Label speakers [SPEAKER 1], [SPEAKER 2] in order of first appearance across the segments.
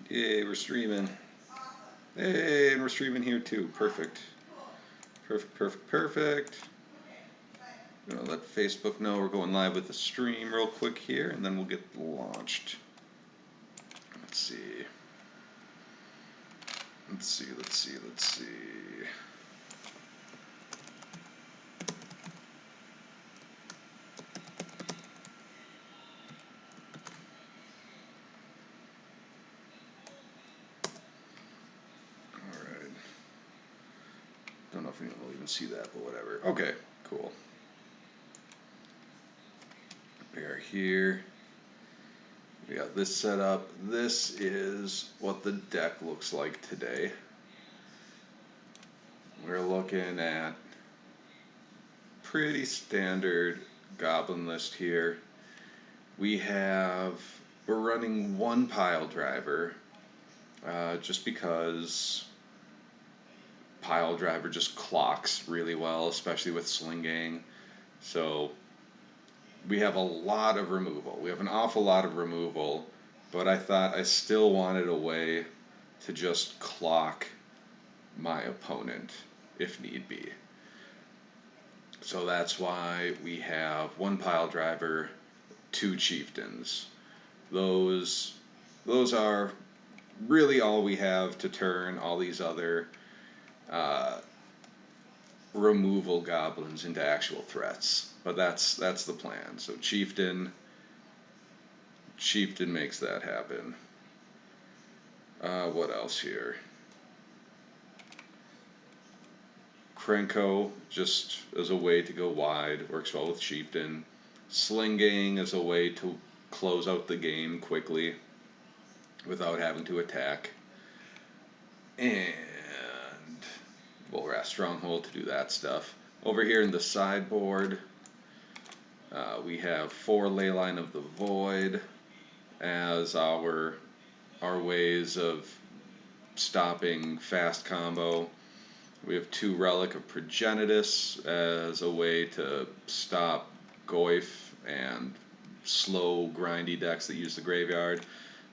[SPEAKER 1] Yay, we're streaming. Hey, and we're streaming here too. Perfect. Perfect, perfect, perfect. I'm gonna let Facebook know we're going live with the stream real quick here, and then we'll get launched. Let's see. Let's see, let's see, let's see. Alright. Don't know if anyone will even see that, but whatever. Okay, cool. We are here. We got this set up. This is what the deck looks like today. We're looking at pretty standard goblin list here. We're running one pile driver, just because pile driver just clocks really well, especially with sling gang. So we have a lot of removal. We have an awful lot of removal, but I thought I still wanted a way to just clock my opponent if need be. So that's why we have one pile driver, two chieftains. Those are really all we have to turn all these other removal goblins into actual threats. But that's the plan. So chieftain makes that happen. What else here? Krenko, just as a way to go wide, works well with chieftain. Slinging as a way to close out the game quickly without having to attack. And Volrath Stronghold to do that stuff. Over here in the sideboard, we have 4 Leyline of the Void as our ways of stopping fast combo. We have 2 Relic of Progenitus as a way to stop Goyf and slow, grindy decks that use the graveyard.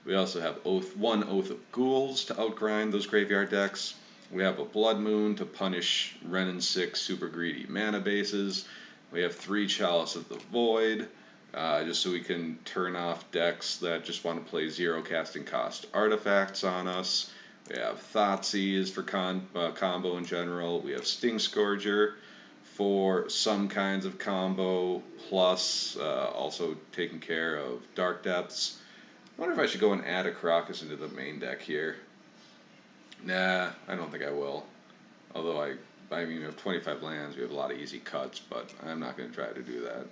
[SPEAKER 1] We also have one Oath of Ghouls to outgrind those graveyard decks. We have a Blood Moon to punish Wrenn and 6 super greedy mana bases. We have 3 Chalice of the Void, just so we can turn off decks that just want to play 0 casting cost artifacts on us. We have Thoughtseize for combo in general. We have Sting Scourger for some kinds of combo, plus also taking care of Dark Depths. I wonder if I should go and add a Crocus into the main deck here. Nah, I don't think I will. Although I mean, we have 25 lands, we have a lot of easy cuts, but I'm not going to try to do that.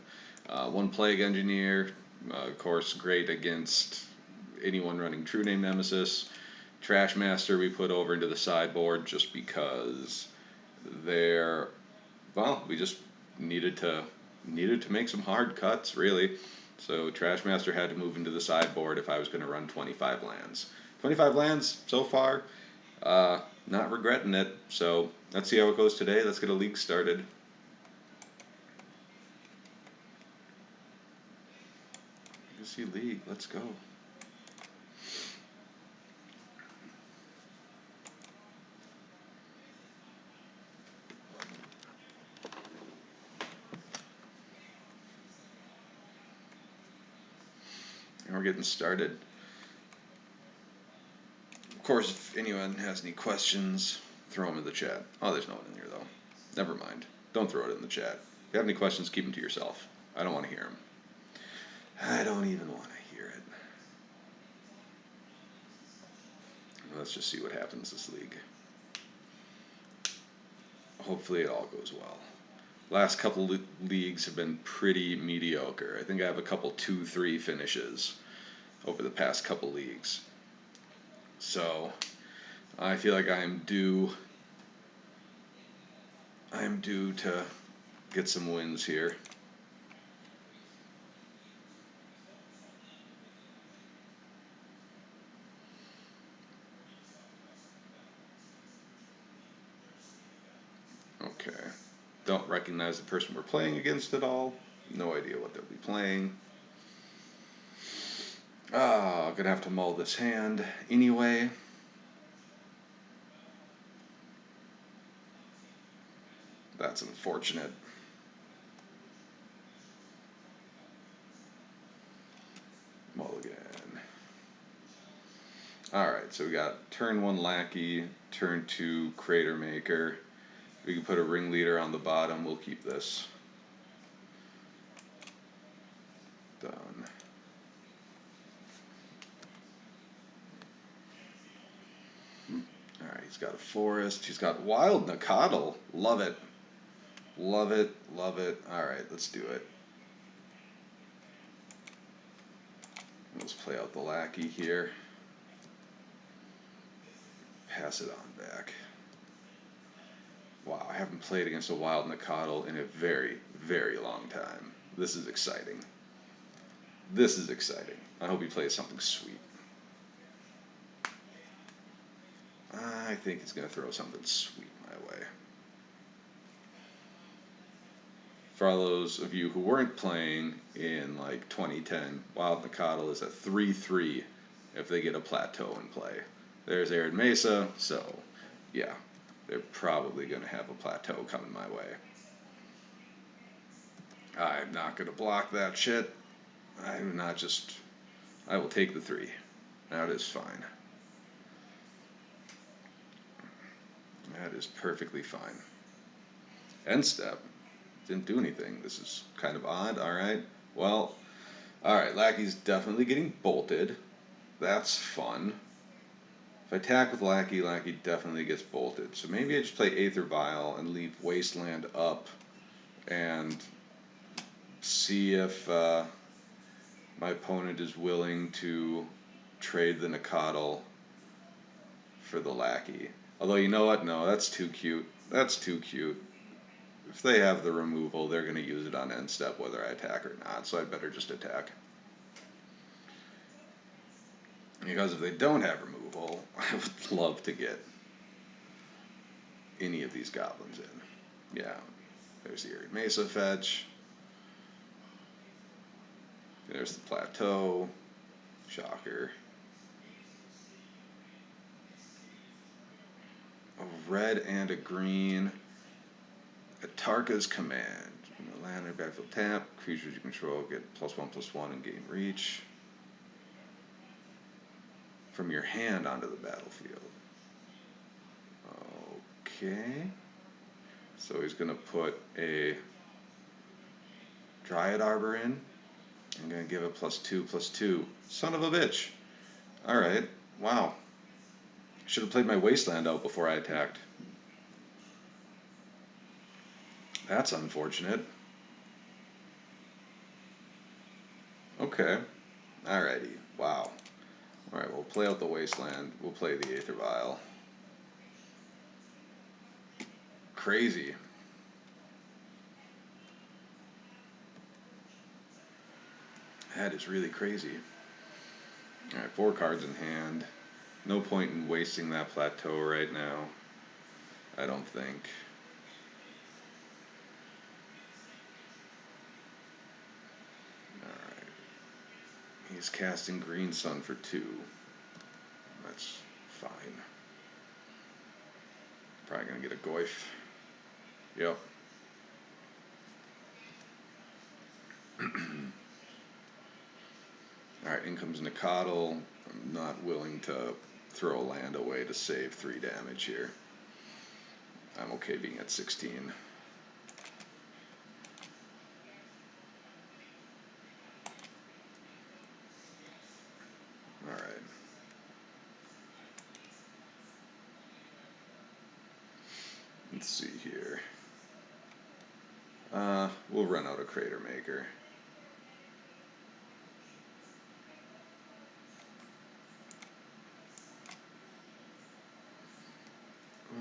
[SPEAKER 1] 1 Plague Engineer, of course, great against anyone running True Name Nemesis. Trash Master we put over into the sideboard just because we just needed to make some hard cuts, really. So Trash Master had to move into the sideboard if I was going to run 25 lands. 25 lands so far, not regretting it. So let's see how it goes today. Let's get a league started. Legacy League, let's go. And we're getting started. Of course, if anyone has any questions, throw them in the chat. Oh, there's no one in here, though. Never mind. Don't throw it in the chat. If you have any questions, keep them to yourself. I don't want to hear them. I don't even want to hear it. Let's just see what happens this league. Hopefully it all goes well. Last couple leagues have been pretty mediocre. I think I have a couple 2-3 finishes over the past couple leagues. So I feel like I am due to get some wins here. Okay. Don't recognize the person we're playing against at all. No idea what they'll be playing. Oh, gonna have to mull this hand anyway. That's unfortunate. Mulligan. Alright, so we got turn 1 Lackey, turn 2 Crater Maker. We can put a ringleader on the bottom. We'll keep this. Done. Alright, he's got a forest. He's got Wild Nacatl. Love it. Love it. Love it. Alright, let's do it. Let's play out the Lackey here. Pass it on back. Wow, I haven't played against a Wild Nacatl in a very, very long time. This is exciting. This is exciting. I hope he plays something sweet. I think he's going to throw something sweet my way. For all those of you who weren't playing in like 2010, Wild Nacatl is a 3/3 if they get a plateau in play. There's Arid Mesa, so yeah, they're probably going to have a plateau coming my way. I'm not going to block that shit. I'm not just... I will take the 3. That is fine. That is perfectly fine. End step. Didn't do anything. This is kind of odd. Alright. Well, alright. Lackey's definitely getting bolted. That's fun. If I attack with Lackey, Lackey definitely gets bolted. So maybe I just play Aether Vial and leave Wasteland up and see if my opponent is willing to trade the Nacatl for the Lackey. Although, you know what? No, that's too cute. That's too cute. If they have the removal, they're going to use it on end step whether I attack or not, so I better just attack. Because if they don't have removal, I would love to get any of these goblins in. Yeah, there's the Arid Mesa fetch. There's the plateau. Shocker. A red and a green. Atarka's Command. Land and backfield tap. Creatures you control get +1/+1 and gain reach from your hand onto the battlefield. Okay. So he's going to put a Dryad Arbor in. I'm going to give it +2/+2. Son of a bitch. Alright. Wow. Should have played my Wasteland out before I attacked. That's unfortunate. Okay. Alrighty. Wow. Alright, we'll play out the Wasteland. We'll play the Aether Vial. Crazy. That is really crazy. Alright, 4 cards in hand. No point in wasting that plateau right now. I don't think. Alright. He's casting Green Sun for 2. That's fine. Probably gonna get a Goyf. Yep. Alright, in comes Nacatl. I'm not willing to throw a land away to save 3 damage here. I'm okay being at 16. Alright. Let's see here. We'll run out a Crater Maker.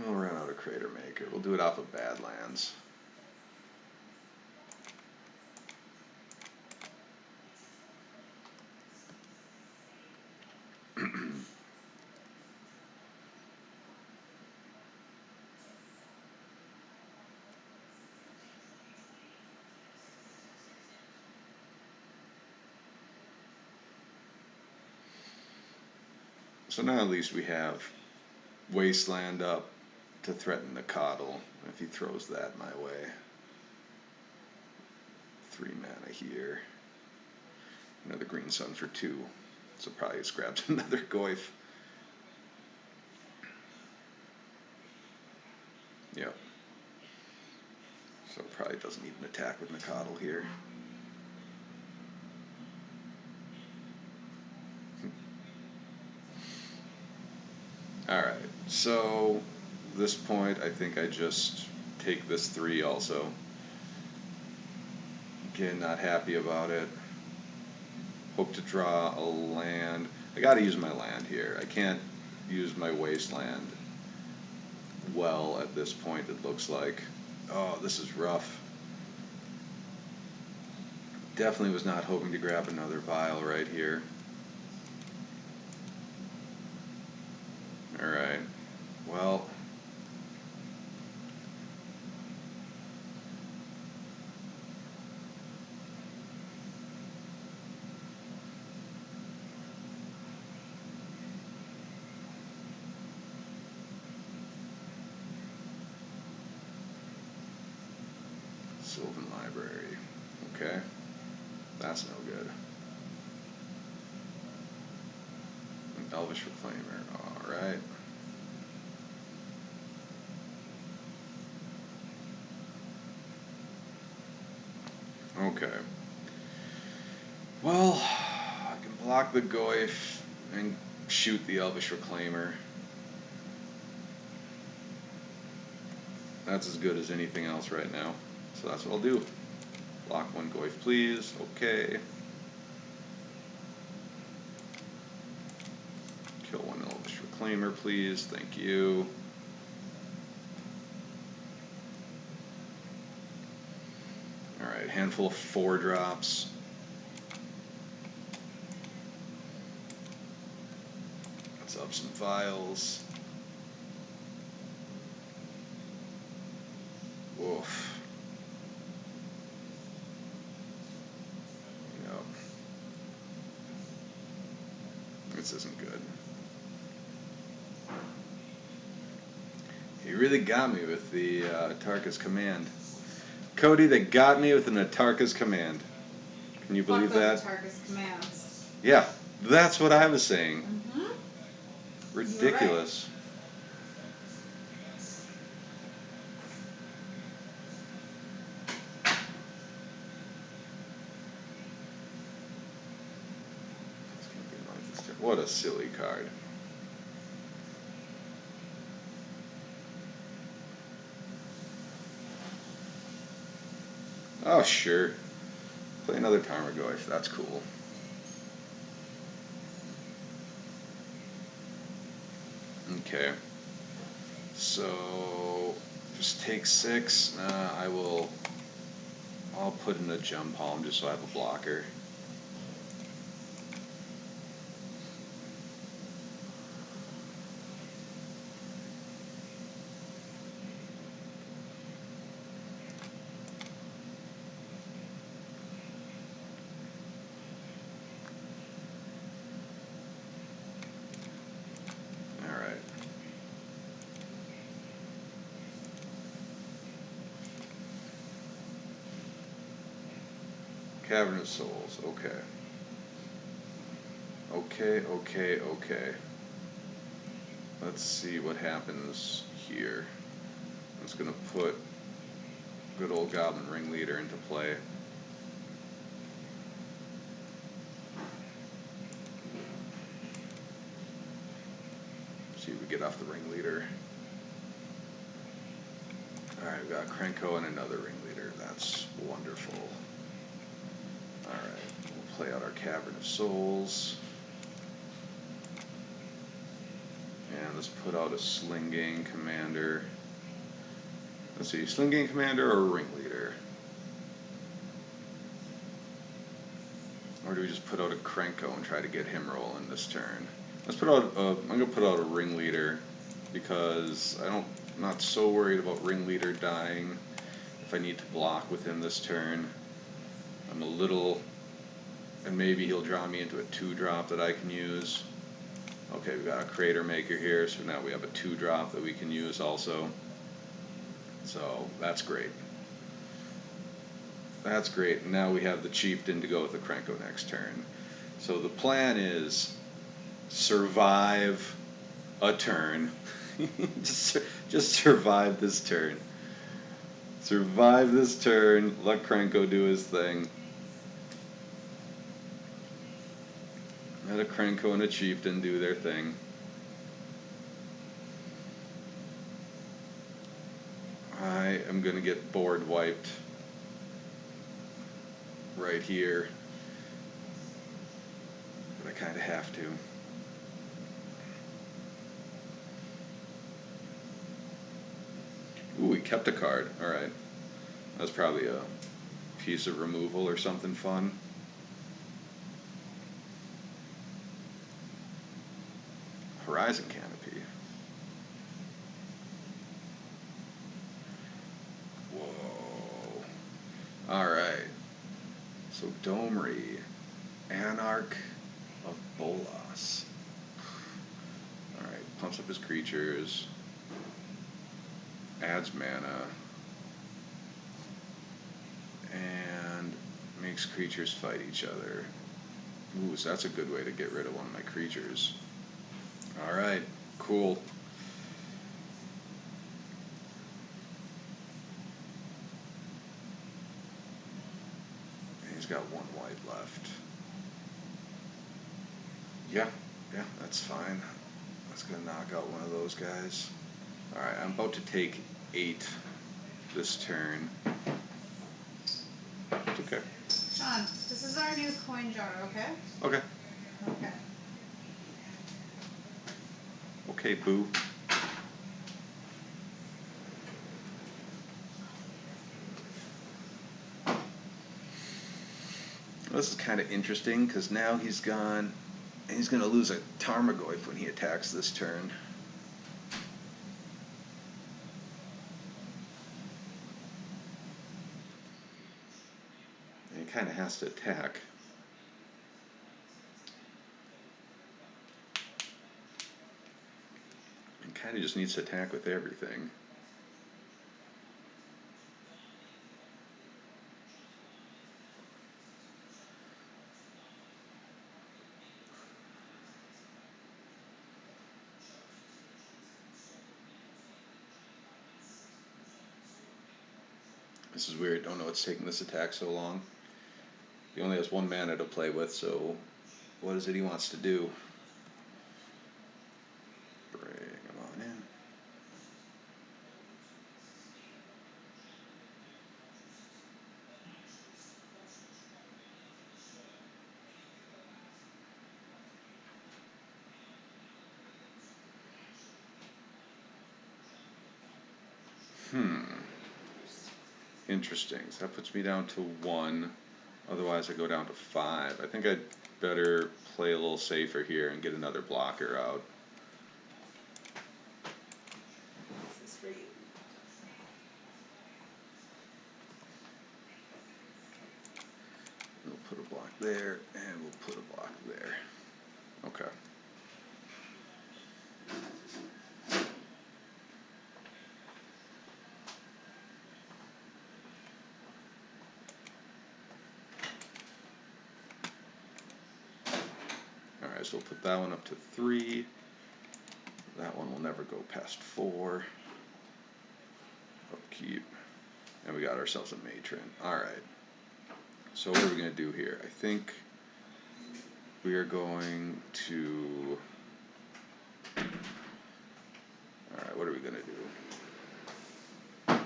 [SPEAKER 1] We'll run out a Crater Maker. We'll do it off of Badlands. So now at least we have Wasteland up to threaten the Coddle if he throws that my way. 3 mana here. Another green sun for 2. So probably just grabs another Goyf. Yep. So probably doesn't even attack with Nacatl here. Alright, so this point I think I just take this 3 also. Again, not happy about it. Hope to draw a land. I gotta use my land here. I can't use my Wasteland well at this point, it looks like. Oh, this is rough. Definitely was not hoping to grab another Vial right here. Alright. Well. Sylvan Library. Okay. That's no good. Elvish Reclaimer. Alright. Okay. Well, I can block the Goyf and shoot the Elvish Reclaimer. That's as good as anything else right now. So that's what I'll do. Block 1 Goyf, please. Okay. Kill 1 Elvish Reclaimer, please. Thank you. Alright, handful of 4-drops. Let's up some Vials. Woof. Yep. This isn't good. He really got me with the Atarka's Command. Cody, they got me with an Atarka's Command. Can you believe that?
[SPEAKER 2] Atarka's Commands.
[SPEAKER 1] Yeah, that's what I was saying.
[SPEAKER 2] Mm-hmm.
[SPEAKER 1] Ridiculous. What a silly card. Oh, sure. Play another Tarmogoyf. That's cool. Okay. So, just take 6. I'll put in a Jump Palm just so I have a blocker. Alright. Cavern of Souls. Okay. Okay. Let's see what happens here. I'm just going to put good old Goblin Ringleader into play. See if we get off the Ringleader. Alright, we've got Krenko and another Ringleader. That's wonderful. Alright, we'll play out our Cavern of Souls. And let's put out a Sling-Gang Commander. Let's see, Sling-Gang Commander or Ringleader? Or do we just put out a Krenko and try to get him rolling this turn? Let's put out I'm going to put out a Ringleader because I'm not so worried about Ringleader dying if I need to block with him this turn. I'm a little, and maybe he'll draw me into a 2-drop that I can use. Okay, we got a crater maker here, so now we have a 2-drop that we can use also. So that's great. That's great. Now we have the chieftain to go with the Krenko next turn. So the plan is survive a turn. just survive this turn. Survive this turn. Let Krenko do his thing. Let a Krenko and a chieftain do their thing. I am going to get board wiped right here. But I kind of have to. Ooh, we kept a card. Alright. That's probably a piece of removal or something fun. Horizon Canopy. Whoa. Alright. So Domri, Anarch of Bolas. Alright, pumps up his creatures. Adds mana. And makes creatures fight each other. Ooh, so that's a good way to get rid of one of my creatures. Alright, cool. He's got 1 white left. Yeah, that's fine. That's gonna knock out one of those guys. Alright, I'm about to take 8 this turn. It's okay.
[SPEAKER 2] Sean, this is our new coin jar, okay?
[SPEAKER 1] Okay.
[SPEAKER 2] Okay.
[SPEAKER 1] Okay, boo. This is kind of interesting because now he's gone, and he's going to lose a Tarmogoyf when he attacks this turn. And he kind of has to attack. He kind of just needs to attack with everything. This is weird. Don't know what's taking this attack so long. He only has 1 mana to play with, so what is it he wants to do? Bring him on in. Interesting. So that puts me down to 1. Otherwise, I go down to 5. I think I'd better play a little safer here and get another blocker out.
[SPEAKER 2] This is for you.
[SPEAKER 1] We'll put a block there, and we'll put a block there. Okay. Alright, so we'll put that one up to 3. That one will never go past 4. Upkeep. And we got ourselves a matron. Alright. So what are we going to do here? I think we are going to... Alright, what are we going to do?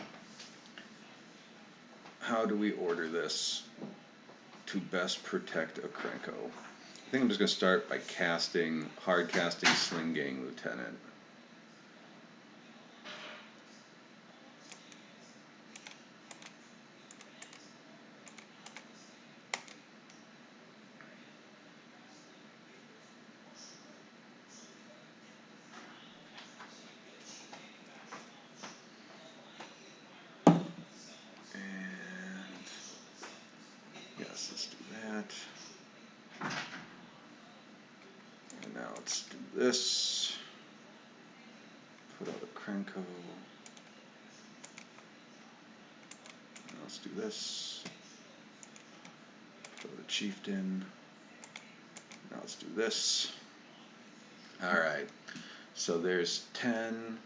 [SPEAKER 1] How do we order this to best protect a Krenko? I think I'm just going to start by hard casting Sling Gang Lieutenant. Yes, let's do that. And now let's do this. Put out a Krenko. Let's do this. Put out a Chieftain. Now let's do this. Alright, so there's 10,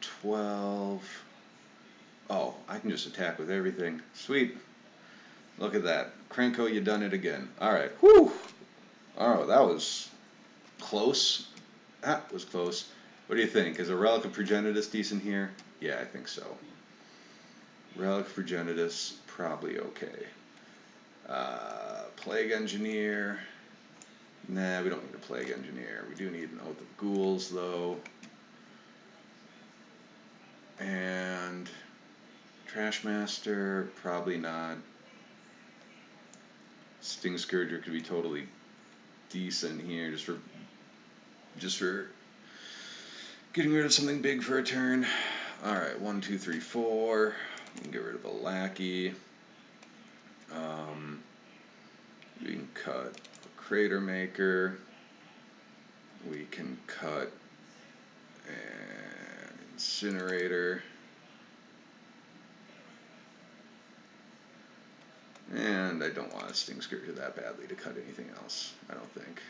[SPEAKER 1] 12. Oh, I can just attack with everything. Sweet. Look at that. Krenko, you done it again. Alright, whew. Oh, that was close. That was close. What do you think? Is a Relic of Progenitus decent here? Yeah, I think so. Relic of Progenitus, probably okay. Plague Engineer. Nah, we don't need a Plague Engineer. We do need an Oath of Ghouls, though. And Trashmaster, probably not. Sting Scourger could be totally decent here, just for getting rid of something big for a turn. Alright, 1, 2, 3, 4. We can get rid of a Lackey. We can cut a Crater Maker. We can cut an Incinerator. And I don't want a Sting Scourger that badly to cut anything else, I don't think.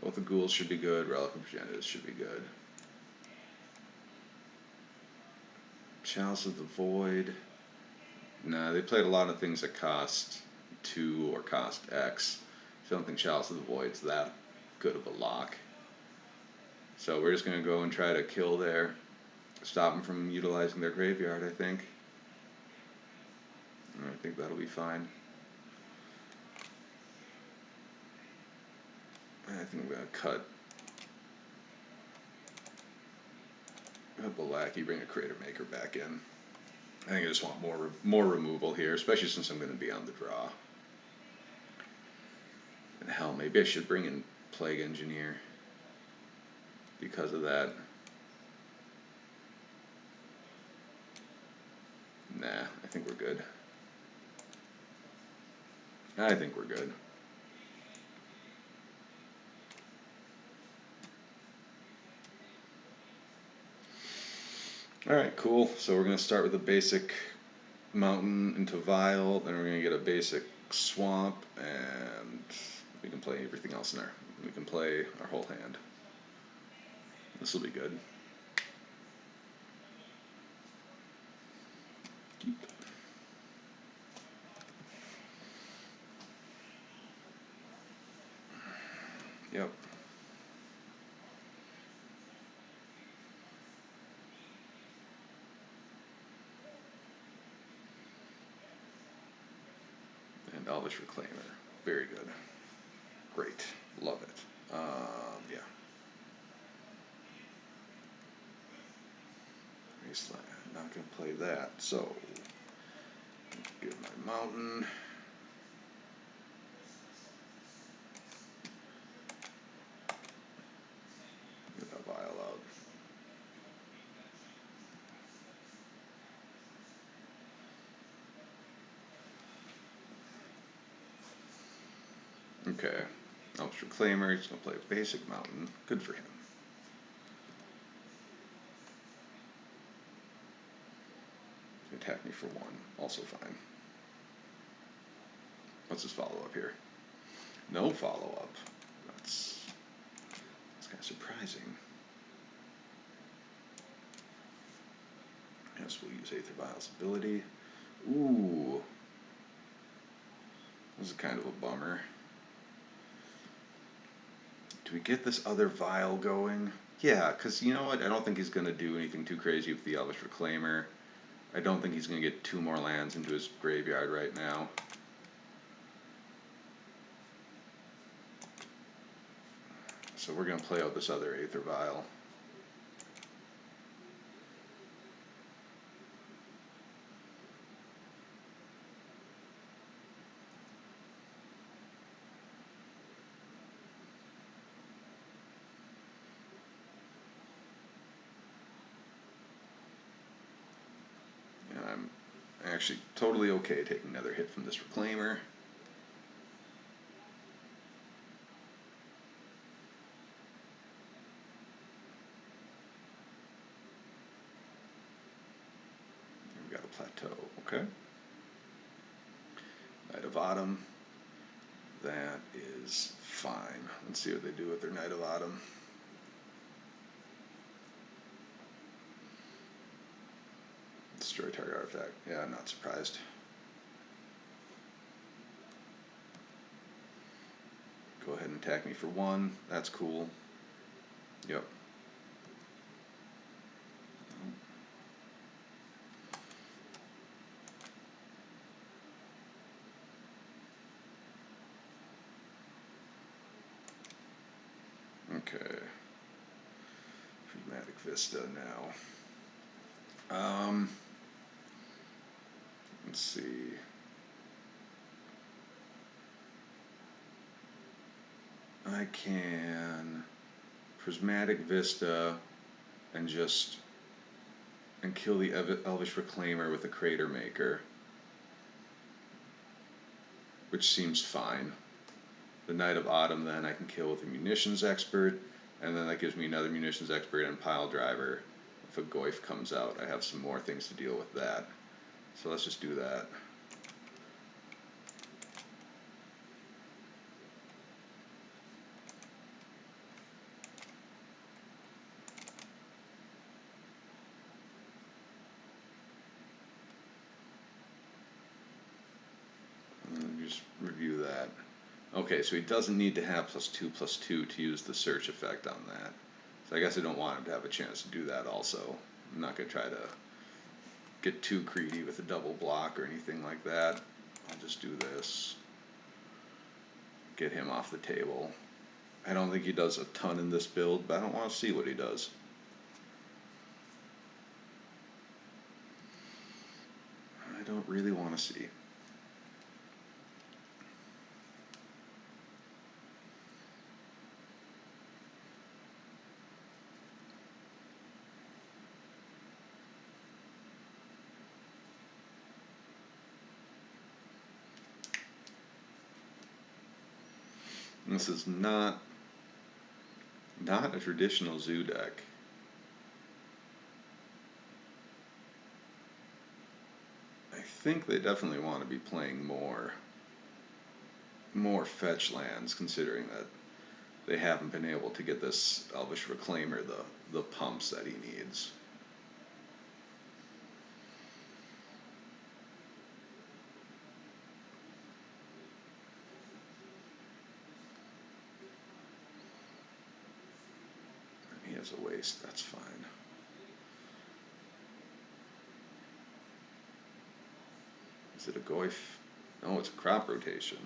[SPEAKER 1] Both the Ghouls should be good, Relic of Progenitus should be good. Chalice of the Void. Nah, they played a lot of things that cost 2 or cost X. I don't think Chalice of the Void's that good of a lock. So we're just going to go and try to kill stop them from utilizing their graveyard, I think. And I think that'll be fine. And I think I'm going to cut Balaki, bring a Crater Maker back in. I think I just want more removal here, especially since I'm going to be on the draw. And hell, maybe I should bring in Plague Engineer because of that. Nah, I think we're good. I think we're good. Alright, cool. So we're going to start with a basic mountain into Vile, then we're going to get a basic swamp, and we can play everything else in there. We can play our whole hand. This will be good. Yep. And Elvish Reclaimer. Very good. Great. Love it. Yeah. Wasteland. Not going to play that. So, get my mountain. Get that Vile out. Okay. Elvish Reclaimer. He's going to play a basic mountain. Good for him. Attack me for 1. Also fine. What's his follow-up here? No follow-up. That's kind of surprising. Yes, we'll use Aether Vial's ability. Ooh. This is kind of a bummer. Do we get this other Vial going? Yeah, because you know what? I don't think he's going to do anything too crazy with the Elvish Reclaimer. I don't think he's going to get 2 more lands into his graveyard right now. So we're going to play out this other Aether Vial. And I'm actually totally okay taking another hit from this Reclaimer. Plateau. Okay. Knight of Autumn. That is fine. Let's see what they do with their Knight of Autumn. Destroy target artifact. Yeah, I'm not surprised. Go ahead and attack me for 1. That's cool. Yep. Okay. Prismatic Vista now. Let's see. I can Prismatic Vista and kill the Elvish Reclaimer with a Crater Maker, which seems fine. The Knight of Autumn then I can kill with a Munitions Expert, and then that gives me another Munitions Expert and Pile Driver. If a Goyf comes out, I have some more things to deal with that. So let's just do that. Just review that. Okay, so he doesn't need to have +2/+2 to use the search effect on that. So I guess I don't want him to have a chance to do that also. I'm not going to try to get too greedy with a double block or anything like that. I'll just do this. Get him off the table. I don't think he does a ton in this build, but I don't want to see what he does. I don't really want to see. This is not a traditional zoo deck. I think they definitely want to be playing more fetch lands, considering that they haven't been able to get this Elvish Reclaimer the pumps that he needs. He has a waste, that's fine. Is it a Goyf? No, it's a crop rotation.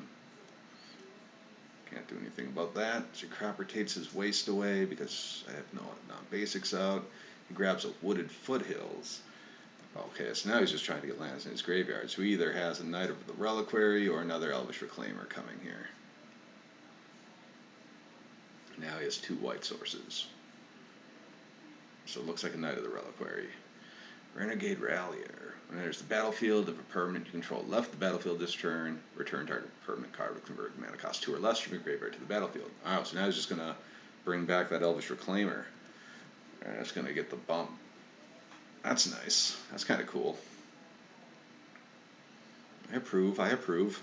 [SPEAKER 1] Can't do anything about that. So he crop rotates his waste away because I have no non-basics out. He grabs a Wooded Foothills. Okay, so now he's just trying to get lands in his graveyard. So he either has a Knight of the Reliquary or another Elvish Reclaimer coming here. Now he has 2 white sources. So it looks like a Knight of the Reliquary. Renegade Rallier. When there's the battlefield, if a permanent you control left the battlefield this turn, return target permanent card with convert mana cost 2 or less from your graveyard to the battlefield. Alright, so now he's just going to bring back that Elvish Reclaimer. Alright, that's going to get the bump. That's nice. That's kind of cool. I approve. I approve.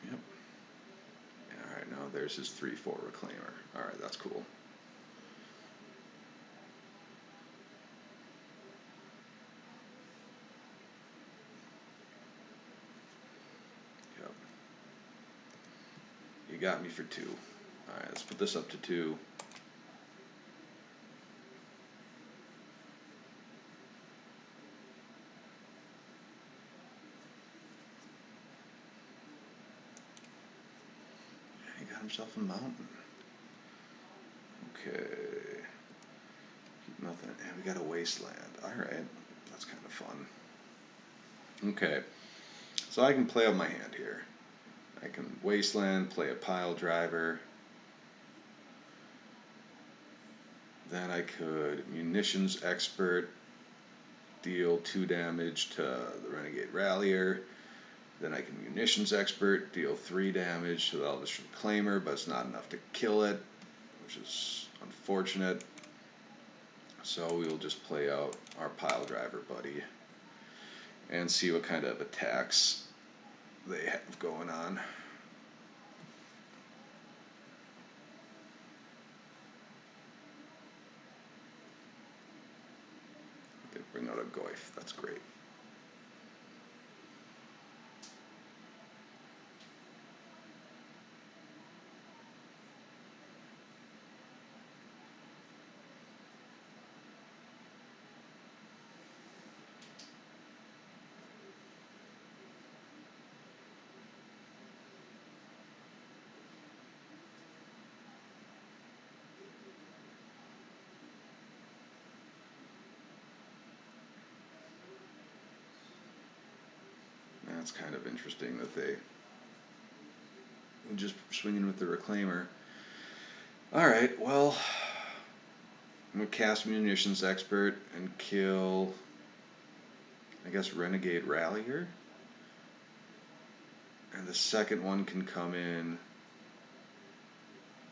[SPEAKER 1] Yep. Alright, now there's his 3/4 Reclaimer. Alright, that's cool. Yep. You got me for 2. Alright, let's put this up to 2. He got himself a mountain. Okay. Keep nothing. And we got a wasteland. Alright. That's kind of fun. Okay. So I can play on my hand here. I can wasteland, play a pile driver. Then I could munitions expert, deal 2 damage to the Renegade Rallier. Then I can Munitions Expert, deal 3 damage to the Elvish Reclaimer, but it's not enough to kill it, which is unfortunate. So we will just play out our Pile Driver buddy and see what kind of attacks they have going on. They bring out a Goyf, that's great. That's kind of interesting that they just swinging with the Reclaimer. Alright, well, I'm going to cast Munitions Expert and kill, I guess, Renegade Rallier. And the second one can come in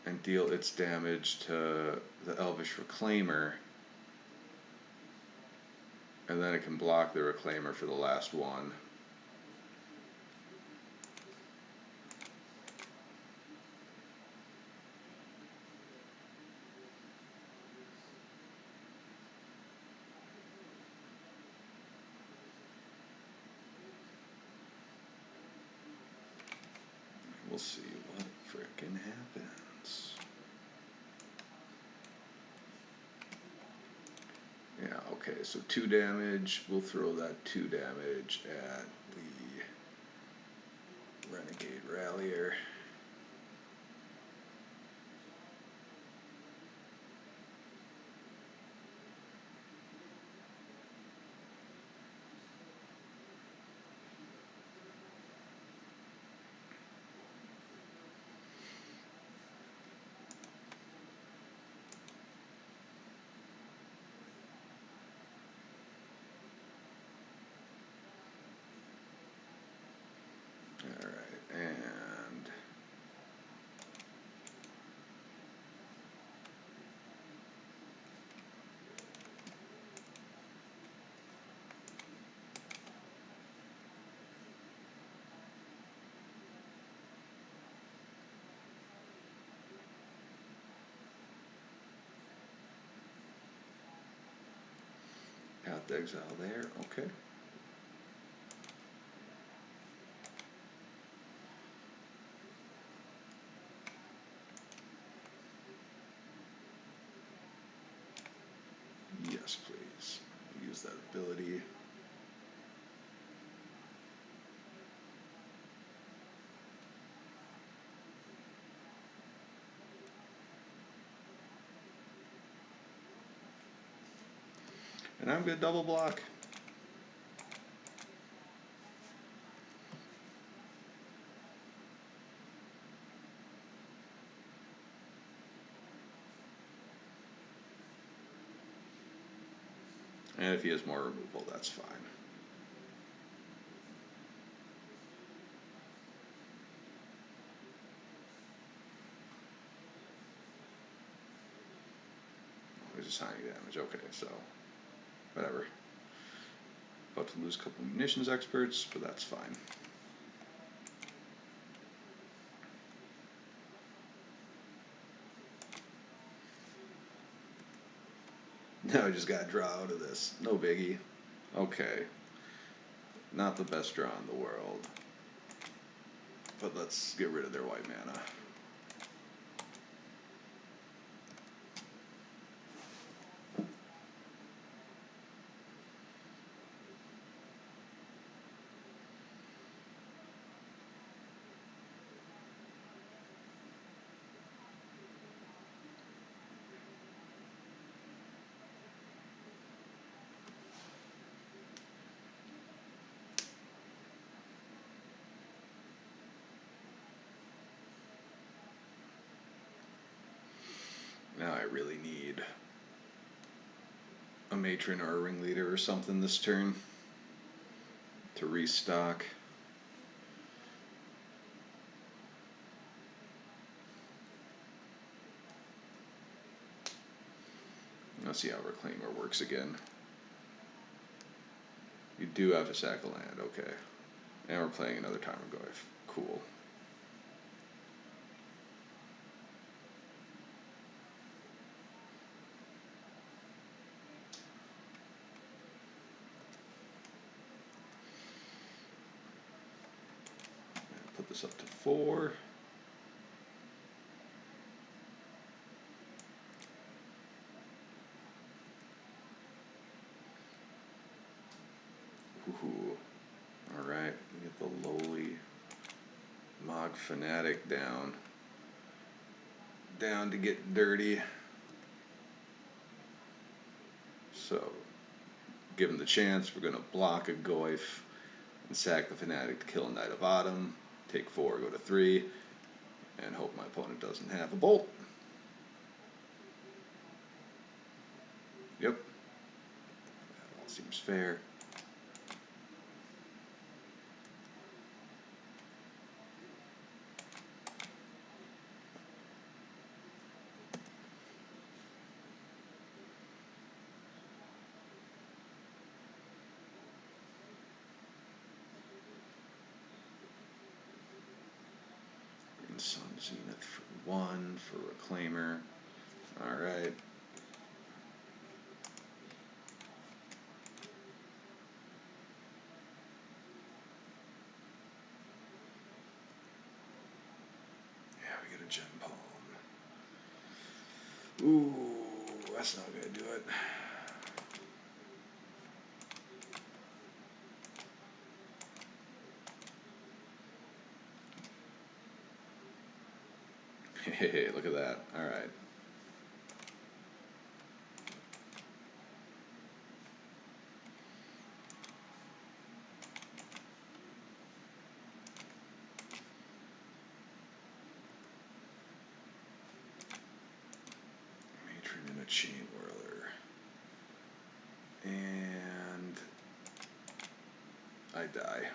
[SPEAKER 1] and deal its damage to the Elvish Reclaimer. And then it can block the Reclaimer for the last one. We'll see what frickin' happens. Yeah, okay, so 2 damage. We'll throw that 2 damage at the Renegade Rallier. Alright, and got the exile there, okay. Yes, please. Use that ability. And I'm going to double block. And if he has more removal, that's fine. He's assigning damage, okay, so whatever. About to lose a couple Munitions Experts, but that's fine. Now I just gotta draw out of this. No biggie. Okay. Not the best draw in the world. But let's get rid of their white mana. Now I really need a matron or a ringleader or something this turn to restock. Let's see how Reclaimer works again. You do have to sack a land, okay. And we're playing another Tarmogoyf. Cool. Put this up to 4. Ooh. Alright, we get the lowly Mog Fanatic down. Down to get dirty. So, given the chance, we're going to block a Goyf and sack the Fanatic to kill a Knight of Autumn. Take 4, go to 3, and hope my opponent doesn't have a bolt. Yep. That all seems fair. Sun Zenith for 1 for Reclaimer. Alright. Yeah, we get a Gem Palm. Ooh, that's not gonna do it. Hey, look at that. Alright. Matron and a Chain Whirler. And I die.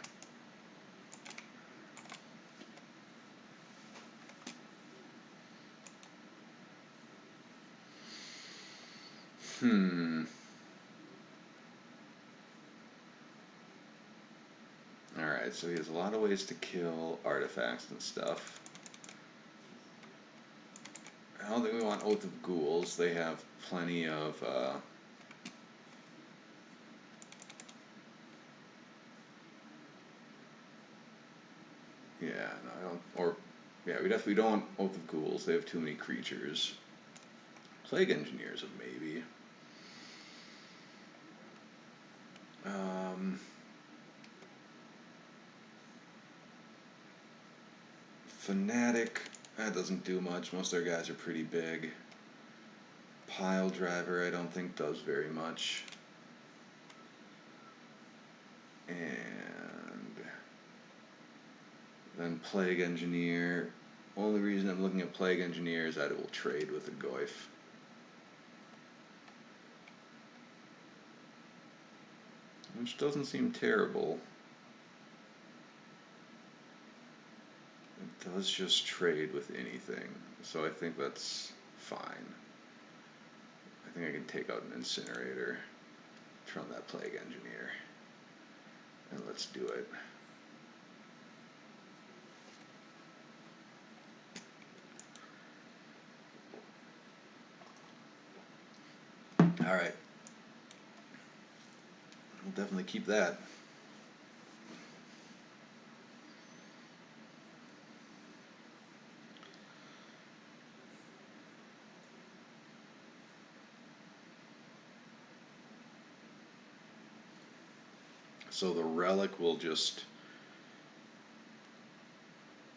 [SPEAKER 1] Alright, so he has a lot of ways to kill artifacts and stuff. I don't think we want Oath of Ghouls. They have plenty of yeah, no, I don't. Or yeah, we definitely don't want Oath of Ghouls. They have too many creatures. Plague Engineers a maybe. Fanatic, that doesn't do much. Most of their guys are pretty big. Pile Driver, I don't think does very much. And then Plague Engineer. Only reason I'm looking at Plague Engineer is that it will trade with the Goyf. Which doesn't seem terrible. It does just trade with anything, so I think that's fine. I think I can take out an Incinerator from that Plague Engineer. And let's do it. Alright. We'll definitely keep that. So the Relic will just...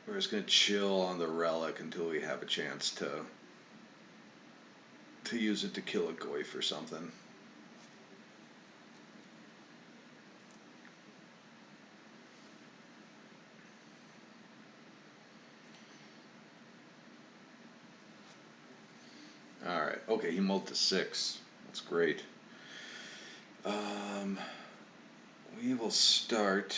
[SPEAKER 1] We're just going to chill on the Relic until we have a chance to use it to kill a Goyf or something. Alright, okay, he mulled to 6. That's great. We will start...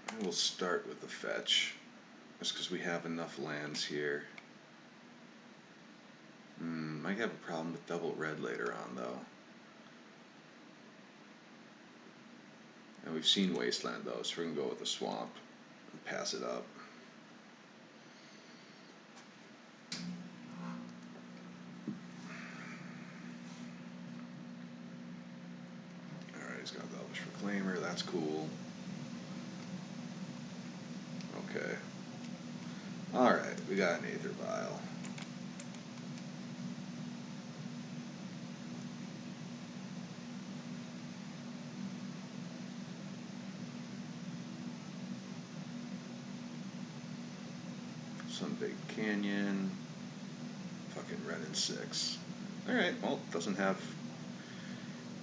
[SPEAKER 1] I will start with the fetch. Just because we have enough lands here. Might have a problem with double red later on, though. And we've seen Wasteland, though, so we're going to go with the Swamp and pass it up. Alright, he's got the Elvish Reclaimer, that's cool. Okay. Alright, we got an Aether Vial. Some big canyon. Fucking red and 6. Alright, well, doesn't have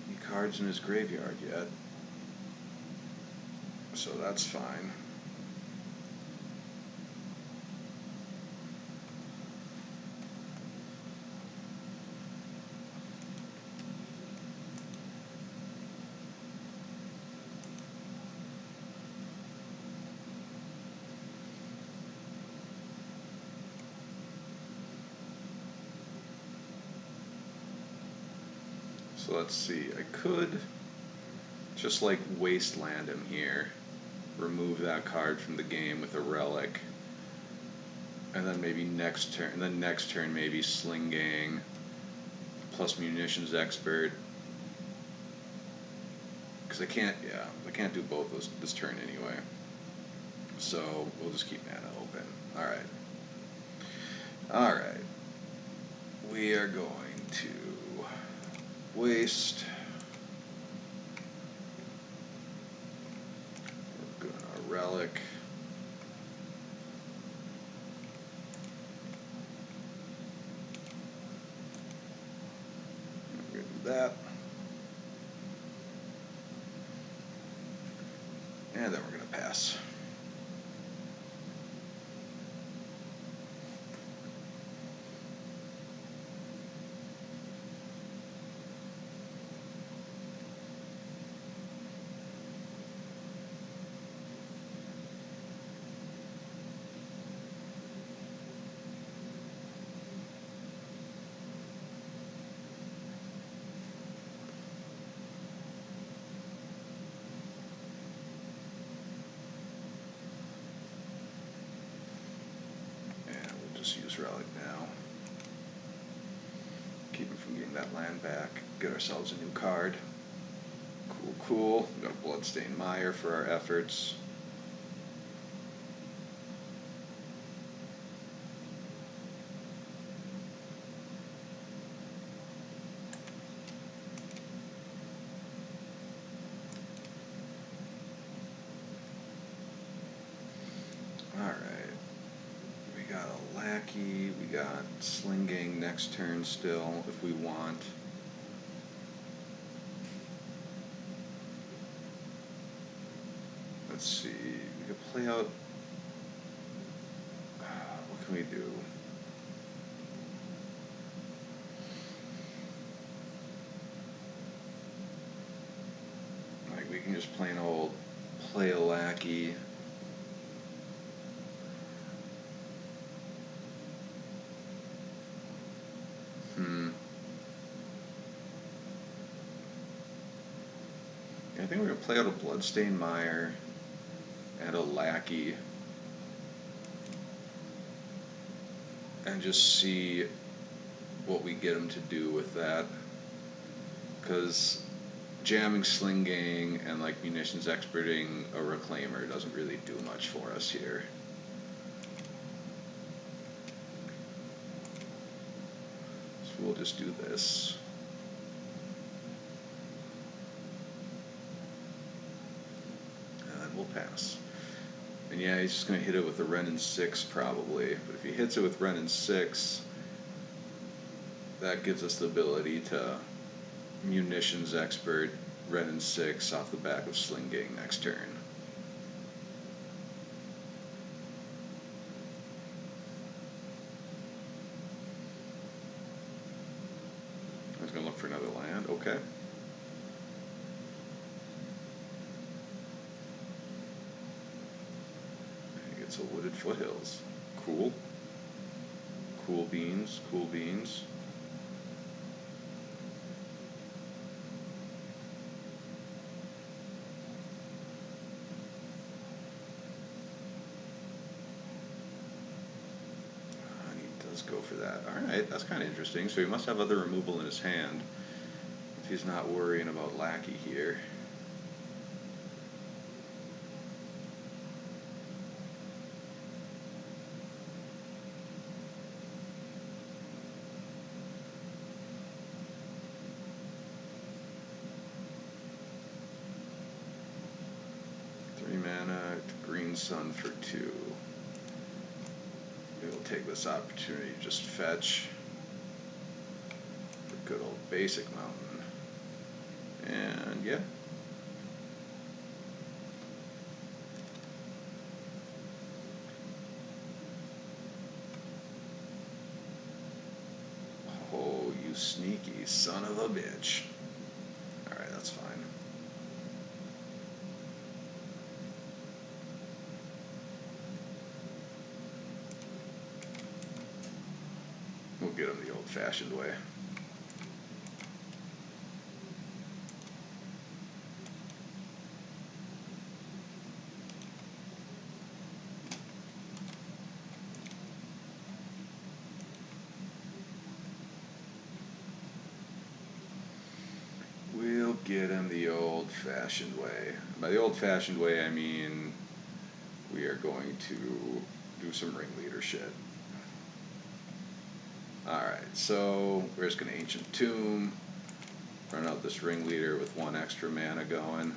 [SPEAKER 1] any cards in his graveyard yet. So that's fine. So let's see, I could just like Wasteland him here, remove that card from the game with a relic, and then maybe next turn maybe Sling Gang plus Munitions Expert, because I can't do both those this turn anyway, so we'll just keep mana open. Alright, we are going to waste. We're gonna relic. We're gonna do that. And then we're gonna pass. Just use relic now. Keep him from getting that land back. Get ourselves a new card. Cool. We got a Bloodstained Mire for our efforts. Alright. We got a Lackey. We got Sling Gang next turn still, if we want. Let's see. We could play out. What can we do? Like, we can just plain old play a Lackey. I think we're going to play out a Bloodstained Mire and a Lackey and just see what we get him to do with that. Because jamming Sling Gang and like Munitions Experting a Reclaimer doesn't really do much for us here. So we'll just do this. We'll pass. And yeah, he's just going to hit it with a Ren and 6 probably. But if he hits it with Ren and 6, that gives us the ability to Munitions Expert Ren and 6 off the back of Sling Gang next turn. I was going to look for another land. Okay. So wooded foothills. Cool. Cool beans, cool beans. And he does go for that. Alright, that's kind of interesting. So he must have other removal in his hand if he's not worrying about Lackey here. Three mana, green sun for 2. We'll take this opportunity to just fetch the good old basic mountain. And yeah. Oh, you sneaky son of a bitch. Alright, that's fine. We'll get him the old-fashioned way. We'll get him the old-fashioned way. By the old-fashioned way, I mean we are going to do some ringleader shit. Alright, so we're just going to Ancient Tomb, run out this ringleader with 1 extra mana going.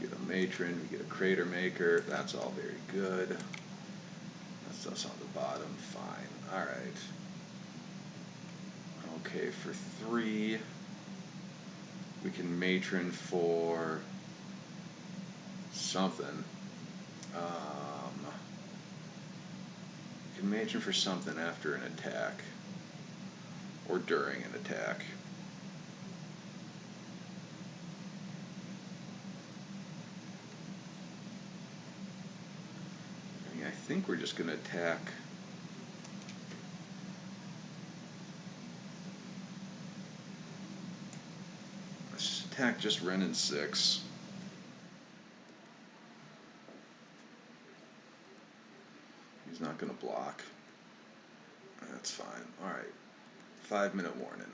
[SPEAKER 1] We get a Matron, we get a Crater Maker, that's all very good. That stuff's on the bottom, fine. Alright. Okay, for 3, we can Matron for something. You can Matron for something after an attack. Or during an attack. I think we're just going to attack. Let's just attack just Ren and 6. He's not going to block. That's fine. Alright. 5-minute warning.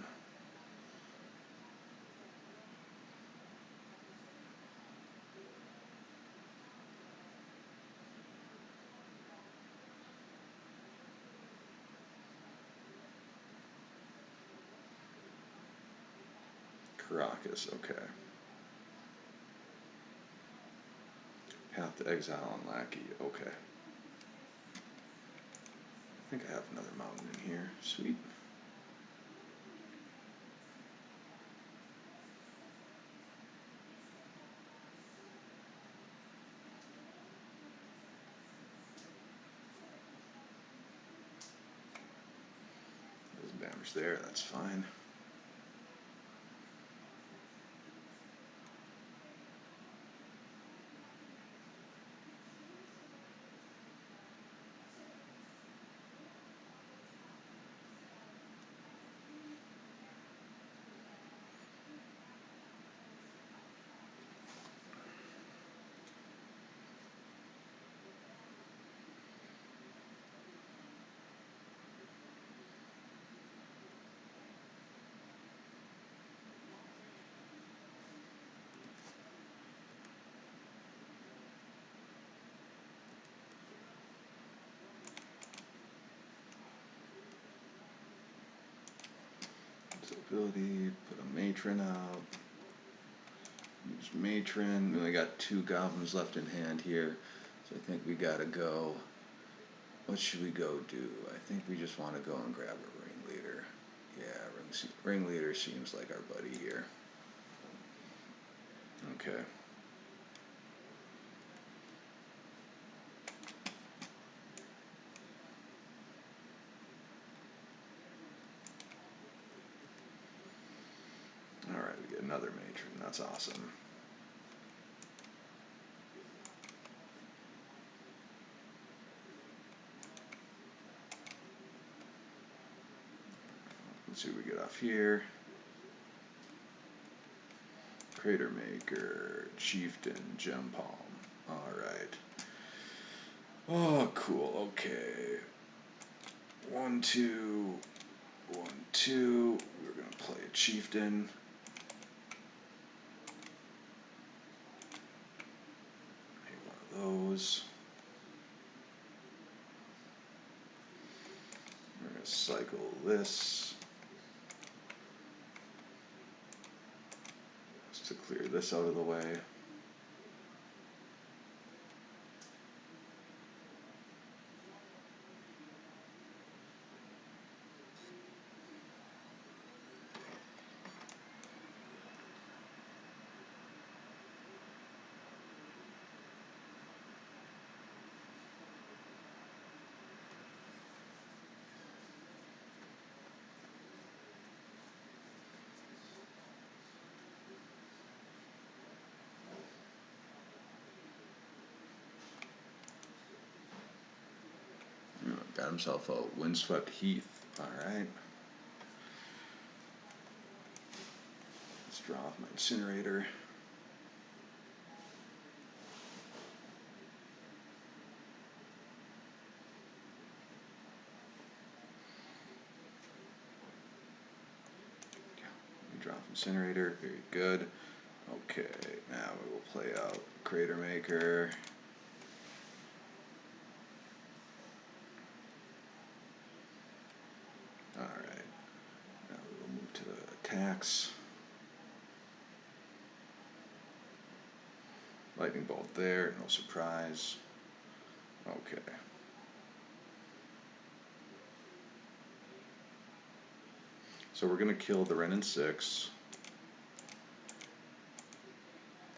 [SPEAKER 1] Caracas, okay. Path to Exile on Lackey, okay. I think I have another mountain in here. Sweet. There's damage there, that's fine. Ability, put a Matron out. Use Matron. We only got 2 goblins left in hand here, so I think we gotta go. What should we go do? I think we just want to go and grab a ringleader. Yeah, ringleader seems like our buddy here. Okay. Alright, we get another matron. That's awesome. Let's see what we get off here. Crater Maker, Chieftain, Gem Palm. Alright. Oh, cool. Okay. 1, 2, 1, 2. We're going to play a Chieftain. Maybe one of those. We're going to cycle this. Just to clear this out of the way. Got himself a Windswept Heath. Alright. Let's draw off my Incinerator. Draw off Incinerator. Very good. Okay, now we will play out Crater Maker. Alright. Now we will move to attacks. Lightning Bolt there, no surprise. Okay. So we're going to kill the Wrenn and 6.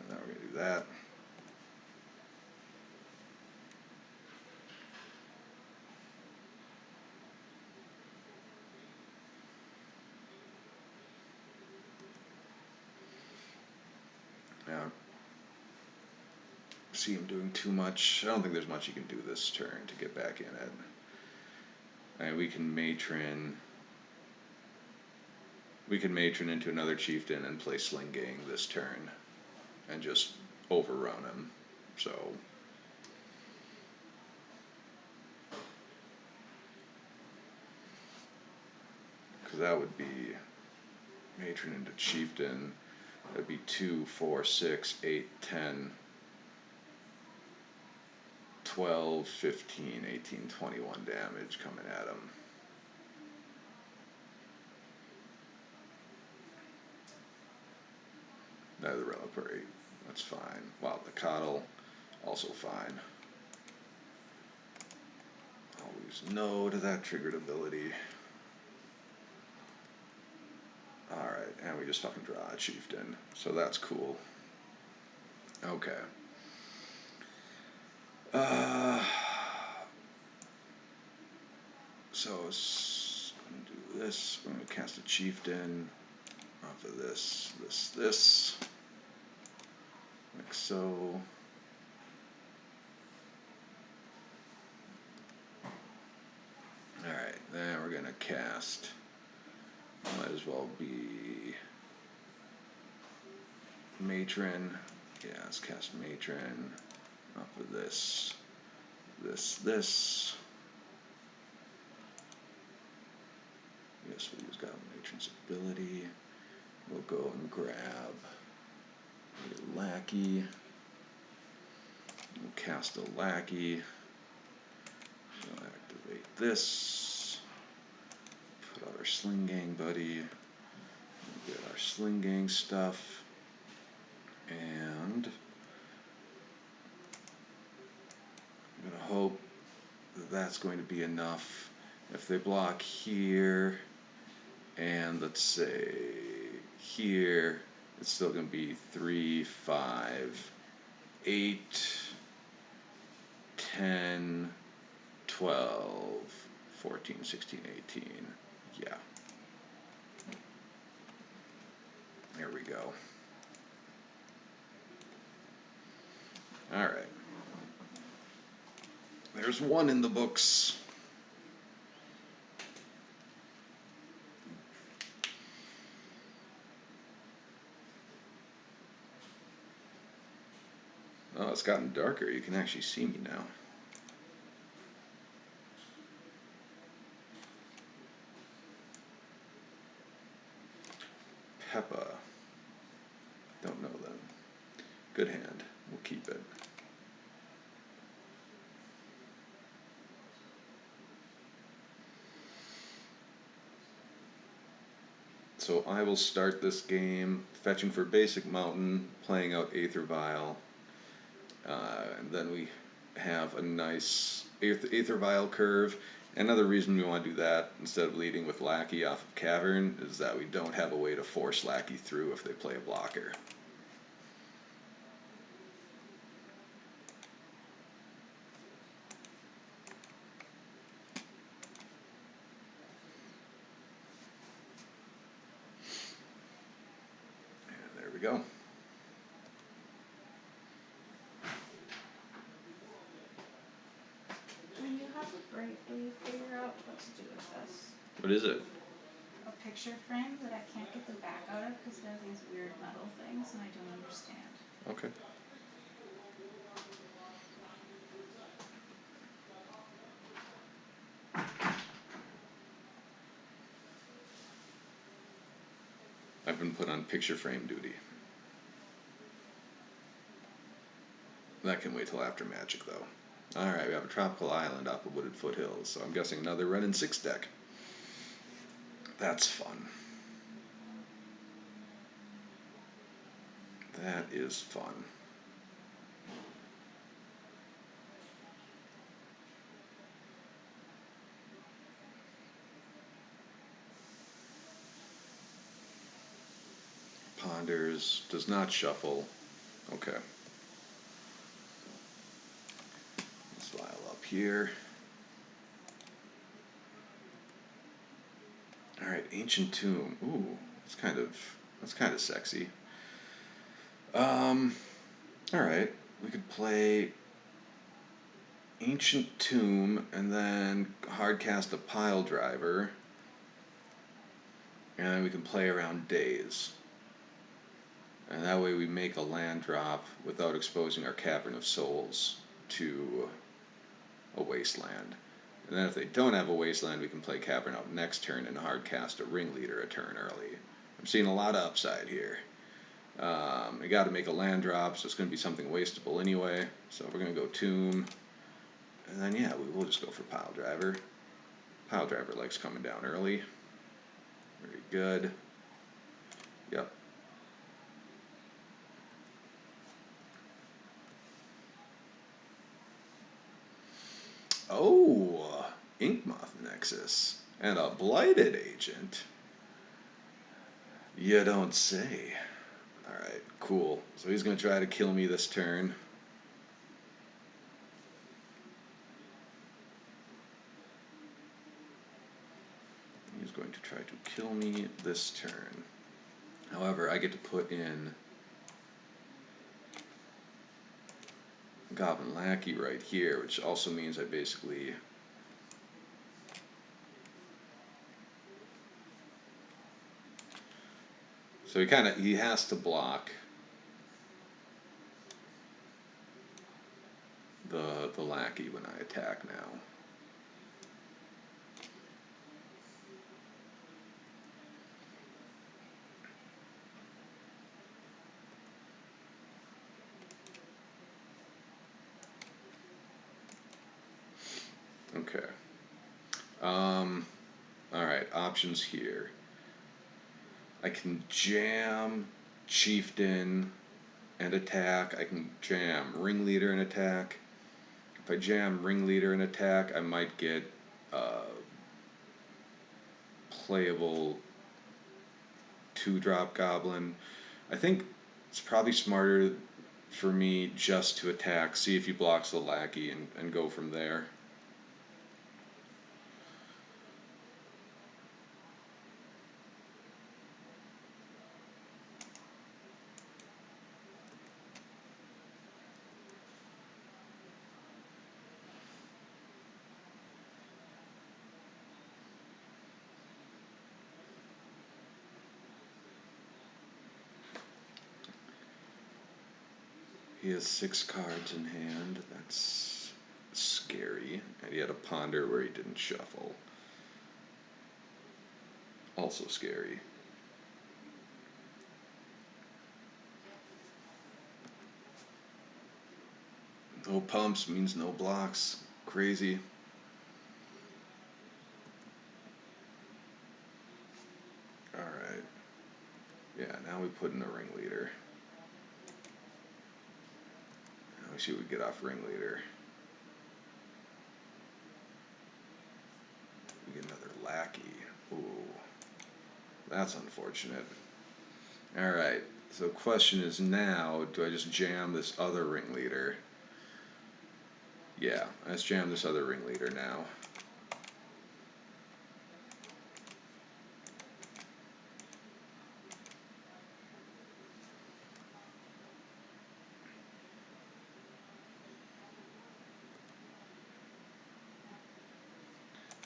[SPEAKER 1] And then we're going to do that. Now, see him doing too much. I don't think there's much he can do this turn to get back in it. And we can matron. We can matron into another chieftain and play Sling Gang this turn, and just overrun him. So. Because that would be matron into chieftain. That'd be 2, 4, 6, 8, 10, 12, 15, 18, 21 damage coming at him. Now the Reliquary, that's fine. Wow, the Coddle, also fine. Always no to that triggered ability. Alright, and we just fucking draw a chieftain, so that's cool. Okay. So I'm gonna do this. We're gonna cast a chieftain off of this, this, like so. Alright, then we're gonna cast, might as well be Matron. Yeah, let's cast Matron off of this, this. Yes, we'll use Goblin Matron's ability. We'll go and grab a Lackey. We'll cast a Lackey. We'll activate this. Put out our Sling Gang buddy. We'll get our Sling Gang stuff. And I'm going to hope that that's going to be enough. If they block here, and let's say here, it's still going to be 3, 5, 8, 10, 12, 14, 16, 18. Yeah. There we go. Alright. There's one in the books. Oh, it's gotten darker. You can actually see me now. Peppa. Don't know them. Good hand. We'll keep it. So I will start this game fetching for basic mountain, playing out Aether Vial, and then we have a nice Aether Vial curve. Another reason we want to do that instead of leading with Lackey off of Cavern is that we don't have a way to force Lackey through if they play a blocker. And there we go.
[SPEAKER 2] When you have a break, will you figure out what to do with this?
[SPEAKER 1] What is it?
[SPEAKER 2] A picture frame that I can't get the back out of because it has these weird metal things and I don't understand.
[SPEAKER 1] Okay. I've been put on picture frame duty. That can wait till after Magic, though. Alright, we have a tropical island off of wooded foothills, so I'm guessing another run in 6 deck. That's fun. That is fun. Ponders, does not shuffle. Okay. Let's file up here. Alright, Ancient Tomb. Ooh, that's kind of sexy. Alright, we could play Ancient Tomb and then hard cast a Pile Driver. And then we can play around Daze. And that way we make a land drop without exposing our Cavern of Souls to a wasteland. And then if they don't have a wasteland, we can play Cavern out next turn and hard cast a Ringleader a turn early. I'm seeing a lot of upside here. We got to make a land drop, so it's going to be something wastable anyway. So we're going to go Tomb. And then, yeah, we will just go for Pile Driver. Pile Driver likes coming down early. Very good. Yep. Oh, Inkmoth Nexus. And a Blighted Agent. You don't say. Alright, cool. So he's going to try to kill me this turn. He's going to try to kill me this turn. However, I get to put in Goblin Lackey right here, which also means I basically... So he has to block the Lackey when I attack now. Okay. Alright, options here. I can jam Chieftain and attack. I can jam Ringleader and attack. If I jam Ringleader and attack, I might get playable 2-drop Goblin. I think it's probably smarter for me just to attack, see if he blocks the Lackey, and go from there. He has 6 cards in hand. That's scary. And he had a ponder where he didn't shuffle. Also scary. No pumps means no blocks. Crazy. Alright. Yeah, now we put in a ringleader. Now we see what we get off ringleader. We get another lackey. Ooh. That's unfortunate. Alright. So the question is now, do I just jam this other ringleader? Yeah, let's jam this other ringleader now.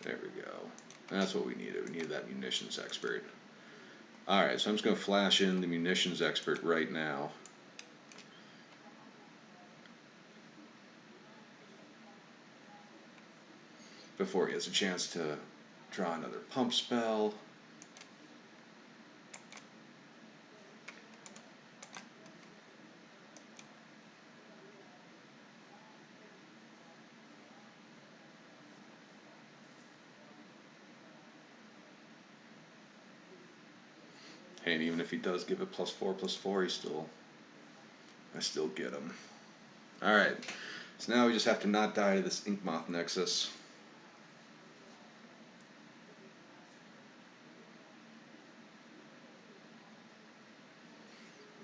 [SPEAKER 1] There we go. That's what we needed. We needed that munitions expert. Alright, so I'm just going to flash in the munitions expert right now. Before he has a chance to draw another pump spell. And even if he does give it +4/+4, I still get him. Alright, so now we just have to not die to this Inkmoth Nexus.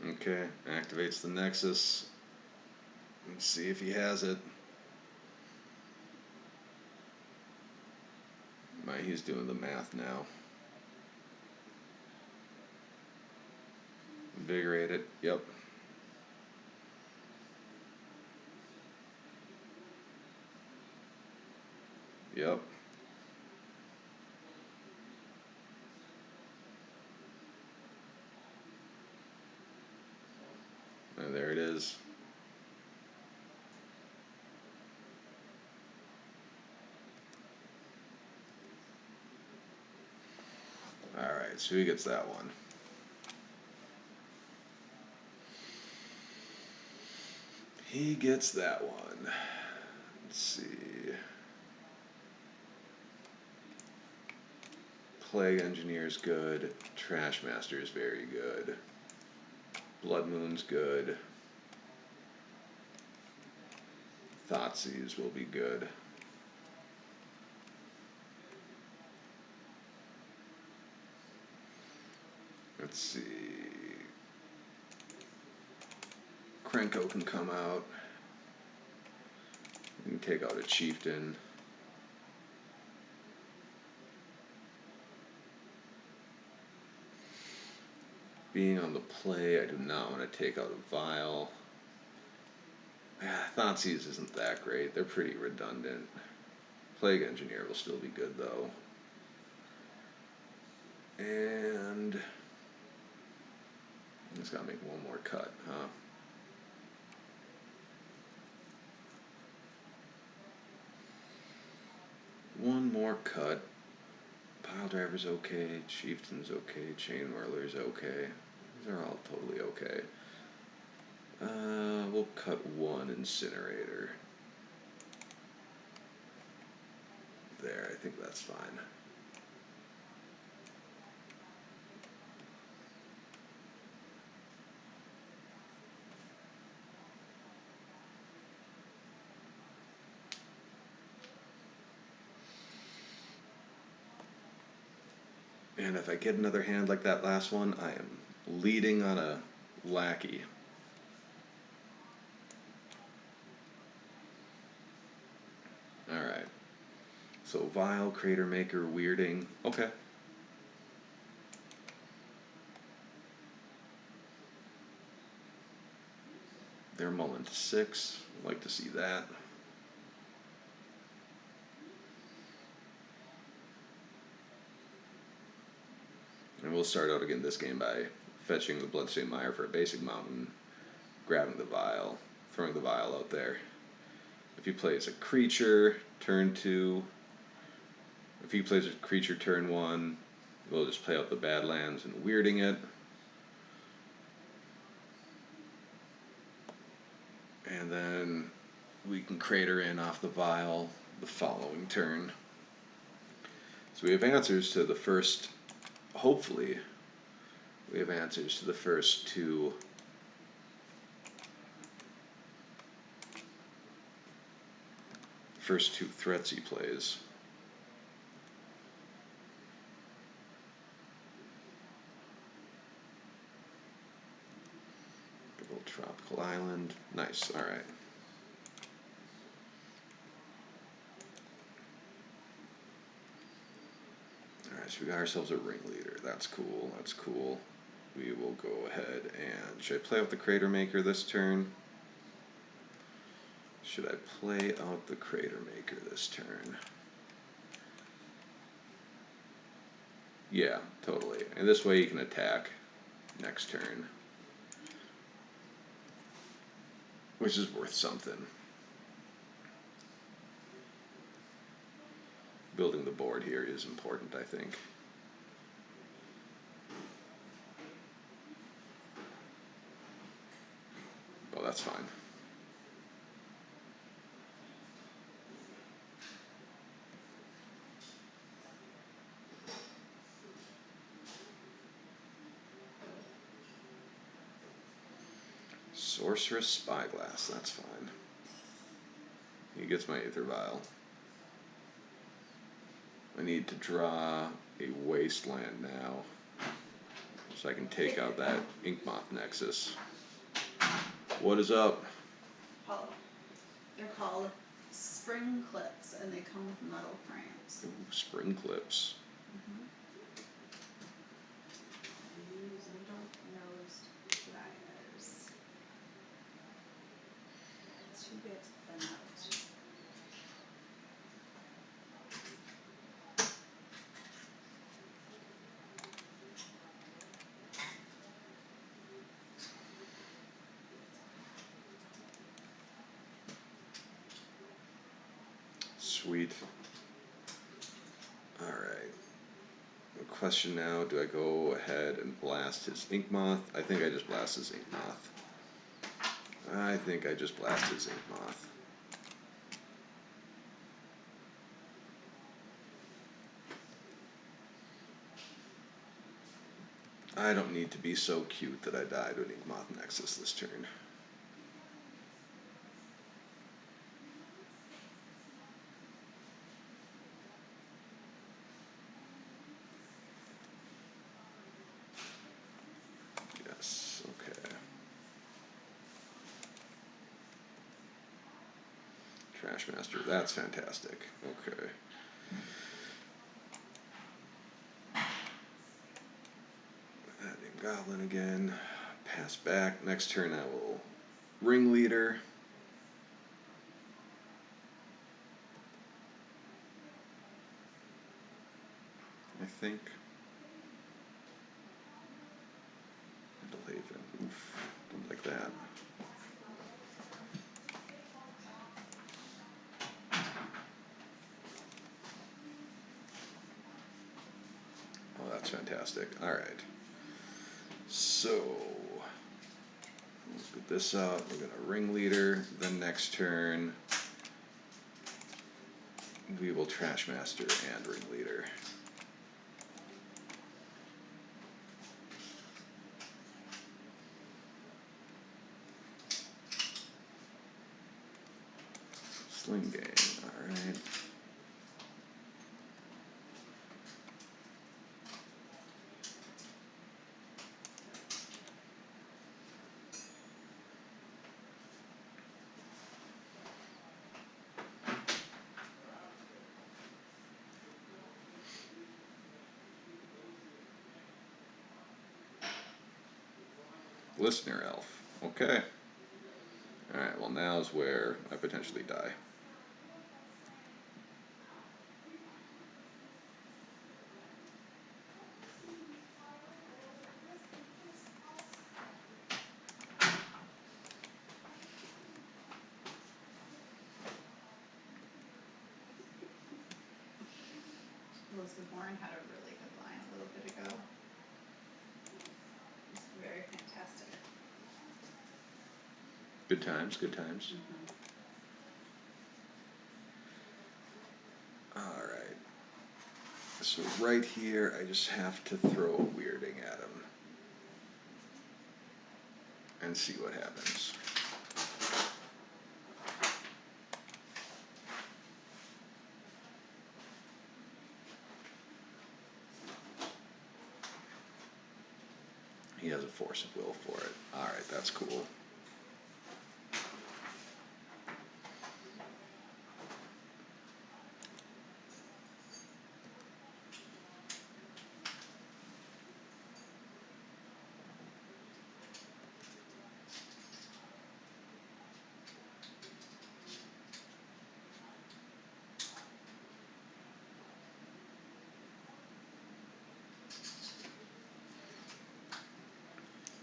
[SPEAKER 1] Okay, activates the Nexus. Let's see if he has it. He's doing the math now. Invigorate it, yep. Yep. And there it is. Alright, so he gets that one. He gets that one. Let's see. Plague Engineer's good. Trash Master is very good. Blood Moon's good. Thoughtseize will be good. Let's see. Krenko can come out. We can take out a chieftain. Being on the play, I do not want to take out a vial. Thoughtseize isn't that great. They're pretty redundant. Plague Engineer will still be good though. And just gotta make one more cut, huh? One more cut. Pile Driver's okay, Chieftain's okay, Chain Whirler's okay. These are all totally okay. We'll cut one Incinerator. There, I think that's fine. And if I get another hand like that last one, I am leading on a lackey. Alright. So Vile, Crater Maker, Weirding. Okay. They're mulling to 6. Like to see that. And we'll start out again this game by fetching the Bloodstained Mire for a basic mountain, grabbing the Vial. throwing the vial out there. If he plays a creature, turn 2. If he plays a creature turn 1, we'll just play out the Badlands and weirding it. And then we can crater in off the vial the following turn. So we have answers to the first, hopefully, we have answers to the first 2 threats he plays. Good old tropical island. Nice, alright. Alright, so we got ourselves a ringleader. That's cool, that's cool. We will go ahead and, should I play out the Crater Maker this turn? Should I play out the Crater Maker this turn? Yeah, totally. And this way you can attack next turn, which is worth something. Building the board here is important, I think. Oh, that's fine. Sorceress Spyglass, that's fine. He gets my Aether Vial. I need to draw a Wasteland now, so I can take out that Inkmoth Nexus. What is up?
[SPEAKER 2] Hollow. They're called spring clips, and they come with metal frames.
[SPEAKER 1] Ooh, spring clips.
[SPEAKER 2] Use needle-nosed pliers to get them out.
[SPEAKER 1] Sweet. Alright. The question now, do I go ahead and blast his Inkmoth? I think I just blast his Inkmoth. I think I just blast his Inkmoth. I don't need to be so cute that I die to an Inkmoth Nexus this turn. Yes, okay. Trashmaster, that's fantastic. Okay. That named Goblin again. Pass back. Next turn I will Ringleader. I think. Belhaven. Oof. Don't like that. Oh, that's fantastic. Alright. So, let's get this out. We're going to Ringleader. Then next turn, we will Trashmaster and Ringleader. Sling Gang. Alright. Listener Elf. Okay. Alright, well now's where I potentially die.
[SPEAKER 2] Elizabeth Warren had a really good line a little bit ago. It's very fantastic.
[SPEAKER 1] Good times, good times. Alright. So right here, I just have to throw a weirding at him. And see what happens. He has a force of will for it. Alright, that's cool.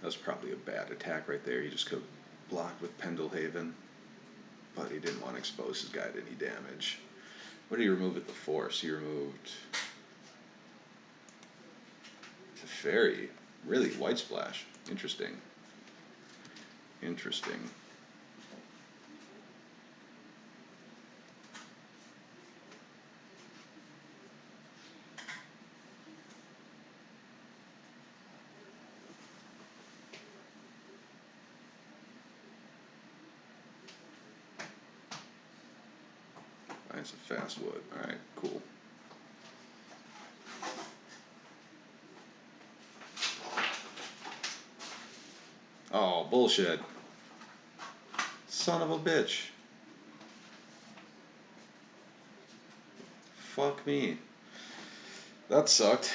[SPEAKER 1] That's probably a bad attack right there. He just could have blocked with Pendelhaven. But he didn't want to expose his guy to any damage. What did he remove with the force? He removed the fairy. Really, white splash. Interesting. Interesting. That's a fast wood. Alright, cool. Oh, bullshit. Son of a bitch. Fuck me. That sucked.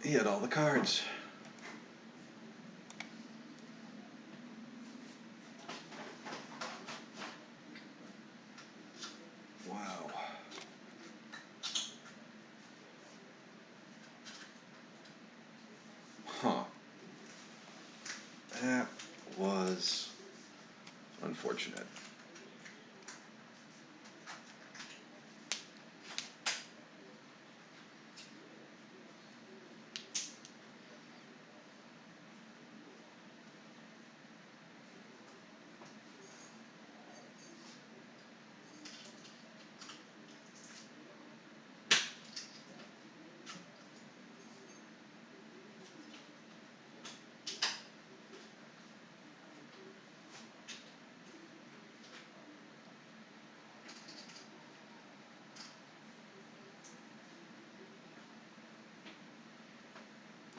[SPEAKER 1] He had all the cards. Wow. Huh. That was unfortunate.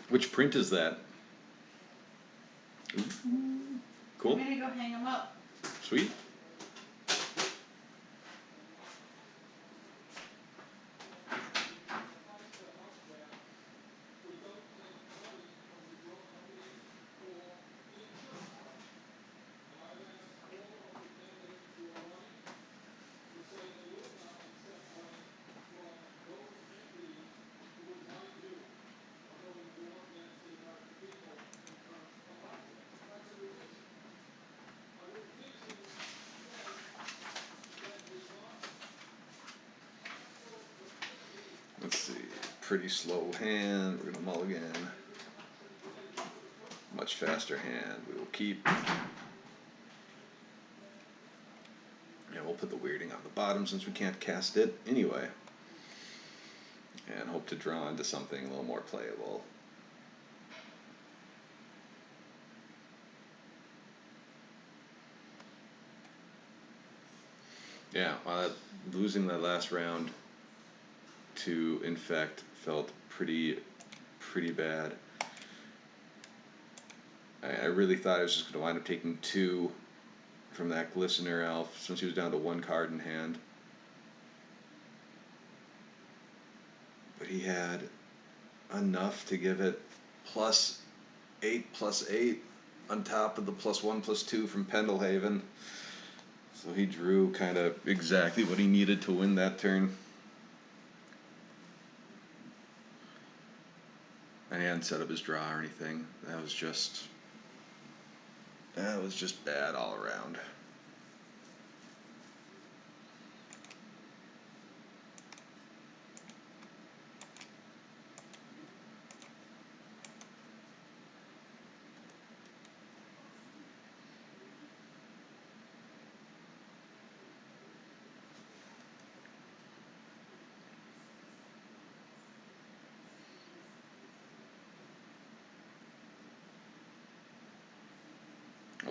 [SPEAKER 1] Which print is that? Cool.
[SPEAKER 2] I'm gonna go hang them up.
[SPEAKER 1] Sweet. Let's see. Pretty slow hand. We're gonna mulligan. Much faster hand. We will keep. And we'll put the weirding on the bottom since we can't cast it anyway. And hope to draw into something a little more playable. Yeah, losing that last round to Infect felt pretty bad. I really thought I was just going to wind up taking 2 from that Glistener Elf since he was down to 1 card in hand. But he had enough to give it +8/+8 on top of the +1/+2 from Pendelhaven. So he drew kind of exactly what he needed to win that turn. And he hadn't set up his draw or anything. That was just bad all around.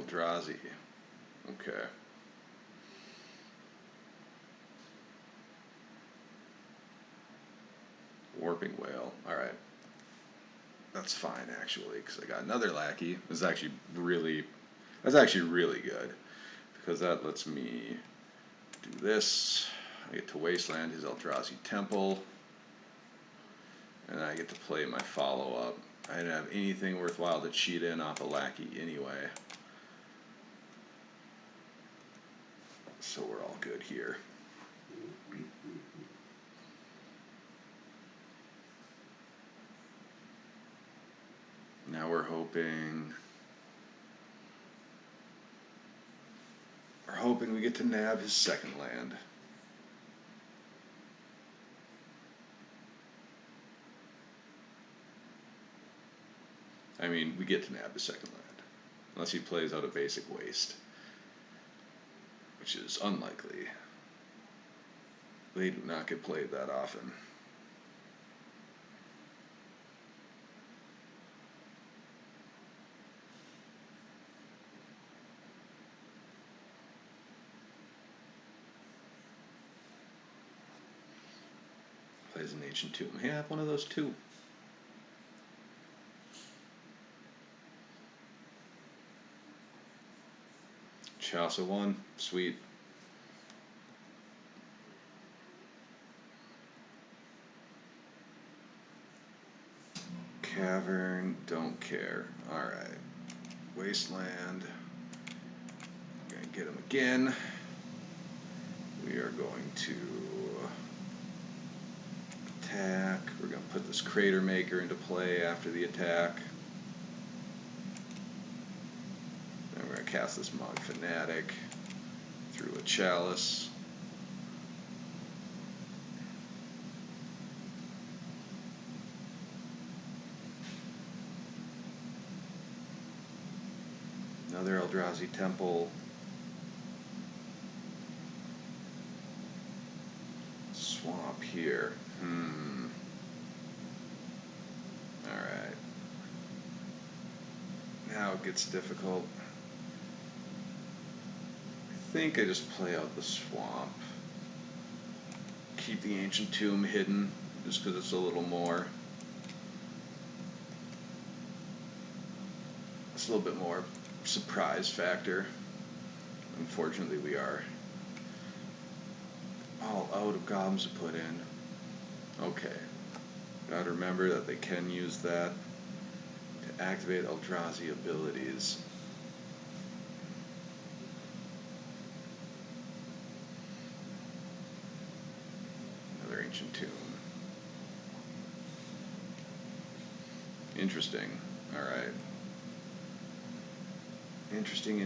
[SPEAKER 1] Eldrazi. Okay. Warping Whale. Alright. That's fine, actually, because I got another lackey. That's actually really good. Because that lets me do this. I get to Wasteland his Eldrazi Temple. And I get to play my follow-up. I didn't have anything worthwhile to cheat in off a lackey anyway. So we're all good here. Now we're hoping we get to nab his second land. I mean, we get to nab his second land. Unless he plays out a basic waste. Which is unlikely. They do not get played that often. Plays an Ancient Tomb. Hey, I have one of those too. Chalice 1, sweet. Cavern, don't care. Alright. Wasteland. I'm gonna get him again. We are going to attack. We're gonna put this Crater Maker into play after the attack. Then we're gonna cast this Mog Fanatic through a Chalice. Another Eldrazi Temple. Swamp here. Alright. Now it gets difficult. I think I just play out the swamp. Keep the Ancient Tomb hidden, just because it's a little more. It's a little bit more surprise factor. Unfortunately, we are all out of Goblins to put in. Okay. Gotta remember that they can use that to activate Eldrazi abilities. Another Ancient Tomb. Interesting. Alright. Interesting.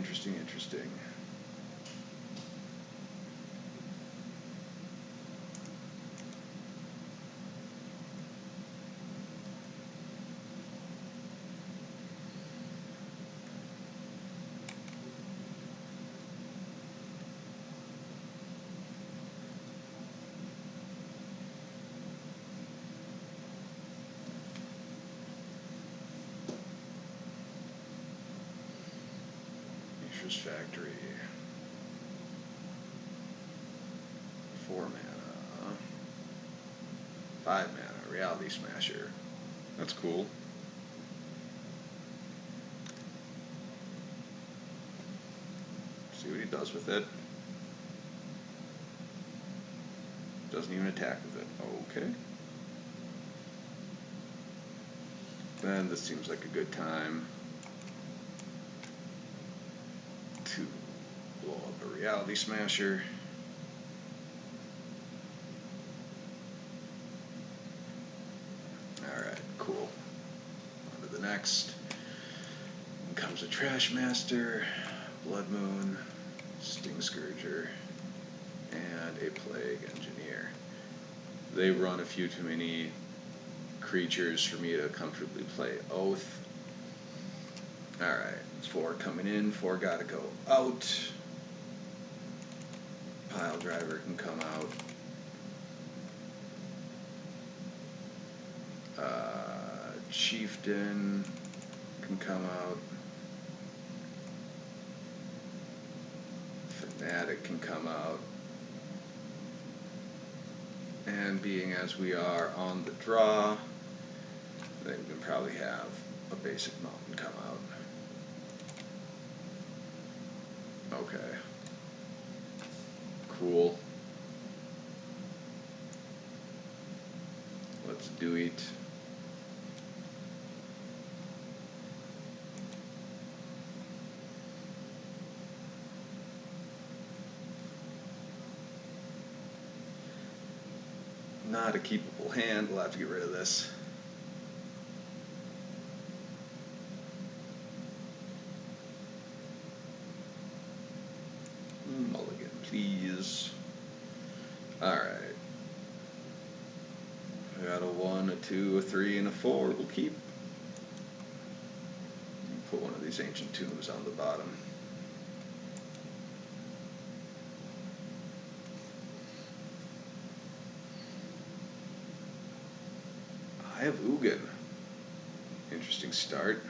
[SPEAKER 1] Nature's Factory. 4 mana. 5 mana. Reality Smasher. That's cool. See what he does with it. Doesn't even attack with it. Okay. Then this seems like a good time to blow up a Reality Smasher. Alright, cool. On to the next. In comes a Trash Master, Blood Moon, Sting Scourger, and a Plague Engineer. They run a few too many creatures for me to comfortably play Oath. Alright, 4 coming in, 4 gotta go out. Pile Driver can come out. Chieftain can come out. Attic can come out. And being as we are on the draw, then we can probably have a basic mountain come out. Okay. Cool. Let's do it. Not a keepable hand. We'll have to get rid of this. Mulligan, please. Alright. I got a 1, a 2, a 3, and a 4. We'll keep. Put one of these ancient tombs on the bottom. I have Ugin. Interesting start.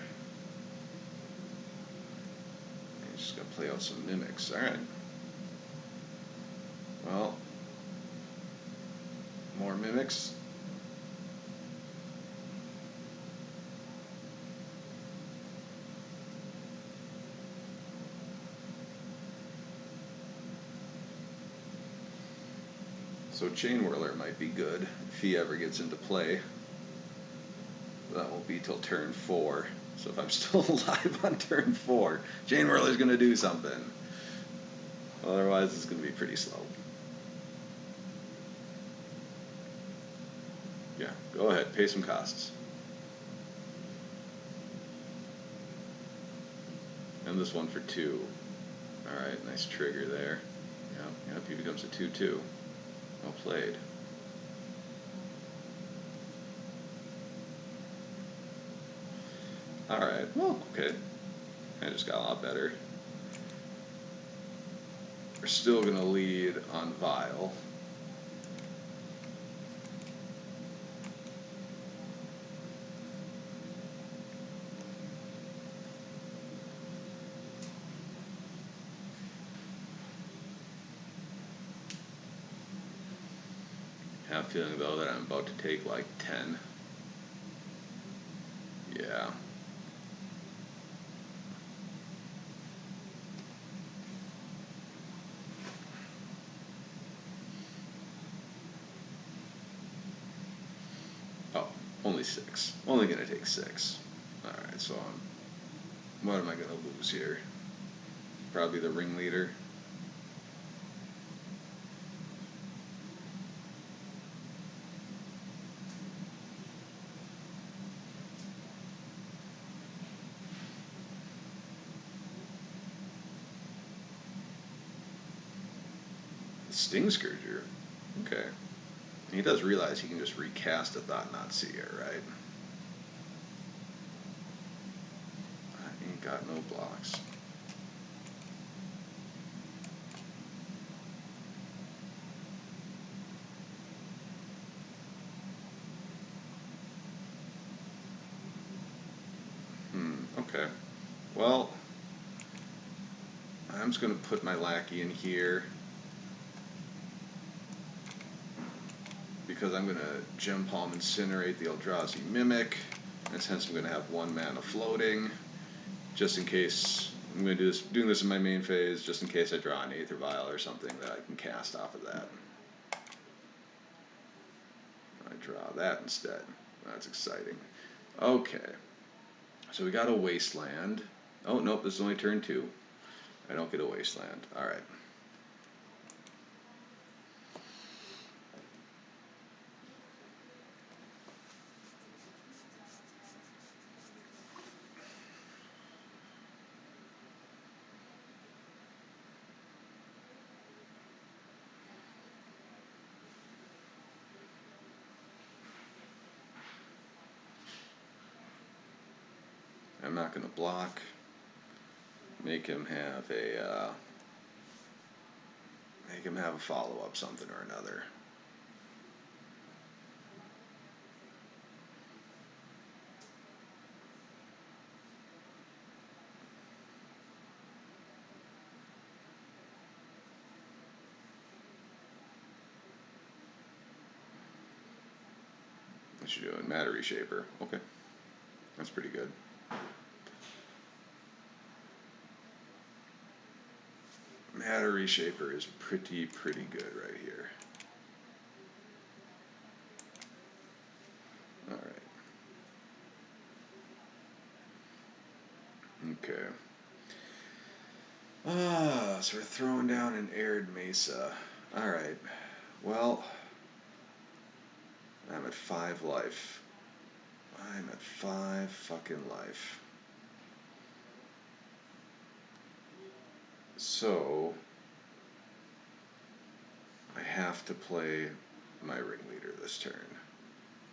[SPEAKER 1] Just gotta play out some mimics. Alright. Well, more mimics. So Chain Whirler might be good if he ever gets into play. That won't be till turn 4. So if I'm still alive on turn 4, Chain Whirler's gonna do something. Otherwise, it's gonna be pretty slow. Yeah, go ahead, pay some costs. And this one for 2. Alright, nice trigger there. Yep, he becomes a 2/2. Well played. Alright, well, okay. I just got a lot better. We're still going to lead on Vile. I have a feeling, though, that I'm about to take like 10. Yeah. Oh, only 6. Only going to take 6. Alright, so what am I going to lose here? Probably the ringleader. Sting Scourger. Okay. He does realize he can just recast a Thought Not Seer, right? I ain't got no blocks. Okay. Well, I'm just going to put my lackey in here because I'm going to Gem Palm Incinerate the Eldrazi Mimic, and hence I'm going to have 1 mana floating, just in case. I'm going to do doing this in my main phase, just in case I draw an Aether Vial or something that I can cast off of that. I draw that instead. That's exciting. Okay. So we got a Wasteland. Oh, nope, this is only turn 2. I don't get a Wasteland. Alright. I'm not going to block. Make him have a follow-up something or another. What you doing? Matter Reshaper. Okay. That's pretty good. Matter Reshaper is pretty good right here. Alright. Okay. So we're throwing down an Arid Mesa. Alright. Well, I'm at 5 life. I'm at 5 fucking life. So, I have to play my ringleader this turn.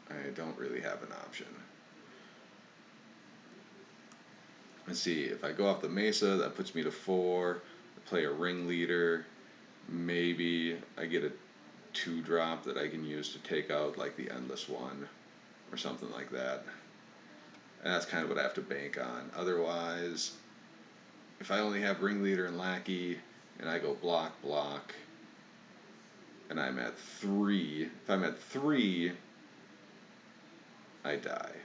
[SPEAKER 1] I don't really have an option. Let's see, if I go off the Mesa, that puts me to 4. I play a ringleader. Maybe I get a 2-drop that I can use to take out like the Endless One or something like that. And that's kind of what I have to bank on. Otherwise, if I only have ringleader and lackey and I go block, and I'm at 3, if I'm at 3, I die.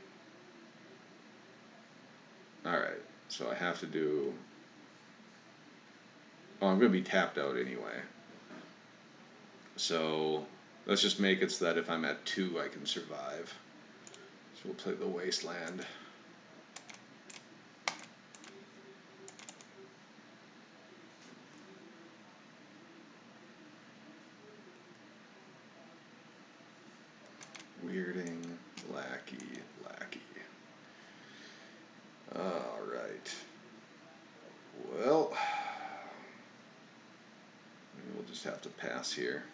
[SPEAKER 1] Alright, so I have to do... Oh, I'm going to be tapped out anyway. So, let's just make it so that if I'm at 2, I can survive. So we'll play the Wasteland. Weirding, lackey. Alright. Well, maybe we'll just have to pass here.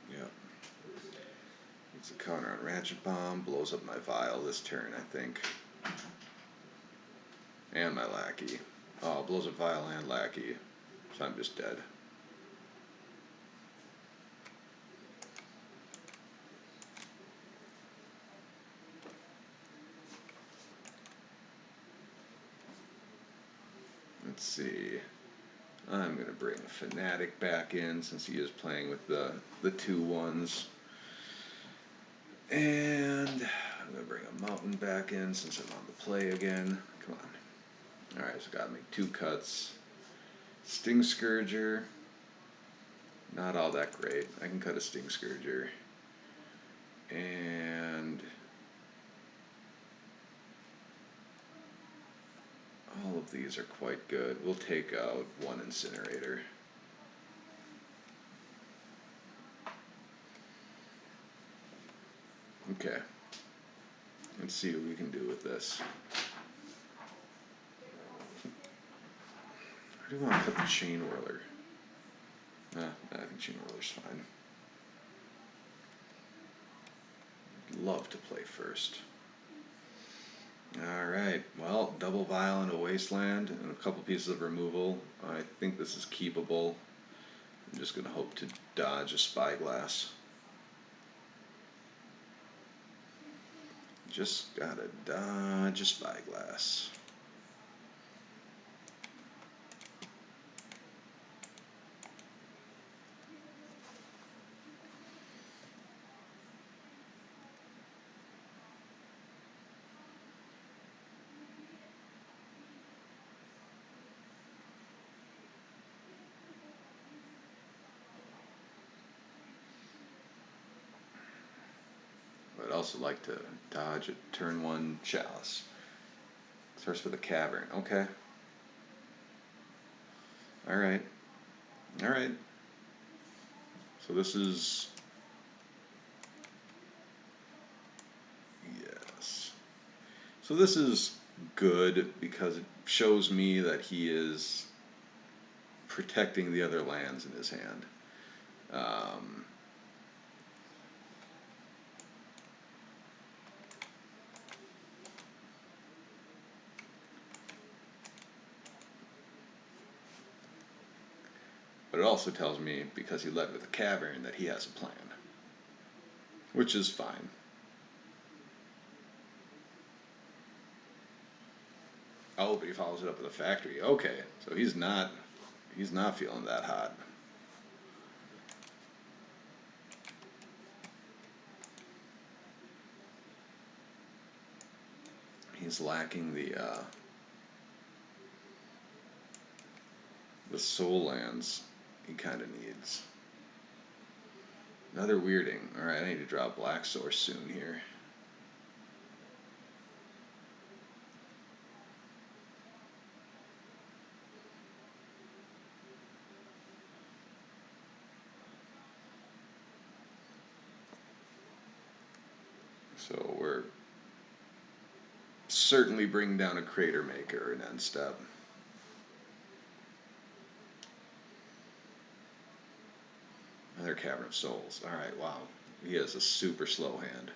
[SPEAKER 1] Yep. It's a counter on Ratchet Bomb, blows up my Vial this turn, I think. And my Lackey. Oh, blows up Vial and Lackey. So I'm just dead. Let's see. I'm going to bring a Fanatic back in since he is playing with the 2-1s. And I'm going to bring a Mountain back in since I'm on the play again. Come on. Alright, so gotta make 2 cuts. Sting Scourger. Not all that great. I can cut a Sting Scourger. And all of these are quite good. We'll take out 1 Incinerator. Okay. Let's see what we can do with this. I do want to put the Chain Whirler. I think Chain Whirler's fine. Love to play first. Alright, well, double Vial into Wasteland and a couple pieces of removal. I think this is keepable. I'm just going to hope to dodge a Spyglass. Just gotta dodge a Spyglass. I'd also like to dodge a turn 1 Chalice. Starts with a Cavern. Okay. Alright. Alright. So this is... Yes. So this is good because it shows me that he is protecting the other lands in his hand. But it also tells me, because he led with a cavern, that he has a plan. Which is fine. Oh, but he follows it up with a factory. Okay, so he's not feeling that hot. He's lacking the soul lands he kind of needs. Another weirding. Alright, I need to draw Black Source soon here. So we're certainly bringing down a Crater Maker in end step. Another Cavern of Souls. Alright, wow. He has a super slow hand.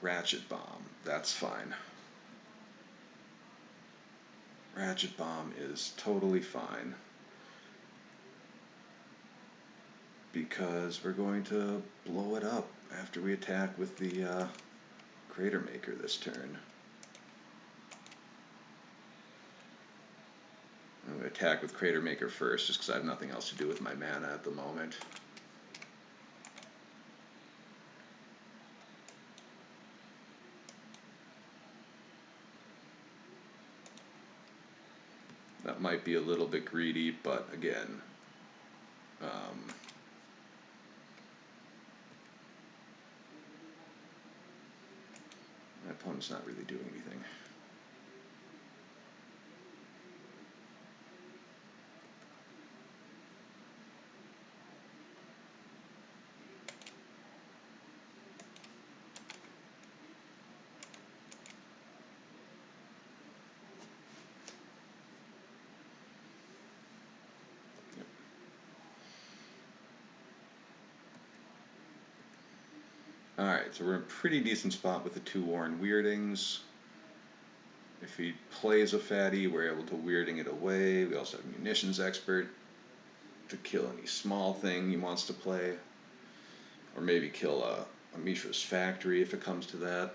[SPEAKER 1] Ratchet Bomb. That's fine. Ratchet Bomb is totally fine. Because we're going to blow it up after we attack with the Crater Maker this turn. I'm going to attack with Crater Maker first, just because I have nothing else to do with my mana at the moment. That might be a little bit greedy, but again, my opponent's not really doing anything. Alright, so we're in a pretty decent spot with the 2 Warren Weirdings. If he plays a fatty, we're able to Weirding it away. We also have Munitions Expert to kill any small thing he wants to play. Or maybe kill a Mishra's Factory if it comes to that.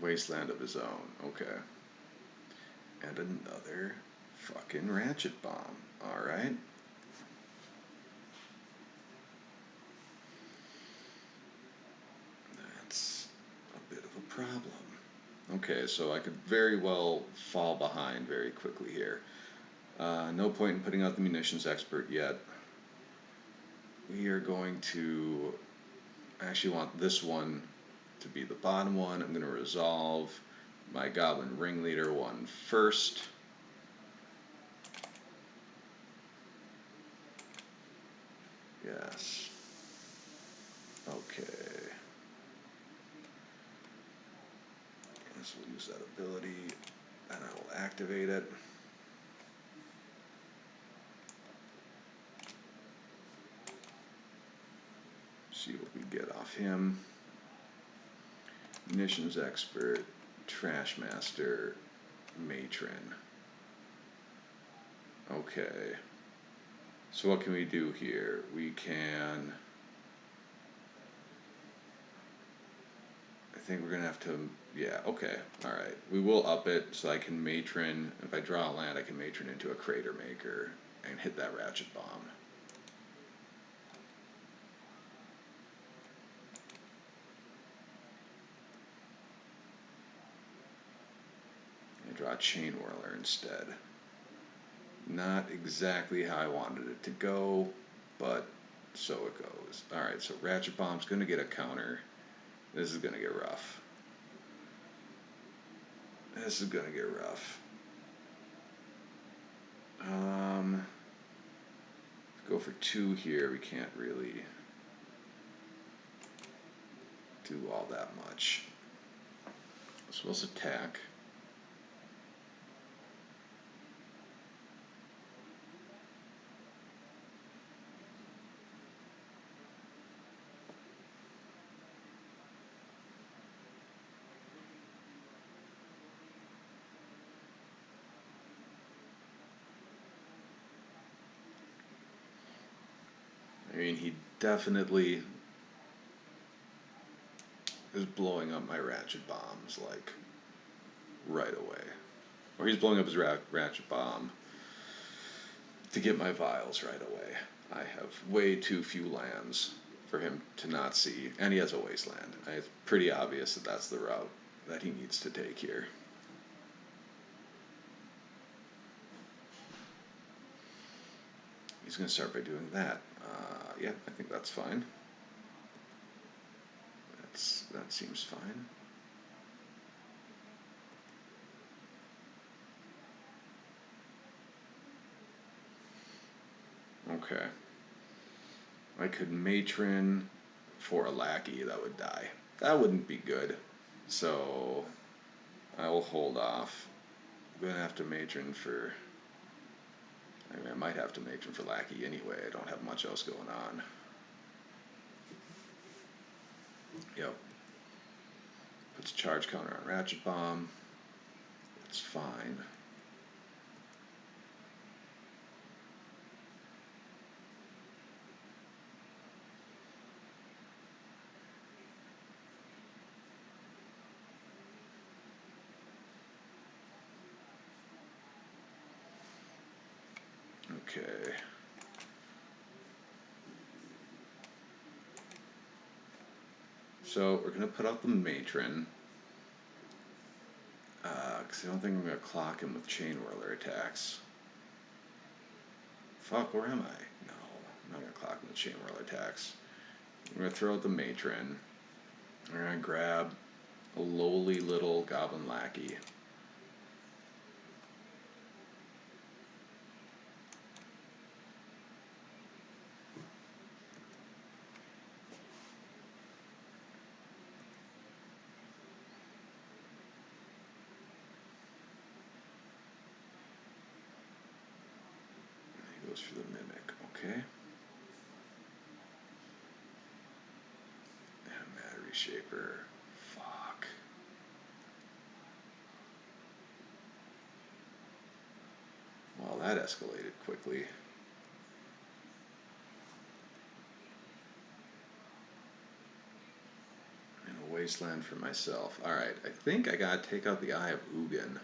[SPEAKER 1] Wasteland of his own, okay. And another fucking Ratchet Bomb, alright. That's a bit of a problem. Okay, so I could very well fall behind very quickly here. No point in putting out the Munitions Expert yet. We are going to actually want this one to be the bottom one. I'm going to resolve my Goblin Ringleader one first. Yes. Okay. Guess we'll use that ability, and I will activate it. See what we get off him. Munitions Expert, Trash Master, Matron. Okay. So what can we do here? We can... I think we're going to have to... Yeah, okay. Alright. We will up it so I can Matron. If I draw a land, I can Matron into a Crater Maker and hit that Ratchet Bomb. I draw a Chain Whirler instead. Not exactly how I wanted it to go, but so it goes. Alright, so Ratchet Bomb's going to get a counter. This is going to get rough. This is going to get rough. Go for 2 here. We can't really do all that much. So let's attack. I mean, he definitely is blowing up my ratchet bombs, like, right away. Or he's blowing up his ratchet bomb to get my vials right away. I have way too few lands for him to not see, and he has a wasteland. It's pretty obvious that that's the route that he needs to take here. He's going to start by doing that. Yeah, I think that's fine. That seems fine. Okay. I could matron for a lackey that would die. That wouldn't be good. So I will hold off. I'm gonna have to matron for. I mean, I might have to matron for lackey anyway. I don't have much else going on. Yep. Puts a charge counter on ratchet bomb. That's fine. Okay. So we're gonna put out the matron. Because I don't think I'm gonna clock him with chain whirler attacks. Fuck, where am I? No, I'm not gonna clock him with chain whirler attacks. I'm gonna throw out the matron. I'm gonna grab a lowly little goblin lackey. He goes for the mimic, okay? And Mad Reshaper. Fuck. Well, that escalated quickly. And a wasteland for myself. Alright, I think I gotta take out the Eye of Ugin.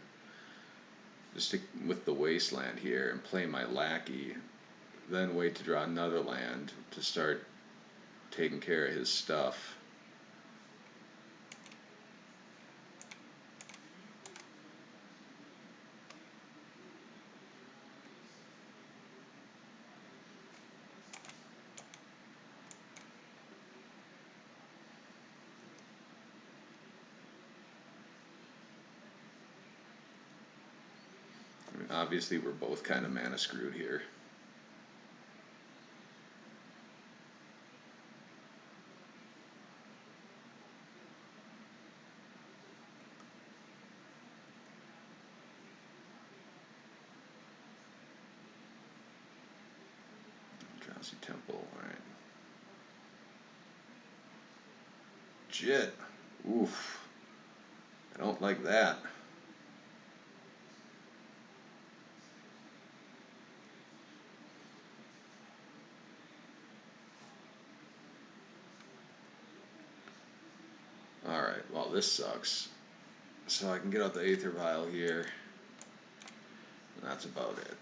[SPEAKER 1] Just stick with the wasteland here and play my lackey. Then wait to draw another land to start taking care of his stuff. I mean, obviously, we're both kind of mana screwed here. Drowsy Temple, alright. Jit. Oof. I don't like that. Alright, well, this sucks. So I can get out the Aether Vial here. And that's about it.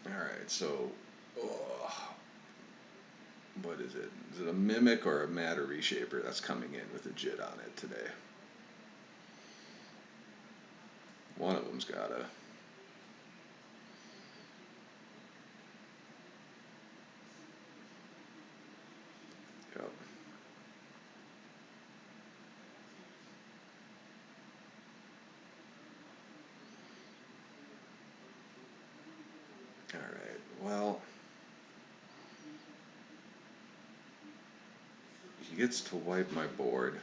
[SPEAKER 1] Alright, so. Oh, what is it? Is it a Mimic or a Matter Reshaper that's coming in with a Jit on it today? One of them's gotta. Yep. Alright, well. He gets to wipe my board.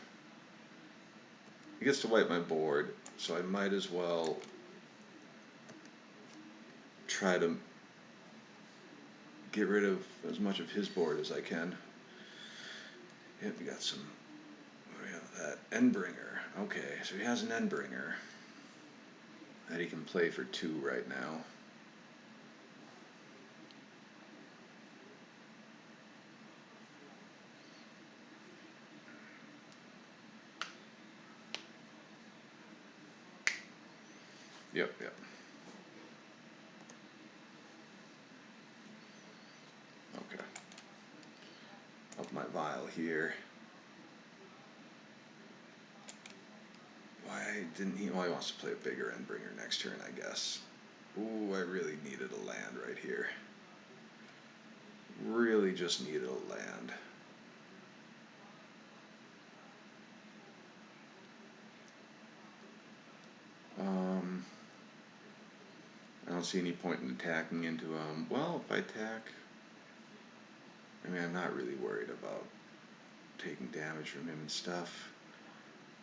[SPEAKER 1] He gets to wipe my board, so I might as well try to get rid of as much of his board as I can. Yep, we got some. We have that Endbringer. Okay, so he has an Endbringer that he can play for 2 right now. Yep. Okay. Up my vial here. Why didn't he? Well, he wants to play a bigger Endbringer next turn, I guess. Ooh, I really needed a land right here. Really just needed a land. I don't see any point in attacking into him. Well, if I attack, I mean, I'm not really worried about taking damage from him and stuff.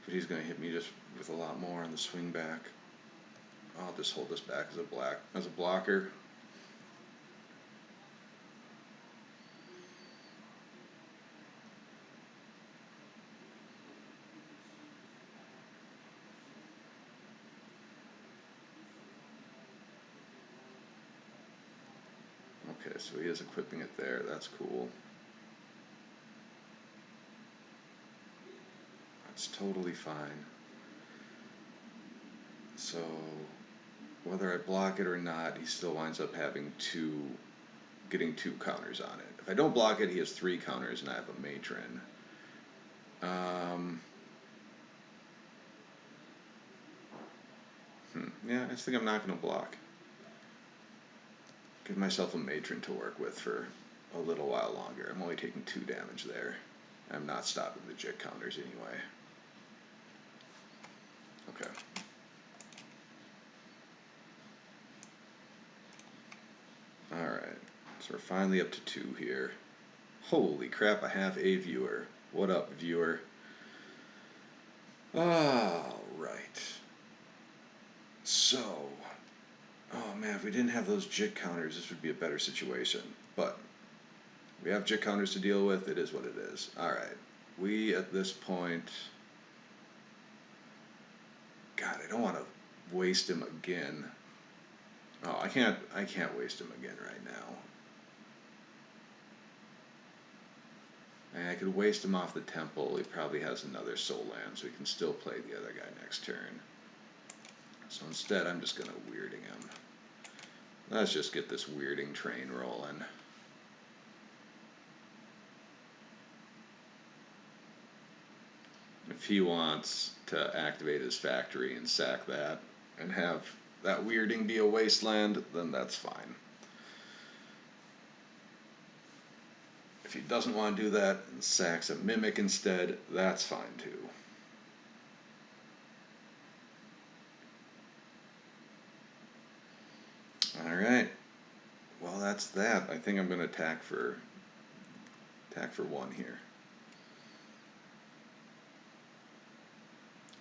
[SPEAKER 1] But he's going to hit me just with a lot more on the swing back. I'll just hold this back as a blocker. Okay, so he is equipping it there. That's cool. That's totally fine. So whether I block it or not, he still winds up having getting 2 counters on it. If I don't block it, he has 3 counters, and I have a matron. Yeah, I just think I'm not going to block. Give myself a matron to work with for a little while longer. I'm only taking 2 damage there. I'm not stopping the jit counters anyway. Okay. Alright, so we're finally up to 2 here. Holy crap, I have a viewer. What up, viewer? Alright. So, oh man, if we didn't have those jit counters, this would be a better situation. But we have jit counters to deal with. It is what it is. Alright. We, at this point... God, I don't want to waste him again. Oh, I can't waste him again right now. And I could waste him off the temple. He probably has another soul land, so he can still play the other guy next turn. So instead, I'm just going to weirding him. Let's just get this weirding train rolling. If he wants to activate his factory and sack that and have that weirding be a wasteland, then that's fine. If he doesn't want to do that and sacks a mimic instead, that's fine too. Alright. Well, that's that. I think I'm going to attack for 1 here.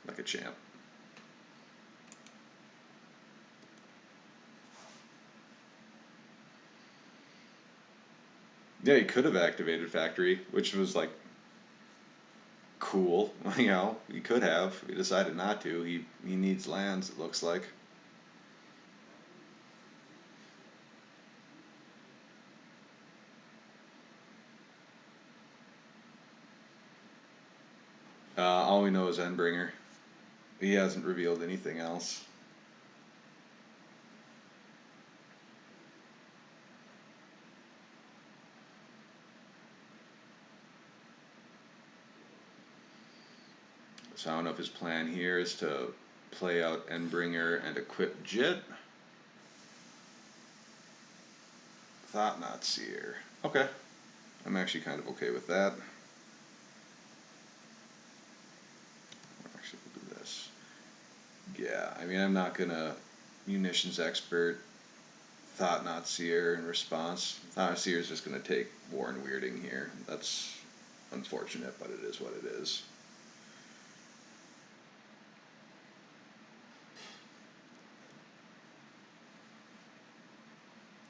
[SPEAKER 1] Like a champ. Yeah, he could have activated factory, which was like cool. You know, he could have. He decided not to. He needs lands, it looks like. All we know is Endbringer. He hasn't revealed anything else. So I don't know if his plan here is to play out Endbringer and equip Jit. Thought Not Seer. Okay. I'm actually kind of okay with that. Actually, we'll do this. Yeah, I mean, I'm not gonna Munitions Expert, Thought Not Seer in response. Thought Not Seer is just gonna take Warren Weirding here. That's unfortunate, but it is what it is.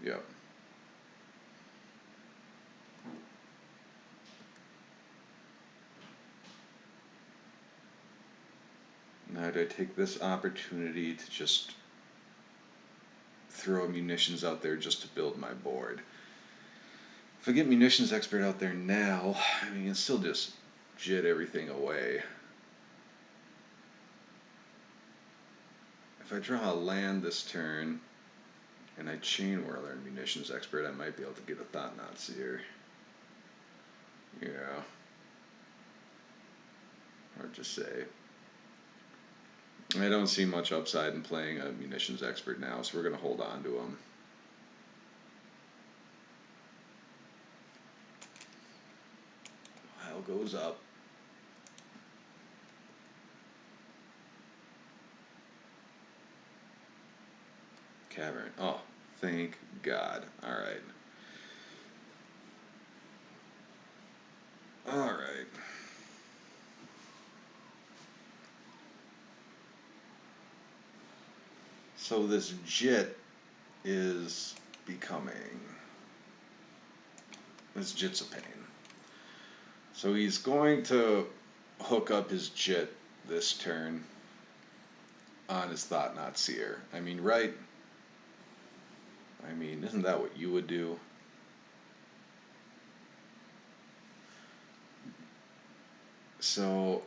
[SPEAKER 1] Yep. Now I take this opportunity to just throw munitions out there just to build my board. If I get munitions expert out there now, I mean, it's still just jit everything away. If I draw a land this turn, and I chain whirler and munitions expert, I might be able to get a thought knot seer. Yeah. Hard to say. I don't see much upside in playing a munitions expert now, so we're going to hold on to him. Pile goes up. Cavern. Oh, thank God. Alright. Alright. So this jit is becoming... This jit's a pain. So he's going to hook up his jit this turn on his thought knot seer. I mean, right? I mean, isn't that what you would do? So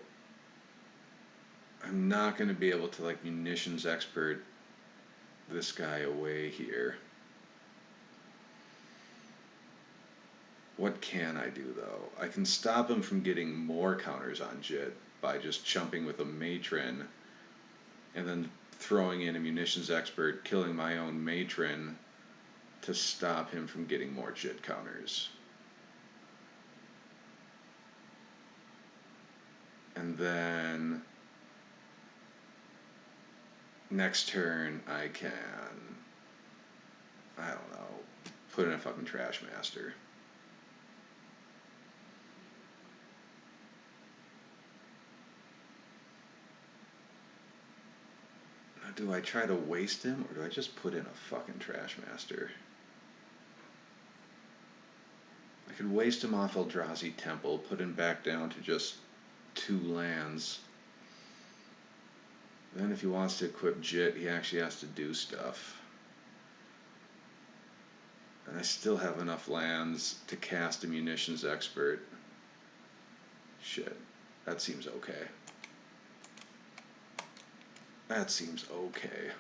[SPEAKER 1] I'm not going to be able to like munitions expert this guy away here. What can I do though? I can stop him from getting more counters on Jit by just chumping with a matron and then throwing in a munitions expert, killing my own matron to stop him from getting more Jit counters. And then next turn I can, I don't know, put in a fucking Trash Master. Now, do I try to waste him or do I just put in a fucking Trash Master? I could waste him off Eldrazi Temple, put him back down to just 2 lands. Then if he wants to equip Jit, he actually has to do stuff. And I still have enough lands to cast a munitions expert. Shit, that seems okay. That seems okay.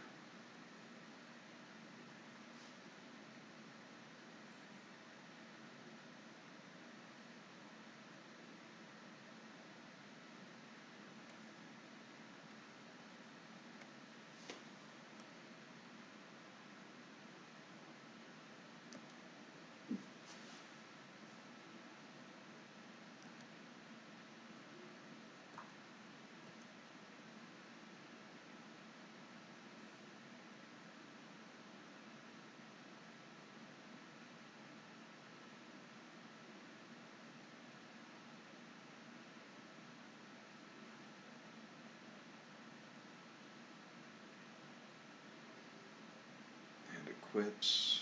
[SPEAKER 1] And equips.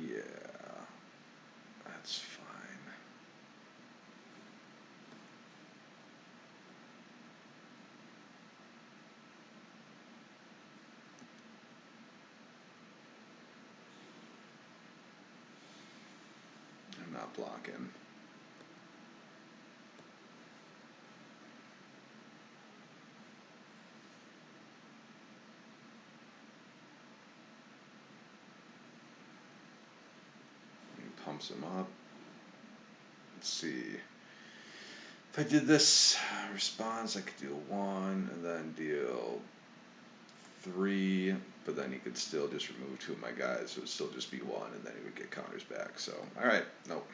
[SPEAKER 1] Yeah, that's fine. I'm not blocking. He pumps him up. Let's see. If I did this response, I could deal 1 and then deal 3, but then he could still just remove 2 of my guys, so it would still just be 1, and then he would get counters back. So, alright, nope.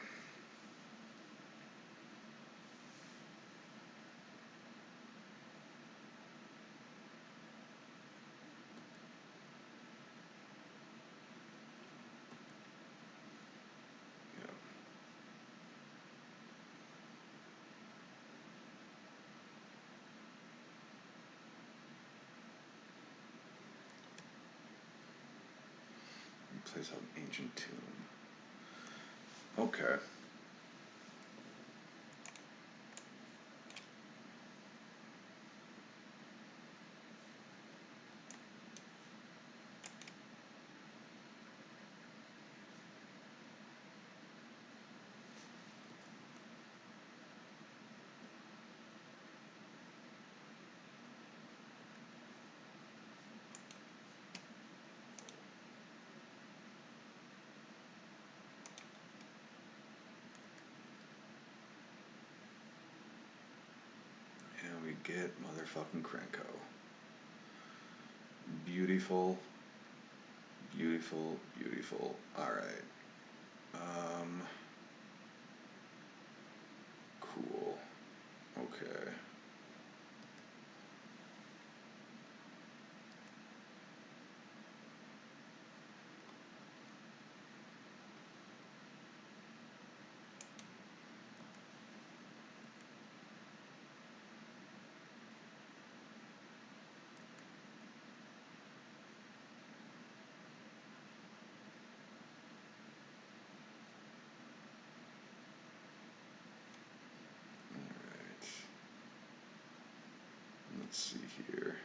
[SPEAKER 1] Yeah. Place of ancient tomb. Okay. And we get motherfucking Krenko. Beautiful. Beautiful, beautiful. Alright. Cool. Okay. Alright. Let's see here.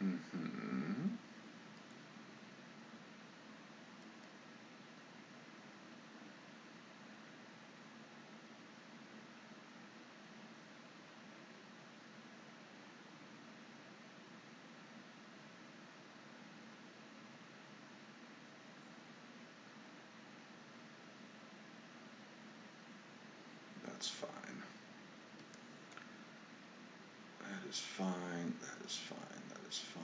[SPEAKER 1] Mm-hmm. That's fine. That is fine. That is fine. That is fine.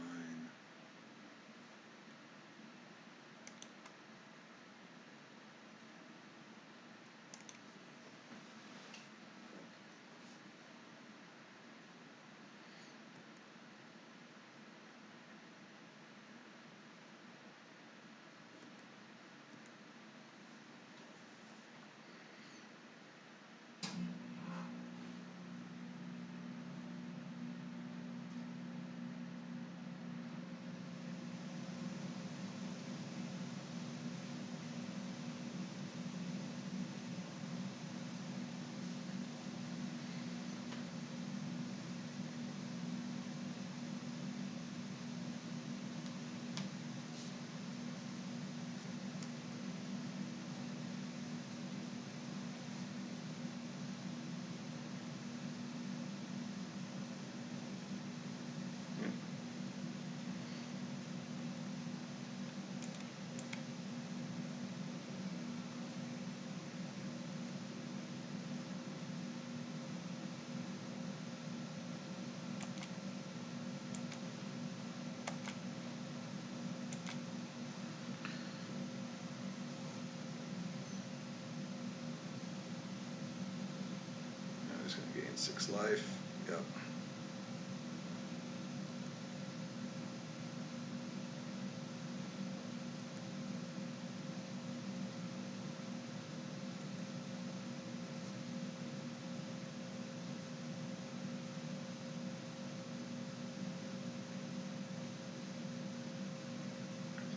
[SPEAKER 1] Now he's going to gain 6 life. Yep.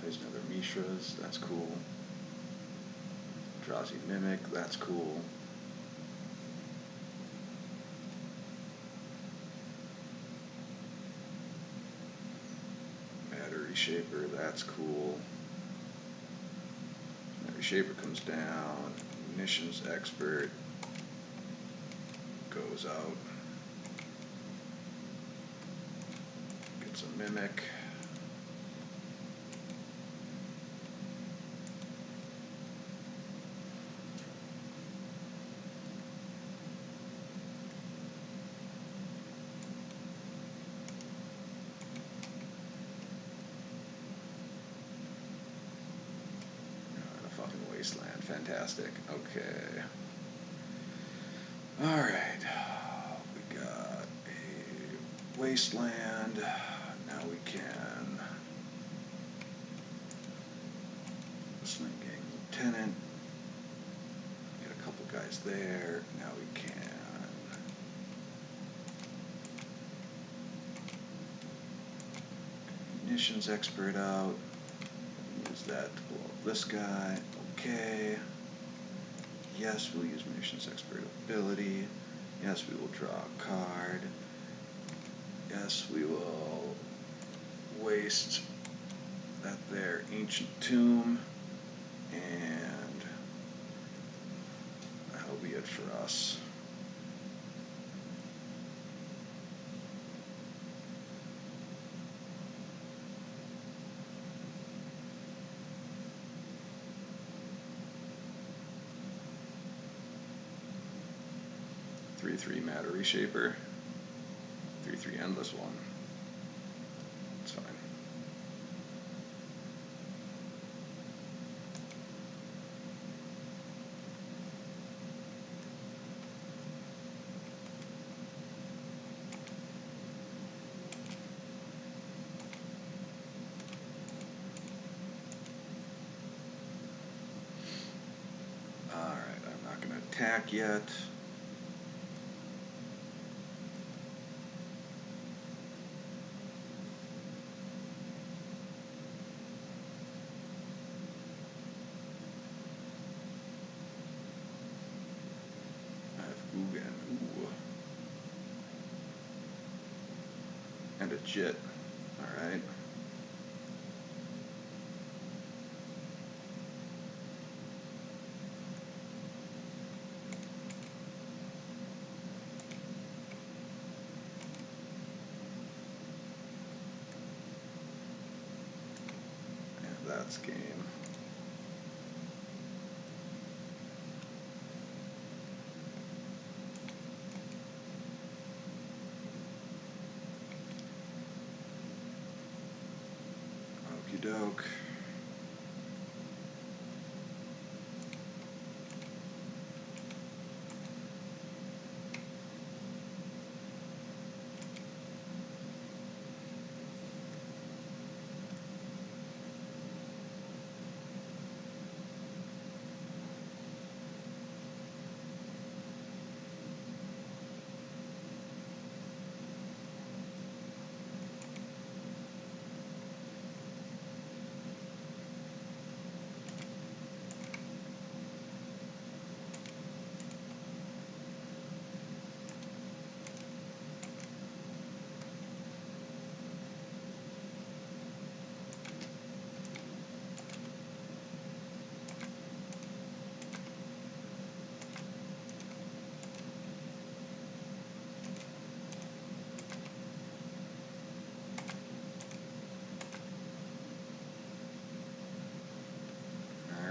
[SPEAKER 1] There's another Mishra's. That's cool. Drowsy Mimic. That's cool. Matter Reshaper. That's cool. Matter Reshaper comes down. Munitions Expert goes out. Gets a Mimic. A fucking wasteland. Fantastic. Okay. Alright. We got Wasteland. Now we can Sling Gang Lieutenant. Get a couple guys there. Now we can Munitions Expert out. Use that to blow up this guy. Okay. Yes, we'll use Munitions Expert ability. Yes, we will draw a card. Yes, we will waste that there Ancient Tomb. And that'll be it for us. Three Matter Reshaper. 3/3 Endless One. It's fine. Alright, I'm not going to attack yet. Ooh. And a Jit. Alright. And that's game. Okie doke.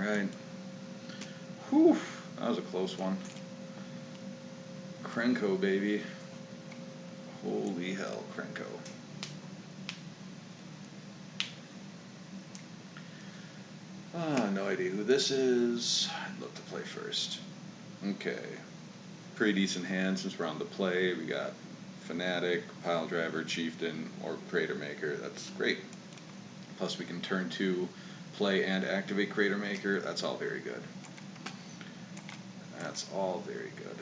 [SPEAKER 1] Alright. Whew, that was a close one. Krenko, baby. Holy hell, Krenko. No idea who this is. I'd love to play first. Okay. Pretty decent hand since we're on the play. We got Fanatic, Pile Driver, Chieftain, or Crater Maker. That's great. Plus we can turn 2, play and activate Crater Maker. That's all very good. That's all very good.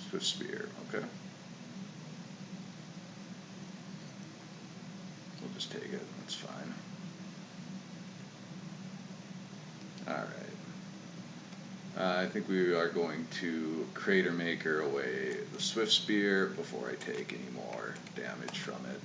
[SPEAKER 1] Swift Spear, okay. We'll just take it, that's fine. Alright. I think we are going to Crater Maker away the Swift Spear before I take any more damage from it.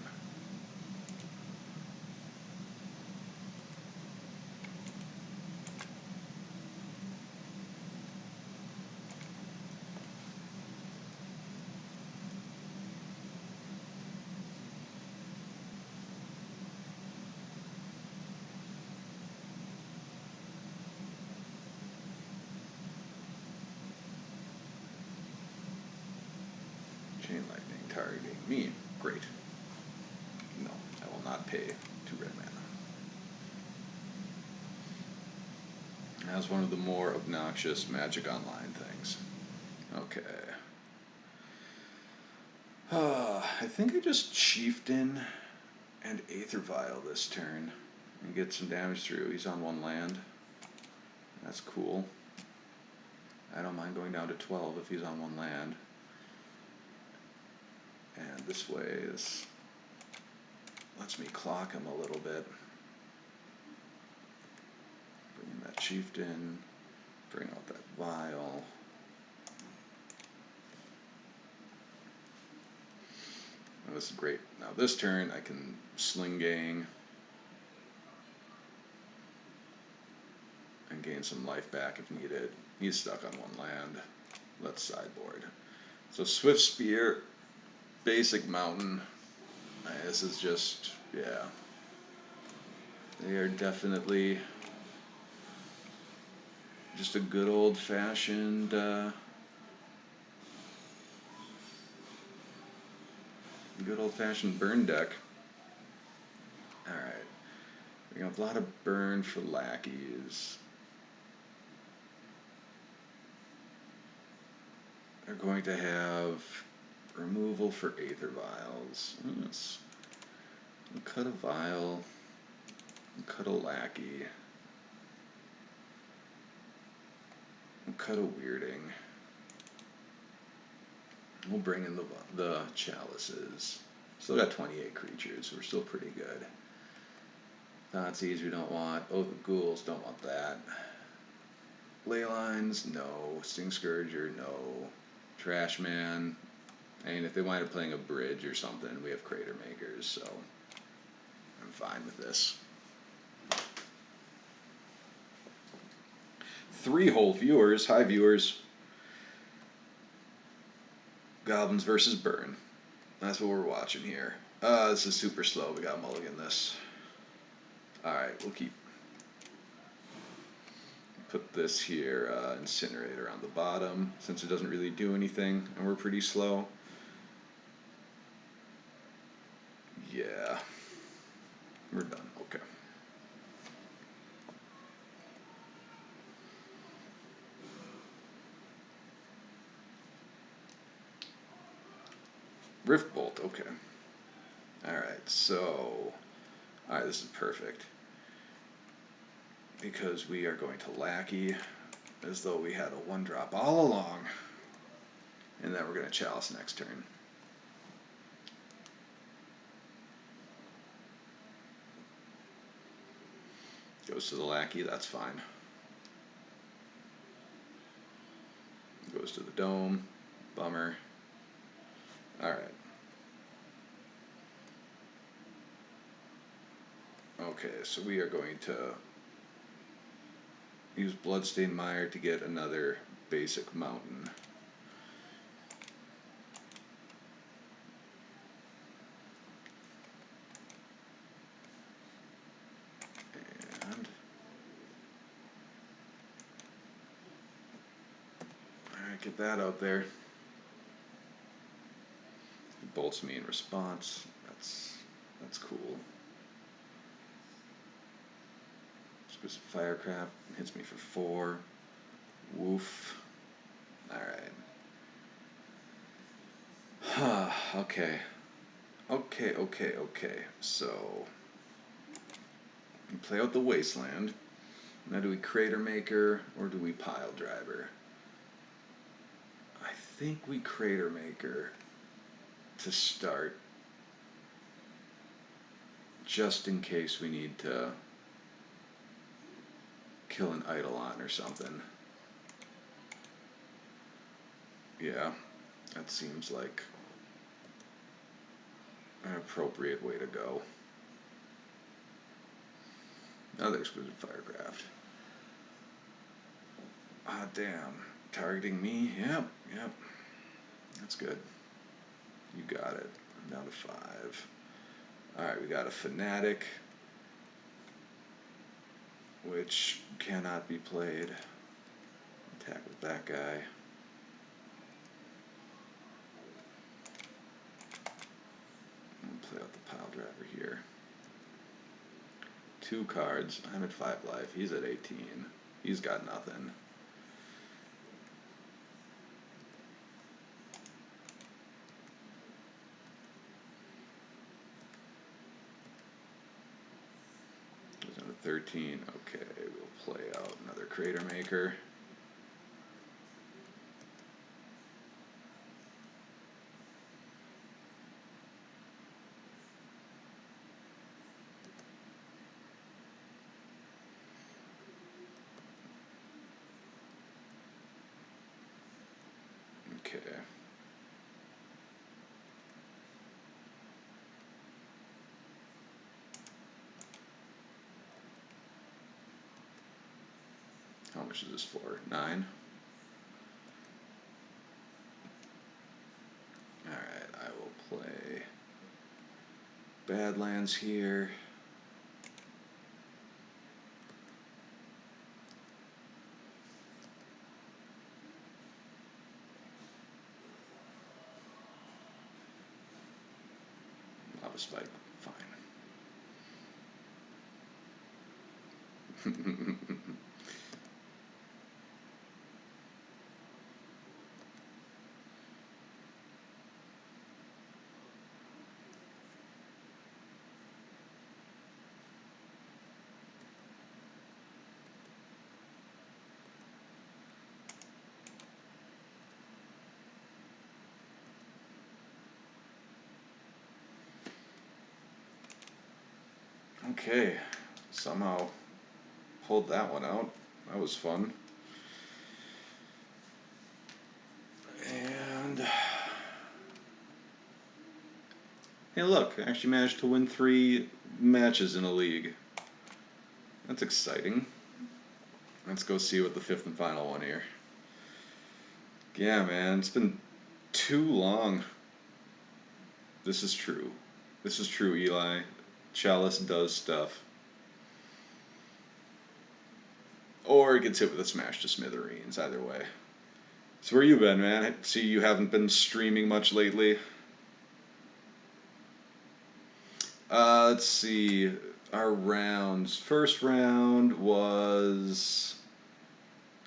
[SPEAKER 1] Chain Lightning targeting me. Great. No, I will not pay 2 red mana. As one of the more obnoxious Magic Online things. Okay. I think I just Chieftain and Aether Vial this turn and get some damage through. He's on one land. That's cool. I don't mind going down to 12 if he's on one land. And this way, this lets me clock him a little bit. Bring in that Chieftain, bring out that Vial. Oh, this is great. Now this turn I can Sling Gang and gain some life back if needed. He's stuck on one land. Let's sideboard. So Swift Spear, basic mountain. This is just, yeah. They are definitely just a good old fashioned burn deck. Alright. We have a lot of burn for lackeys. They're going to have removal for Aether Vials. Let's cut a Vial, cut a lackey, cut a Weirding. We'll bring in the Chalices. Still got 28 creatures, so we're still pretty good. Thoughtseize we don't want. Oath of Ghouls, don't want that. Leylines, no. Sting Scourger, no. Trash Man. And if they wind up playing a bridge or something, we have Crater Makers, so I'm fine with this. 3 whole viewers. Hi, viewers. Goblins versus Burn. That's what we're watching here. This is super slow. We got mulligan this. Alright, we'll put this here, Incinerator on the bottom, since it doesn't really do anything, and we're pretty slow. Yeah. We're done. Okay. Rift Bolt, okay. Alright, so... Alright, this is perfect. Because we are going to Lackey, as though we had a 1-drop all along. And then we're going to Chalice next turn. Goes to the Lackey, that's fine. Goes to the Dome, bummer. Alright. Okay, so we are going to use Bloodstained Mire to get another basic mountain. And alright, get that out there. It bolts me in response. That's cool. Firecraft hits me for 4. Woof. Alright. Okay. Okay. So, we play out the Wasteland. Now do we Crater Maker or do we Pile Driver? I think we Crater Maker to start. Just in case we need to kill an Eidolon or something. Yeah, that seems like an appropriate way to go. Another Exquisite Firecraft. Ah, damn. Targeting me? Yep. That's good. You got it. I'm down to 5. Alright, we got a Fanatic, which cannot be played. Attack with that guy. Play out the Pile Driver here. 2 cards. I'm at 5 life. He's at 18. He's got nothing. He's on a 13. Okay, we'll play out another Crater Maker. Okay. How much is this for? 9? Alright, I will play Badlands here. Lava Spike, fine. Okay, somehow pulled that one out. That was fun. And hey, look, I actually managed to win 3 matches in a league. That's exciting. Let's go see what the 5th and final one here. Yeah, man, it's been too long. This is true. This is true, Eli. Chalice does stuff. Or it gets hit with a smash to smithereens, either way. So where you been, man? I see you haven't been streaming much lately. Let's see. Our rounds. First round was...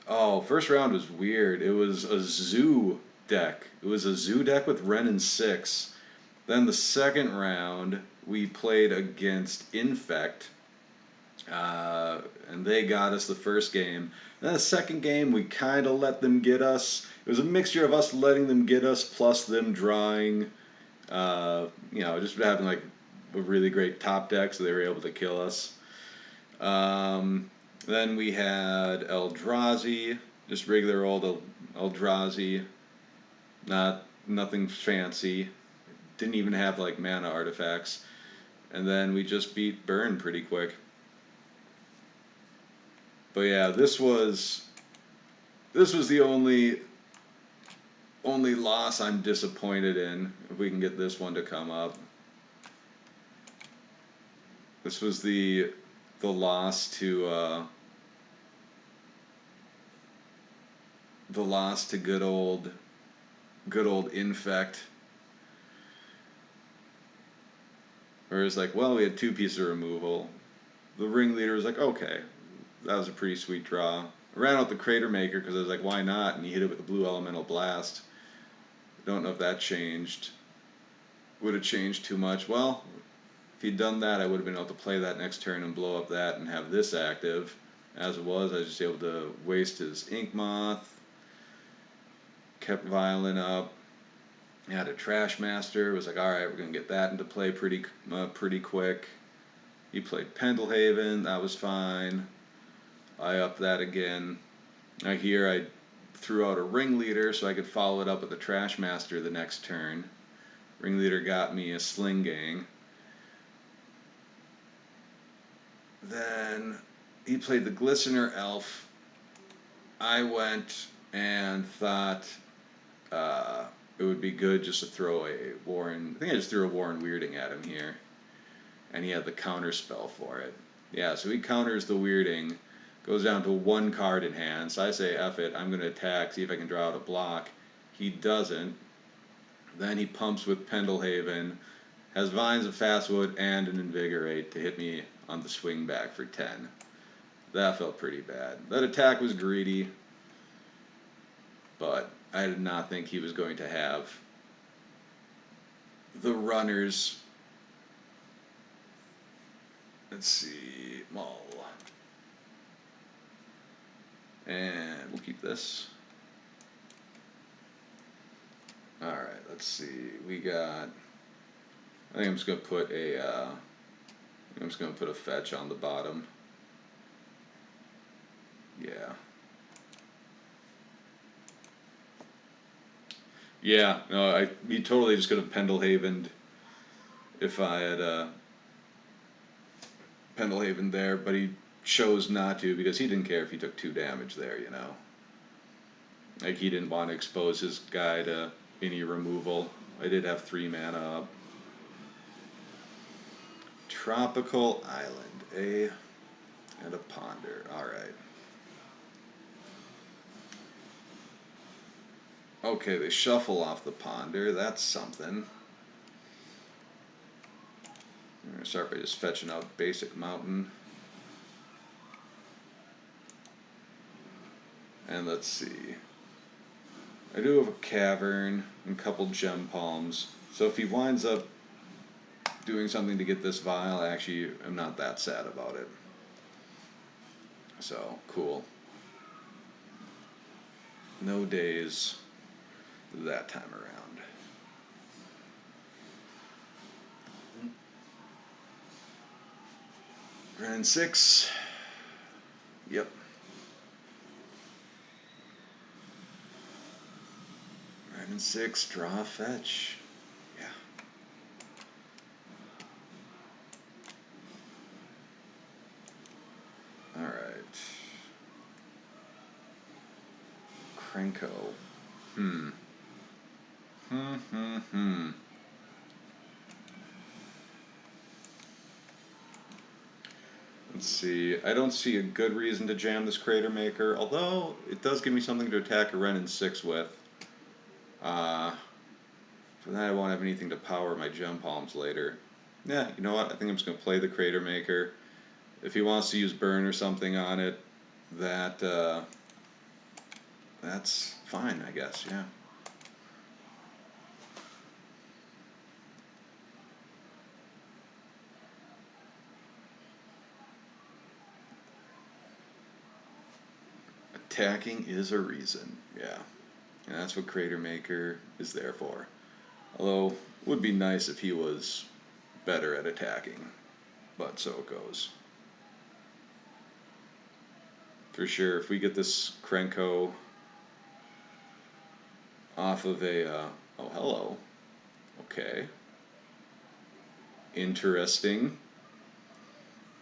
[SPEAKER 1] Oh, first round was weird. It was a zoo deck. It was a zoo deck with Ren and 6. Then the second round, we played against Infect. And they got us the first game. Then the second game, we kind of let them get us. It was a mixture of us letting them get us plus them drawing, just having like a really great top deck, so they were able to kill us. Then we had Eldrazi, just regular old Eldrazi, nothing fancy. Didn't even have like mana artifacts. And then we just beat Burn pretty quick. But yeah, this was the only loss I'm disappointed in. If we can get this one to come up. This was the loss to good old Infect. Where it's like, well, we had 2 pieces of removal. The ringleader was like, okay, that was a pretty sweet draw. I ran out the Crater Maker because I was like, why not? And he hit it with the Blue Elemental Blast. Don't know if that changed. Would have changed too much. Well, if he'd done that, I would have been able to play that next turn and blow up that and have this active. As it was, I was just able to waste his Ink Moth. Kept Violent up. Had a Trash Master. Was like, all right, we're gonna get that into play pretty quick. He played Pendlehaven. That was fine. I upped that again. Now here I threw out a Ringleader so I could follow it up with a Trash Master the next turn. Ringleader got me a Sling Gang. Then he played the Glistener Elf. I went and thought it would be good just to throw a Warren. I think I just threw a Warren Weirding at him here. And he had the counter spell for it. Yeah, so he counters the Weirding. Goes down to 1 card in hand. So I say, F it, I'm going to attack, see if I can draw out a block. He doesn't. Then he pumps with Pendlehaven. Has Vines of Fastwood and an Invigorate to hit me on the swing back for 10. That felt pretty bad. That attack was greedy, but I did not think he was going to have the runners. Let's see, Mull. And we'll keep this. Alright, let's see. We got. I think I'm just gonna put a fetch on the bottom. Yeah. Yeah, no, he totally just could have Pendelhavened if I had Pendelhaven there, but he chose not to because he didn't care if he took 2 damage there, you know. Like, he didn't want to expose his guy to any removal. I did have 3 mana up. Tropical Island, and a Ponder. Alright. Okay, they shuffle off the Ponder. That's something. I'm going to start by just fetching out basic mountain. And let's see. I do have a cavern and a couple gem palms. So if he winds up doing something to get this vial, actually, I'm not that sad about it. So, cool. No days that time around. Grand 6. Yep. Grand 6, draw, fetch. Yeah. Alright. Krenko. Let's see. I don't see a good reason to jam this Crater Maker, although it does give me something to attack a Ren in 6 with. For that, I won't have anything to power my Gem Palms later. Yeah, you know what? I think I'm just going to play the Crater Maker. If he wants to use Burn or something on it, that's fine, I guess, yeah. Attacking is a reason, yeah. And that's what Crater Maker is there for. Although, it would be nice if he was better at attacking. But so it goes. For sure, if we get this Krenko off of oh, hello. Okay. Interesting.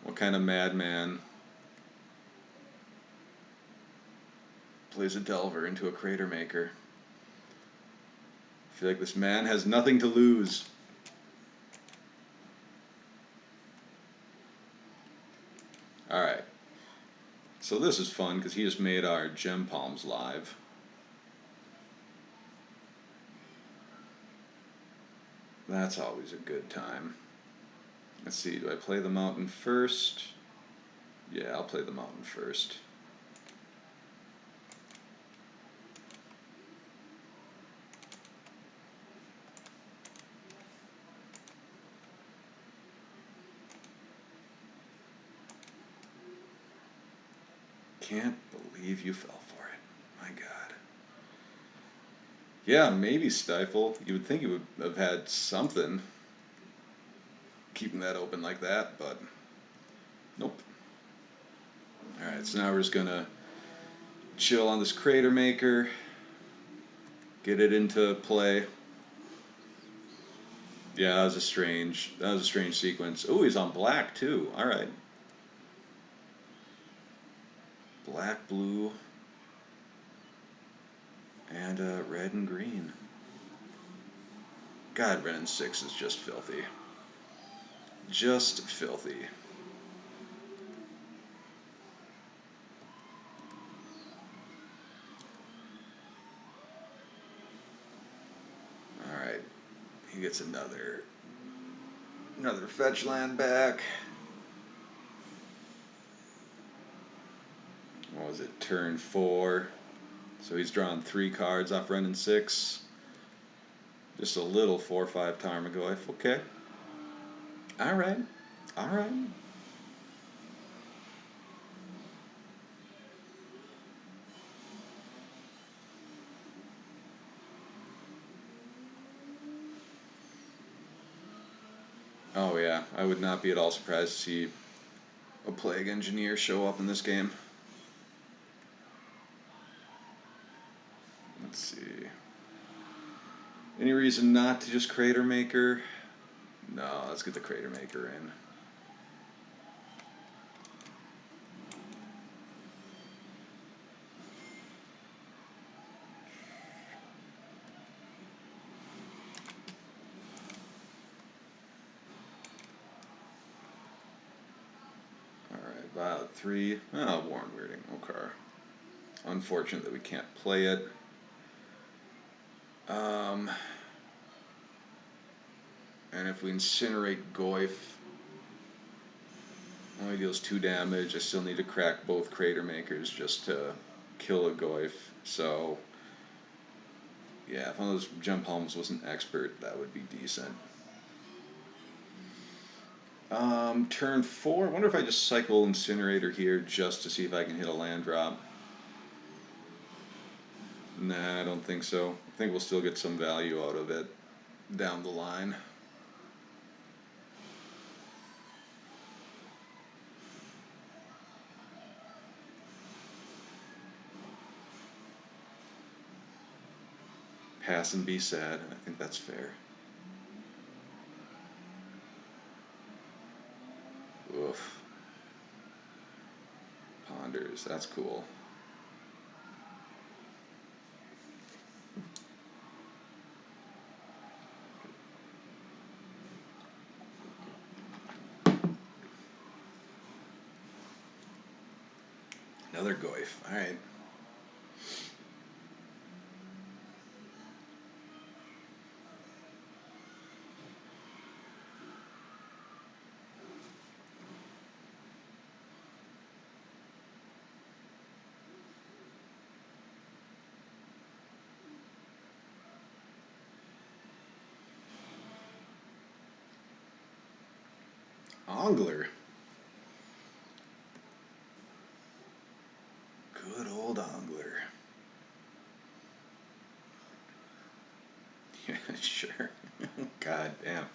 [SPEAKER 1] What kind of madman plays a Delver into a Crater Maker? I feel like this man has nothing to lose. Alright. So this is fun because he just made our Gem Palms live. That's always a good time. Let's see, do I play the mountain first? Yeah, I'll play the mountain first. Can't believe you fell for it. My God. Yeah, maybe Stifle. You would think you would have had something keeping that open like that, but nope. Alright, so now we're just gonna chill on this Crater Maker, get it into play. Yeah, that was a strange sequence. Oh, he's on black too. Alright. Black, blue, and red and green. God, Ren 6 is just filthy. Just filthy. Alright. He gets another fetch land back. what was it, turn 4. So he's drawn 3 cards off Ren and 6. Just a little 4/5 Tarmogoyf. Okay. Alright. Alright. Oh yeah, I would not be at all surprised to see a Plague Engineer show up in this game. Let's see. Any reason not to just Crater Maker? No, let's get the Crater Maker in. Alright, Violet 3. Oh, Warren Weirding. Okay. Unfortunate that we can't play it. And if we incinerate Goyf, only deals 2 damage. I still need to crack both Crater Makers just to kill a Goyf. So, yeah, if one of those Gem Palms was an expert, that would be decent. Turn 4. I wonder if I just cycle Incinerator here just to see if I can hit a land drop. Nah, I don't think so. I think we'll still get some value out of it down the line. Pass and be sad. I think that's fair. Oof. Ponders. That's cool. Another Goyf. Alright. Ongler. Good old Ongler. Yeah, sure. God damn.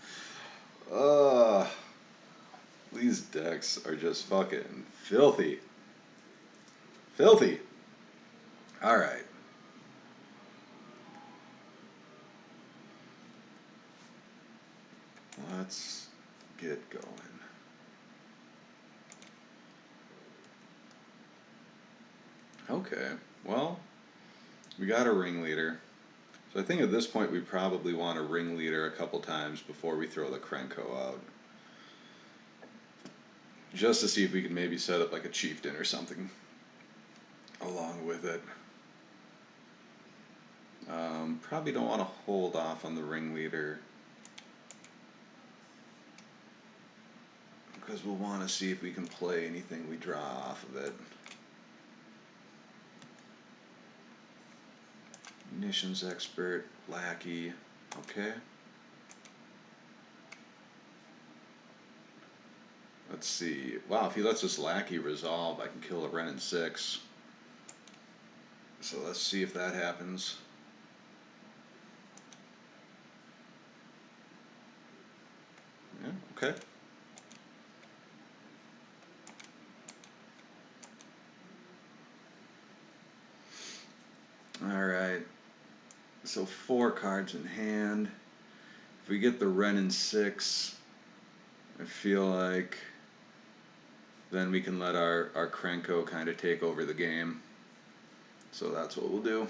[SPEAKER 1] These decks are just fucking filthy. Filthy. Alright. Let's get going. Okay, well, we got a ringleader. So I think at this point we probably want a ringleader a couple times before we throw the Krenko out. Just to see if we can maybe set up like a chieftain or something along with it. Probably don't want to hold off on the ringleader because we'll want to see if we can play anything we draw off of it. Munitions expert, lackey, okay. Let's see. Wow, if he lets this lackey resolve, I can kill a Ren in 6. So let's see if that happens. Yeah, okay. Alright. So 4 cards in hand. If we get the Ren in 6, I feel like then we can let our Krenko kind of take over the game. So that's what we'll do.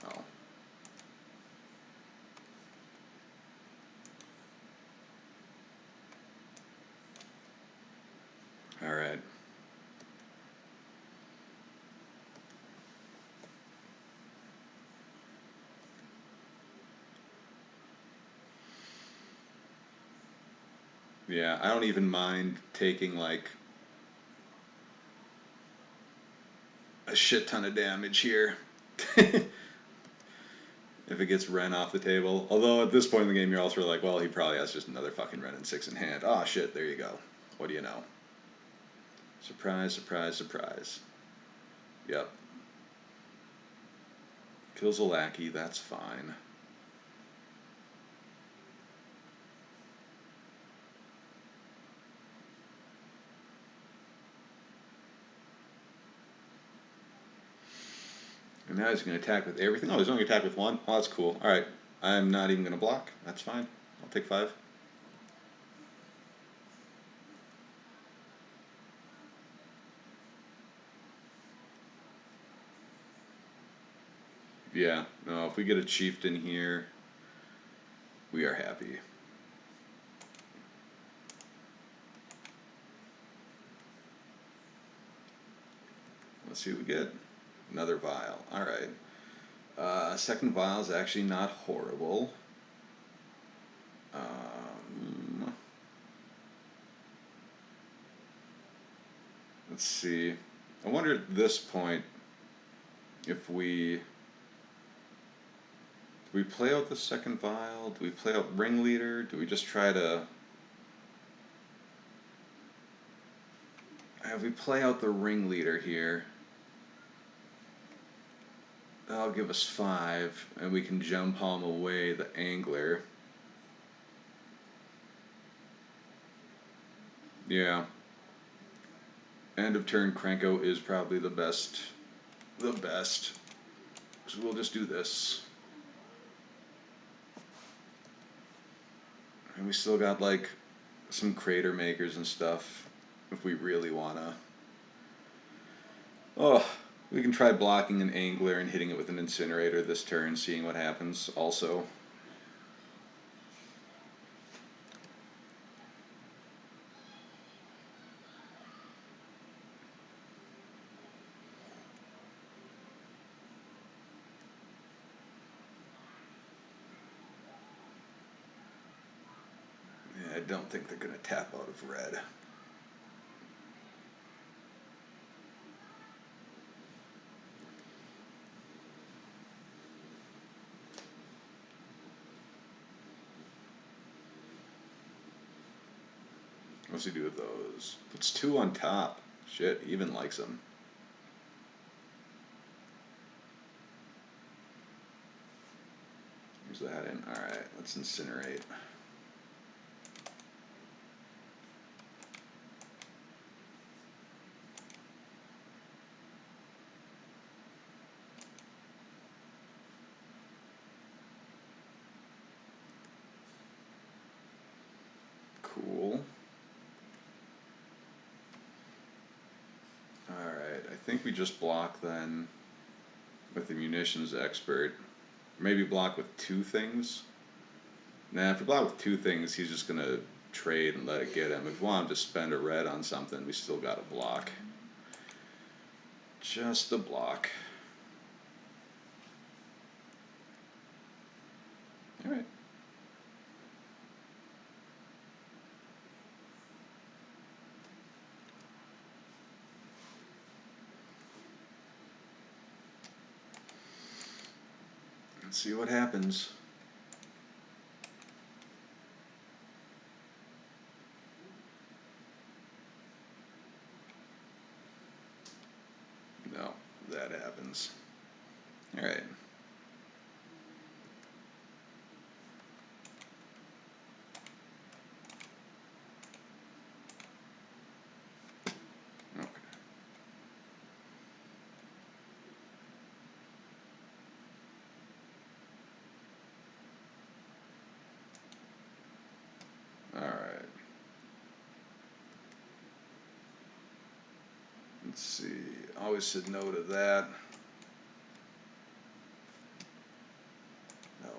[SPEAKER 1] Oh. Alright. Yeah, I don't even mind taking like a shit ton of damage here. If it gets Ren off the table. Although at this point in the game, you're also like, well, he probably has just another fucking Ren and 6 in hand. Oh shit, there you go. What do you know? Surprise, surprise, surprise. Yep. Kills a lackey, that's fine. And now he's going to attack with everything. Oh, he's only going to attack with one? Oh, that's cool. Alright. I'm not even going to block. That's fine. I'll take 5. Yeah. No, if we get a chieftain here, we are happy. Let's see what we get. Another vial. Alright. Second vial is actually not horrible. Let's see. I wonder at this point if we do we play out the second vial? Do we play out ringleader? Do we just try to? If we play out the ringleader here, that'll give us 5, and we can jump palm away the angler. Yeah. End of turn Krenko is probably the best. The best. So we'll just do this. And we still got like some crater makers and stuff if we really wanna. Oh, we can try blocking an angler and hitting it with an incinerator this turn, seeing what happens also. Yeah, I don't think they're gonna tap out of red. What's he do with those? Puts 2 on top. Shit, even likes them. Where's that in? Alright, let's incinerate. Cool. Alright, I think we just block then with the munitions expert. Maybe block with 2 things. Nah, if we block with 2 things, he's just gonna trade and let it get him. If we want him to spend a red on something, we still gotta block. Just the block. Alright. Let's see what happens. No, that happens. Alright. Okay. Alright. Let's see. Always said no to that. No.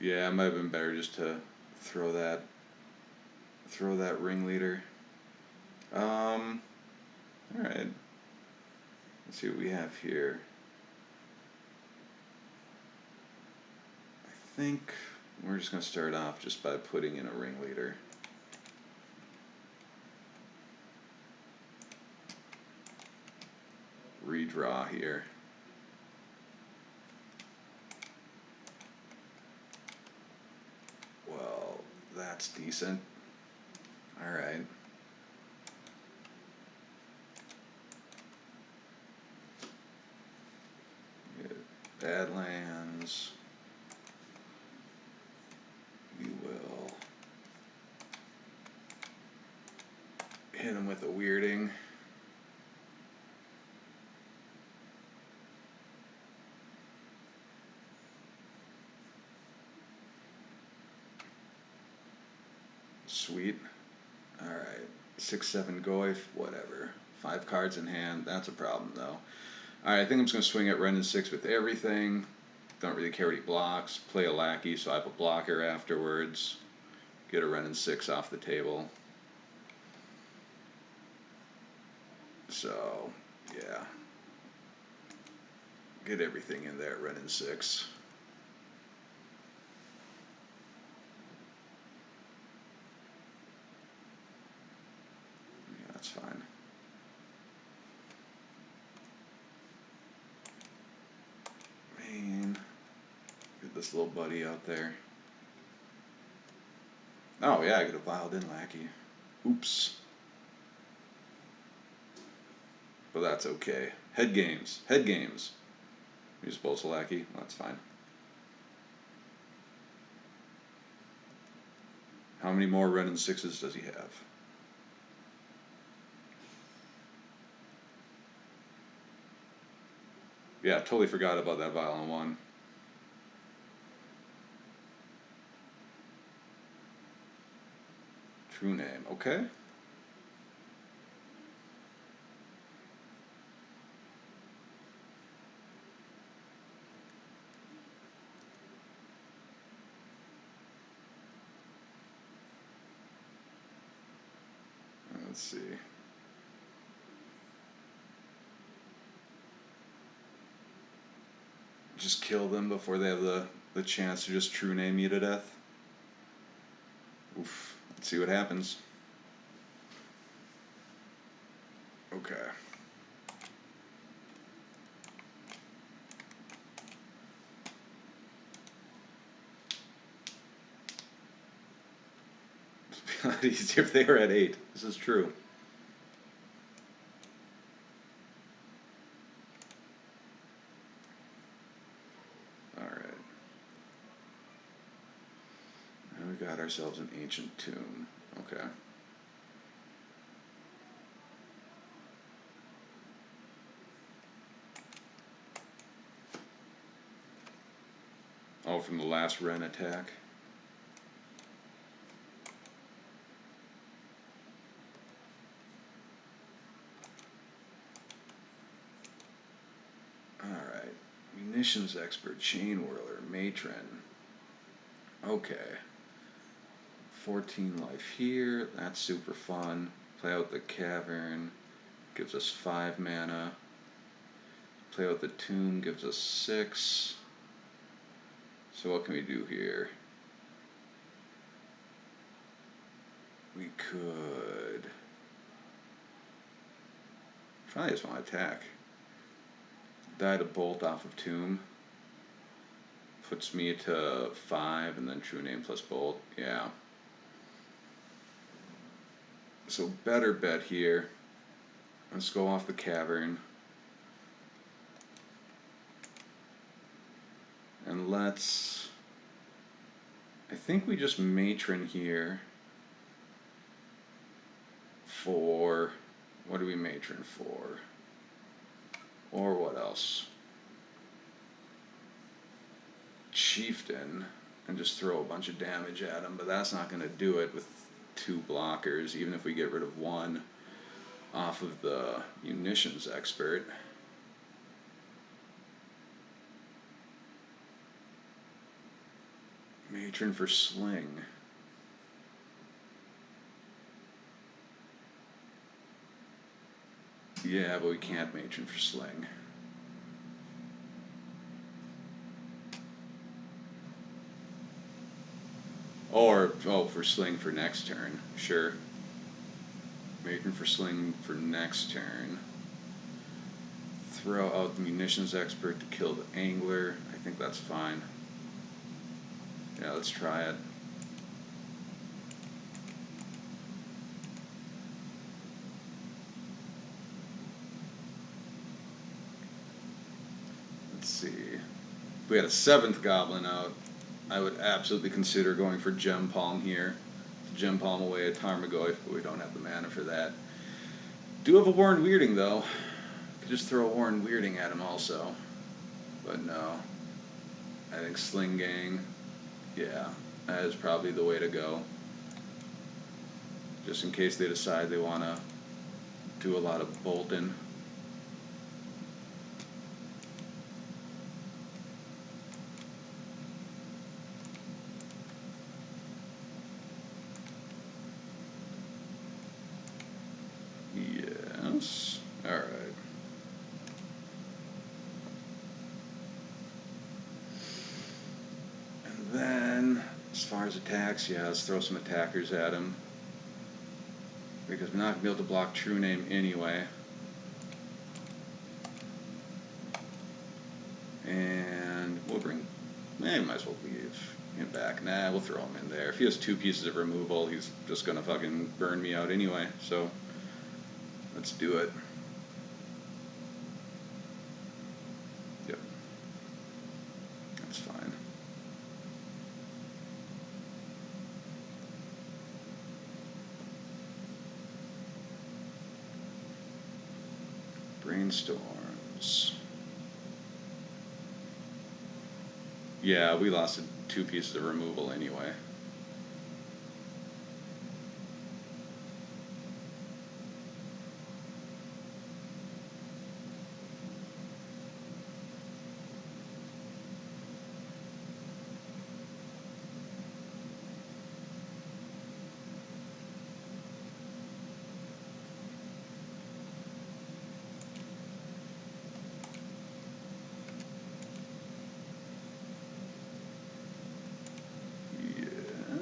[SPEAKER 1] Yeah, it might have been better just to throw that ringleader. Alright. Let's see what we have here. think we're just going to start off just by putting in a ringleader. Redraw here. Well, that's decent. Alright. Badlands. We will hit him with a weirding. Sweet. Alright. 6/7 Goif, whatever. 5 cards in hand, that's a problem though. Alright, I think I'm just going to swing at Ren and 6 with everything. Don't really care what he blocks. Play a lackey so I have a blocker afterwards. Get a Ren and 6 off the table. So, yeah. Get everything in there, Ren and 6. Yeah, that's fine. Man, get this little buddy out there. Oh yeah, I could have dialed in lackey. Oops. But that's okay. Head games. Head games. Use Bolsa lackey. Well, that's fine. How many more Ren and 6s does he have? Yeah, totally forgot about that violent one. True name. Okay. Let's see. Just kill them before they have the chance to just true name you to death. Oof. Let's see what happens. Okay. It'd be a lot easier if they were at 8. This is true. Alright. Now we got ourselves an ancient tomb. Okay. Oh, from the last Ren attack. Alright. Munitions expert, chain whirler, matron. Okay. 14 life here. That's super fun. Play out the cavern. Gives us 5 mana. Play out the tomb. Gives us 6. So what can we do here? We could probably just want to attack. Die to bolt off of tomb. Puts me to 5 and then true name plus bolt. Yeah. So better bet here. Let's go off the cavern. And let's... I think we just matron here for... What do we matron for? Or what else? Chieftain. And just throw a bunch of damage at him. But that's not going to do it with 2 blockers, even if we get rid of 1 off of the munitions expert. Matron for sling. Yeah, but we can't matron for sling. Or, oh, for sling for next turn. Sure. Making for sling for next turn. Throw out the munitions expert to kill the angler. I think that's fine. Yeah, let's try it. Let's see. If we had a 7th goblin out, I would absolutely consider going for Gem Palm here. Gem Palm away at Tarmogoyf, but we don't have the mana for that. Do have a Warren Weirding though. Could just throw a Warren Weirding at him also. But no. I think Sling Gang, yeah, that is probably the way to go. Just in case they decide they want to do a lot of bolting. Yes. Alright. And then, as far as attacks, yeah, let's throw some attackers at him. Because we're not going to be able to block True Name anyway. And we'll bring... might as well leave him back. Nah, we'll throw him in there. If he has 2 pieces of removal, he's just going to fucking burn me out anyway. So, let's do it. Yep. That's fine. Brainstorms. Yeah, we lost 2 pieces of removal anyway.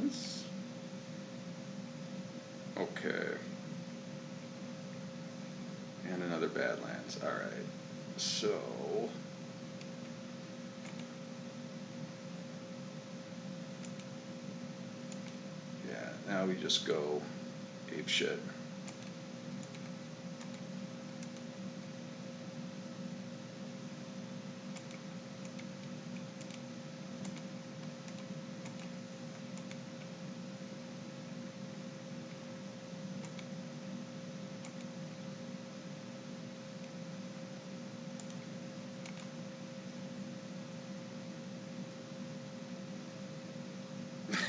[SPEAKER 1] Yes. Okay. And another Badlands. Alright. So... yeah, now we just go ape shit.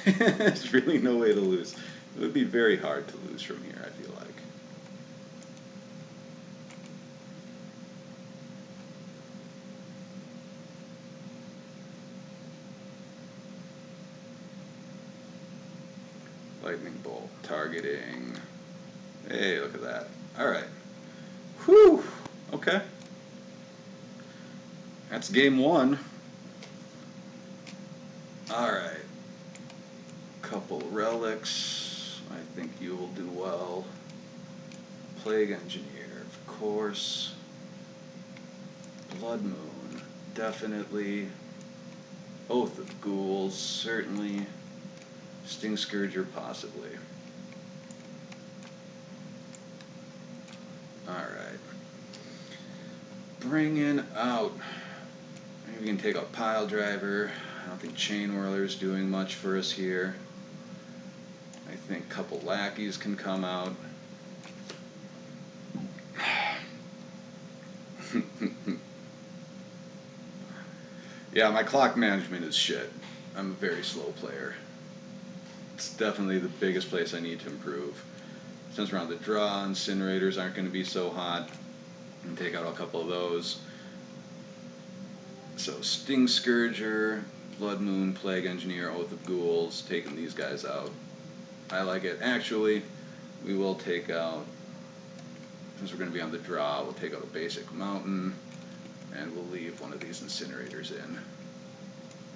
[SPEAKER 1] There's really no way to lose. It would be very hard to lose from here, I feel like. Lightning bolt targeting. Hey, look at that. Alright. Whew! Okay. That's game 1. Alright. Couple relics. I think you will do well. Plague Engineer, of course. Blood Moon, definitely. Oath of Ghouls, certainly. Sting Scourger, possibly. Alright. Bringing out... maybe we can take out Pile Driver. I don't think Chain Whirler's doing much for us here. I think a couple lackeys can come out. Yeah, my clock management is shit. I'm a very slow player. It's definitely the biggest place I need to improve. Since we're on the draw, incinerators aren't going to be so hot. And take out a couple of those. So Sting Scourger, Blood Moon, Plague Engineer, Oath of Ghouls, taking these guys out. I like it. Actually, we will take out, since we're going to be on the draw, we'll take out a basic mountain, and we'll leave one of these incinerators in.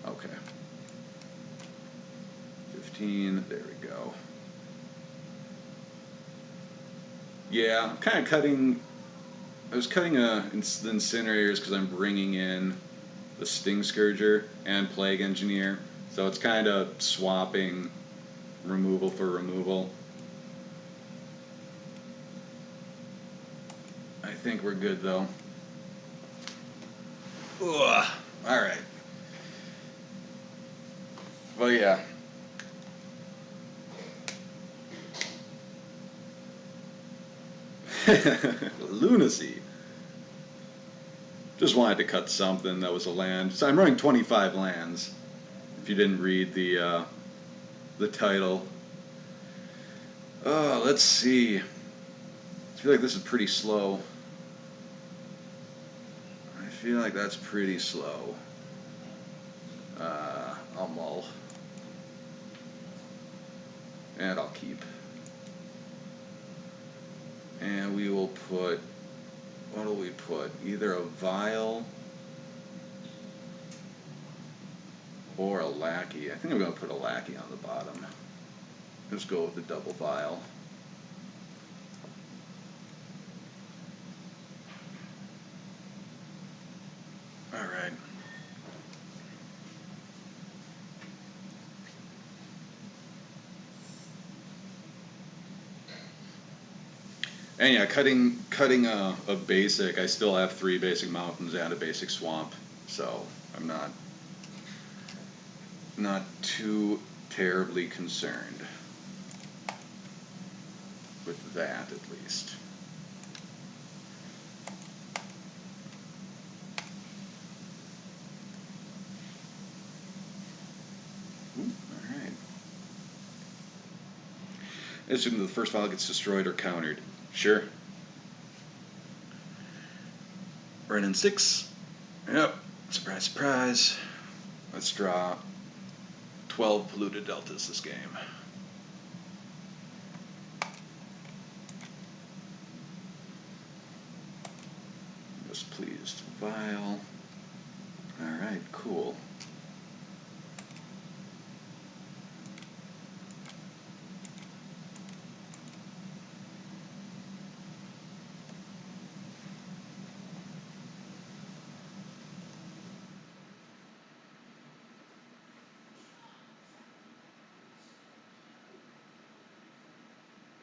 [SPEAKER 1] Okay. 15. 15. There we go. Yeah, I'm kind of cutting. I was cutting the incinerators because I'm bringing in the Sting Scourger and Plague Engineer, so it's kind of swapping removal for removal. I think we're good though. Ugh. All right. Well, yeah. Lunacy. Just wanted to cut something that was a land. So I'm running 25 lands. If you didn't read the title. Oh, let's see. I feel like this is pretty slow. I feel like that's pretty slow. I'll mull. And I'll keep. And we will put, what will we put? Either a vial or a lackey. I think I'm going to put a lackey on the bottom. Let's go with the double vial. Alright. And yeah, cutting a basic, I still have 3 basic mountains and a basic swamp, so I'm not too terribly concerned with that, at least. Alright. Assume the first file gets destroyed or countered. Sure. Right in 6. Yep. Surprise, surprise. Let's draw 12 polluted deltas this game. Displeased vial. Alright, cool.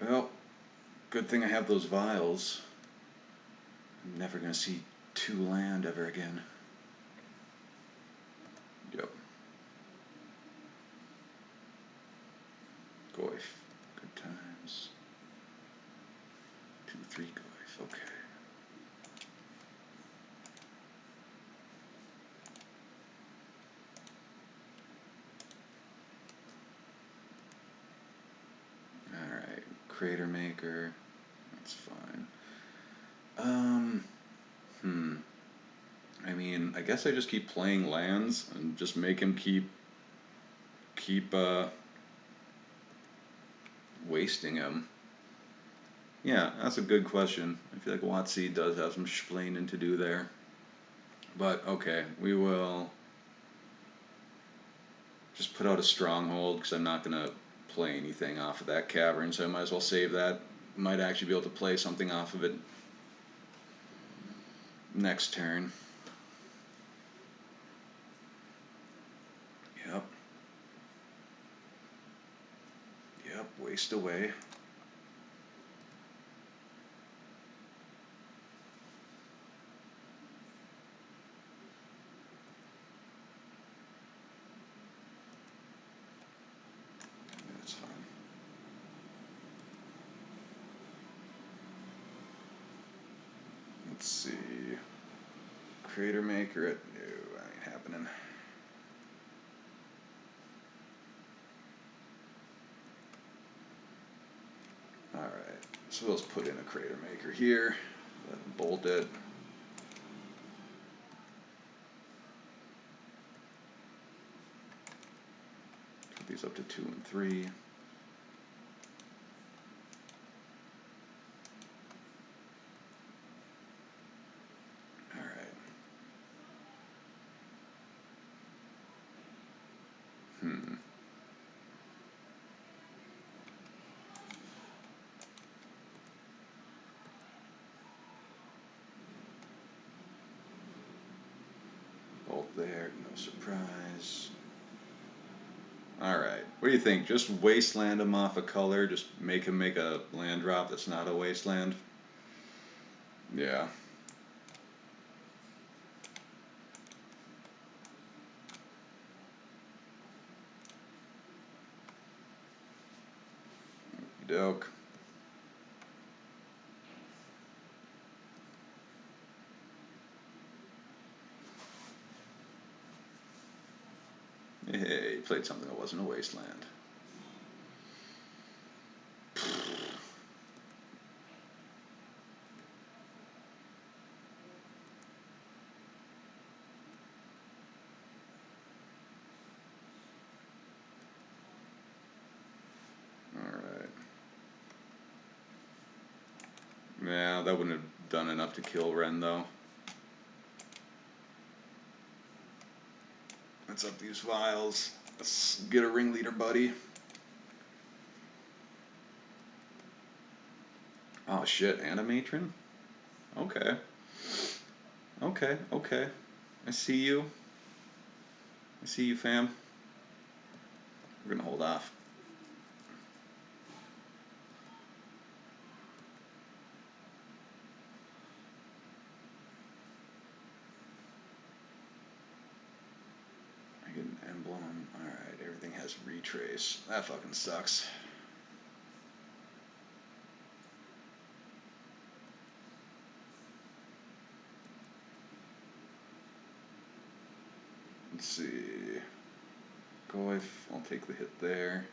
[SPEAKER 1] Well, good thing I have those vials. I'm never gonna see 2 land ever again. Yep. Goif. Good times. 2, 3 Goif. Okay. Alright. Crater Maker. That's fine. I mean, I guess I just keep playing lands and just make him keep wasting him. Yeah, that's a good question. I feel like WotC does have some explaining to do there. But okay, we will just put out a stronghold because I'm not going to play anything off of that cavern, so I might as well save that. Might actually be able to play something off of it next turn. Yep. Yep, waste away. That's fine. Let's see. Crater Maker it. No, that ain't happening. Alright, so let's put in a Crater Maker here. Let him bolt it. Put these up to 2 and 3. Alright. there, no surprise. Alright, what do you think? Just wasteland him off a color? Just make him make a land drop that's not a wasteland? Yeah. Doke. Hey, he played something that wasn't a wasteland. Alright. Yeah, that wouldn't have done enough to kill Ren, though. Let's up these vials. Let's get a ringleader, buddy. Oh shit, and a matron? Okay. Okay, okay. I see you. I see you, fam. We're gonna hold off. I get an emblem. Alright, everything has retrace. That fucking sucks. Let's see. Goif, I'll take the hit there.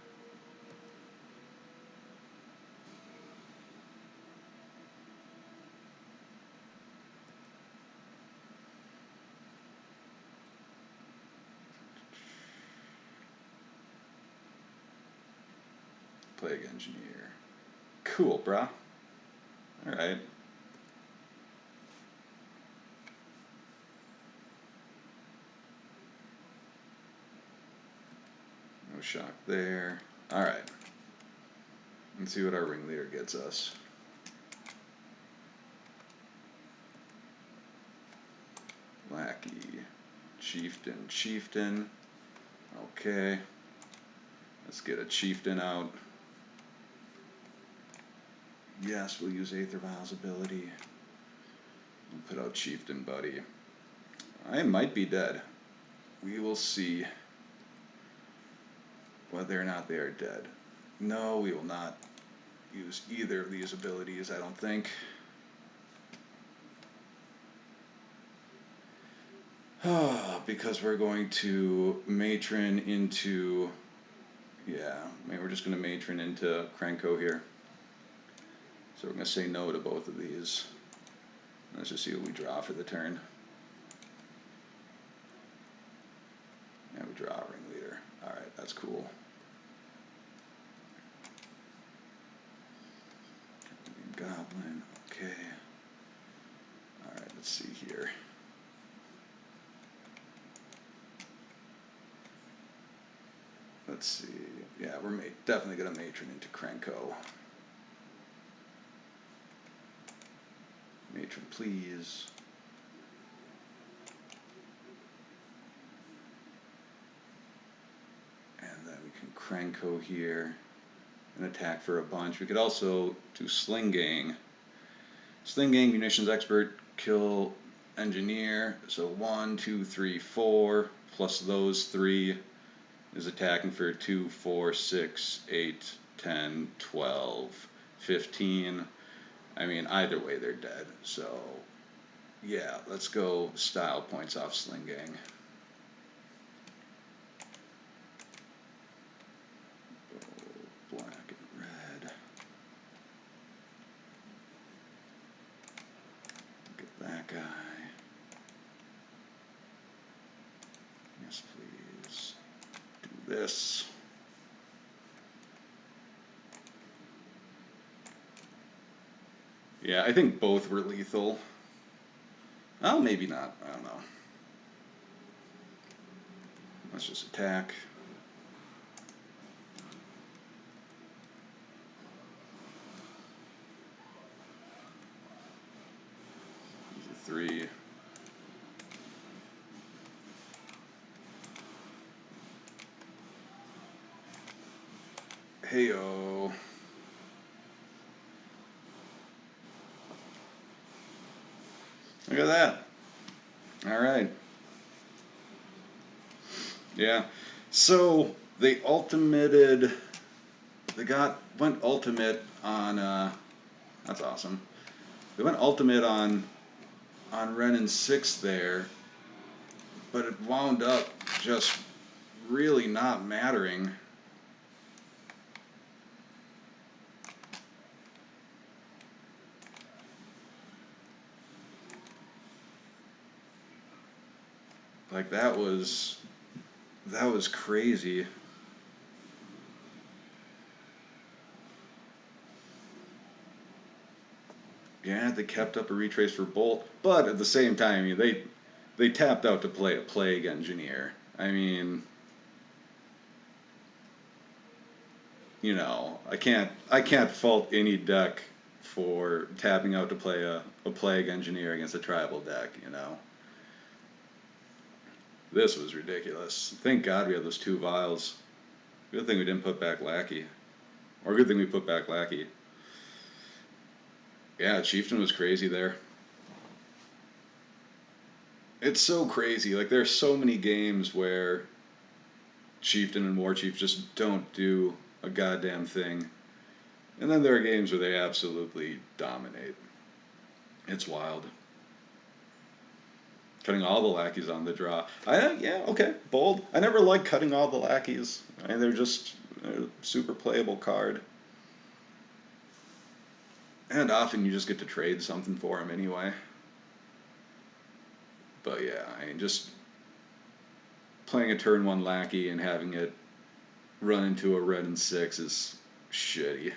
[SPEAKER 1] Plague Engineer. Cool, brah. Alright. No shock there. Alright. Let's see what our ringleader gets us. Lackey. Chieftain. Chieftain. Okay. Let's get a chieftain out. Yes, we'll use Aether Vial's ability. We'll put out Chieftain, buddy. I might be dead. We will see whether or not they are dead. No, we will not use either of these abilities, I don't think. Because we're going to matron into... Yeah, maybe we're just going to matron into Krenko here. So we're going to say no to both of these. Let's just see what we draw for the turn. Yeah, we draw a ringleader. Alright, that's cool. Goblin, okay. Alright, let's see here. Let's see. Yeah, we're definitely going to matron into Krenko. Matron, please. And then we can Krenko here and attack for a bunch. We could also do Sling Gang. Sling Gang, Munitions Expert, kill Engineer. So 1, 2, 3, 4, plus those 3 is attacking for 2, 4, 6, 8, 10, 12, 15. I mean, either way, they're dead. So, yeah, let's go style points off Sling Gang. Black and red. Get that guy. Yes, please. Do this. Yeah, I think both were lethal. Oh, maybe not. I don't know. Let's just attack. These are 3. Heyo. Look at that. All right. Yeah. So they ultimated. Went ultimate on. That's awesome. They went ultimate on Ren and 6 there, but it wound up just really not mattering. Like that was crazy. Yeah, they kept up a retrace for Bolt, but at the same time, I mean, they tapped out to play a Plague Engineer. I mean, I can't fault any deck for tapping out to play a Plague Engineer against a tribal deck. This was ridiculous. Thank God we had those 2 vials. Good thing we didn't put back Lackey, or good thing we put back Lackey. Yeah, Chieftain was crazy there. It's so crazy. Like there's so many games where Chieftain and War Chief just don't do a goddamn thing. And then there are games where they absolutely dominate. It's wild. Cutting all the lackeys on the draw. Yeah, okay, bold. I never liked cutting all the lackeys. I mean, they're a super playable card. And often you just get to trade something for them anyway. But yeah, I mean, just playing a turn 1 lackey and having it run into a red and 6 is shitty.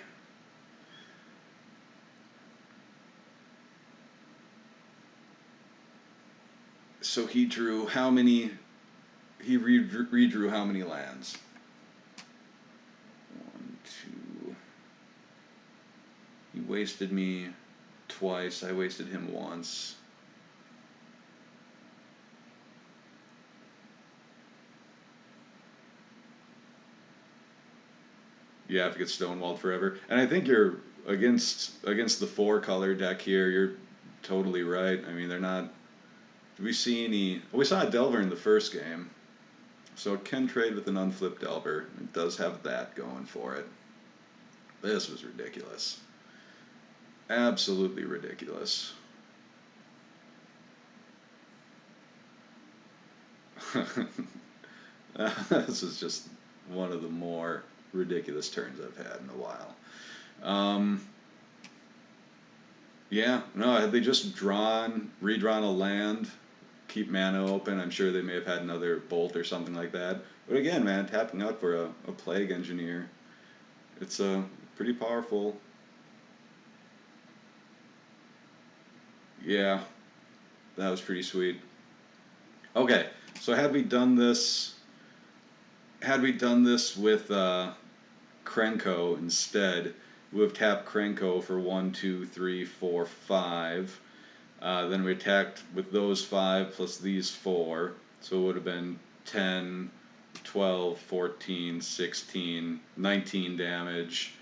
[SPEAKER 1] So he drew how many? He redrew how many lands? 1, 2. He wasted me twice. I wasted him once. You have to get stonewalled forever. And I think you're against the 4-color deck here. You're totally right. I mean, they're not. Do we see any? We saw a Delver in the first game, so it can trade with an unflipped Delver. It does have that going for it. This was ridiculous. Absolutely ridiculous. This is just one of the more ridiculous turns I've had in a while. Yeah, no, had they just redrawn a land, keep mana open, I'm sure they may have had another bolt or something like that. But again, man, tapping out for a Plague Engineer, it's a pretty powerful. Yeah, that was pretty sweet. Okay, so had we done this with Krenko instead, we would have tapped Krenko for 1, 2, 3, 4, 5. Then we attacked with those 5 plus these 4. So it would have been 10, 12, 14, 16, 19 damage.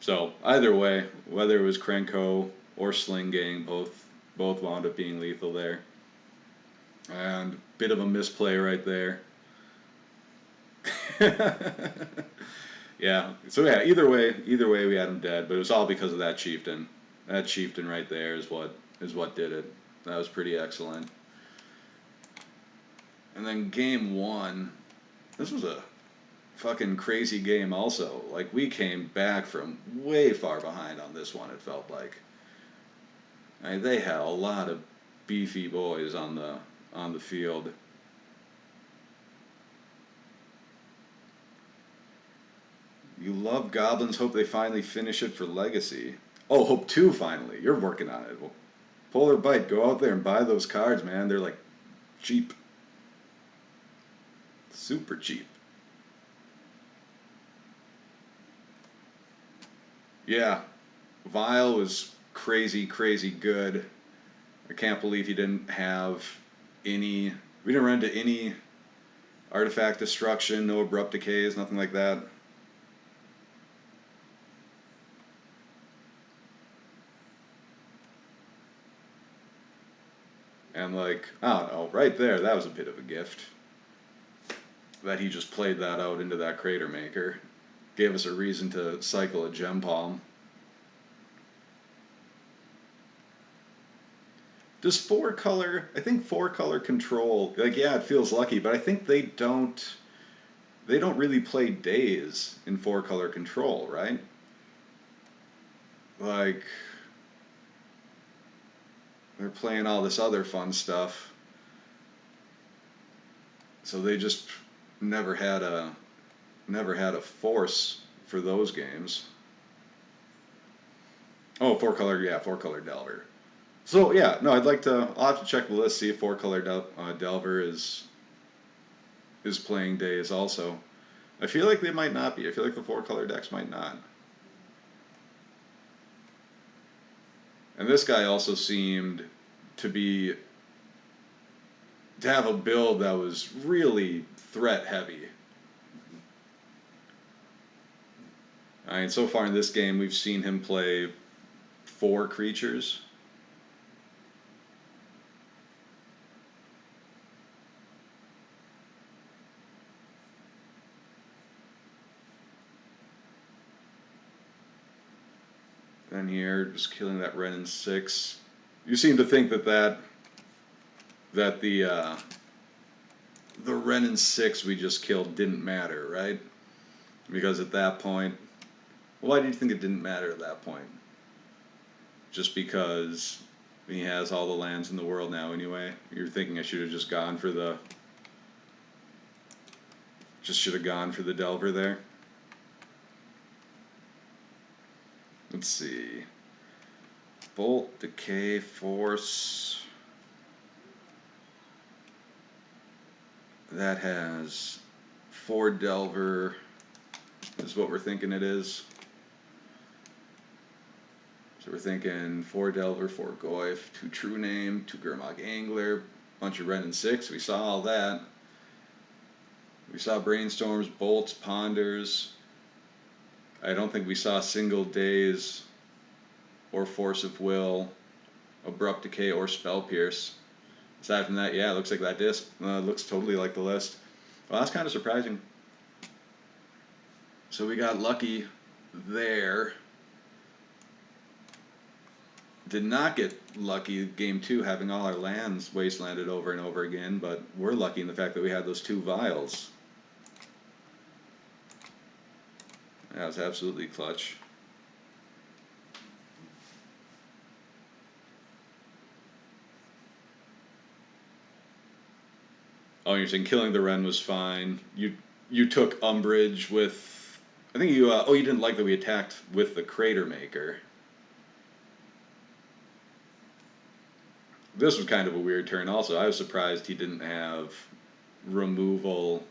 [SPEAKER 1] So either way, whether it was Krenko or Sling Gang, both wound up being lethal there. And bit of a misplay right there. Yeah. So yeah, either way we had him dead, but it was all because of that chieftain. That chieftain right there is what did it. That was pretty excellent. And then game 1, this was a fucking crazy game also. Like we came back from way far behind on this one, it felt like. I mean, they had a lot of beefy boys on the field. You love Goblins, hope they finally finish it for Legacy. Oh, hope 2 finally. You're working on it. Well, Polar Bite, go out there and buy those cards, man. They're like cheap. Super cheap. Yeah. Vile was crazy, crazy good. I can't believe he didn't have any. We didn't run into any artifact destruction, no abrupt decays, nothing like that. And like, I don't know, right there, that was a bit of a gift. That he just played that out into that Crater Maker. Gave us a reason to cycle a Gem Palm. Does four color, I think four color control, like, yeah, it feels lucky, but I think they don't really play days in four color control, right? Like, they're playing all this other fun stuff. So they just never had a never had a force for those games. Oh, four color, yeah, four color Delver. So yeah, no, I'd like to. I'll have to check the list, see if four color Delver is playing days also. I feel like they might not be. I feel like the four color decks might not. And this guy also seemed to be to have a build that was really threat heavy. I mean, so far in this game, we've seen him play four creatures. And here, just killing that Ren in 6. You seem to think that the Ren in 6 we just killed didn't matter, right? Because at that point, why do you think it didn't matter at that point? Just because he has all the lands in the world now anyway? You're thinking I should have just gone for the should have gone for the Delver there. Let's see. Bolt, Decay, Force. That has 4 Delver, is what we're thinking it is. So we're thinking 4 Delver, 4 Goyf, 2 True Name, 2 Gurmag Angler, bunch of Ren and 6. We saw all that. We saw Brainstorms, Bolts, Ponders. I don't think we saw Single Days or Force of Will, Abrupt Decay, or Spell Pierce. Aside from that, yeah, it looks like that disc looks totally like the list. Well, that's kind of surprising. So we got lucky there. Did not get lucky game 2 having all our lands wastelanded over and over again, but we're lucky in the fact that we had those 2 vials. That was absolutely clutch. Oh, you're saying killing the Ren was fine. You took umbrage with. I think you. You didn't like that we attacked with the Crater Maker. This was kind of a weird turn. Also, I was surprised he didn't have removal,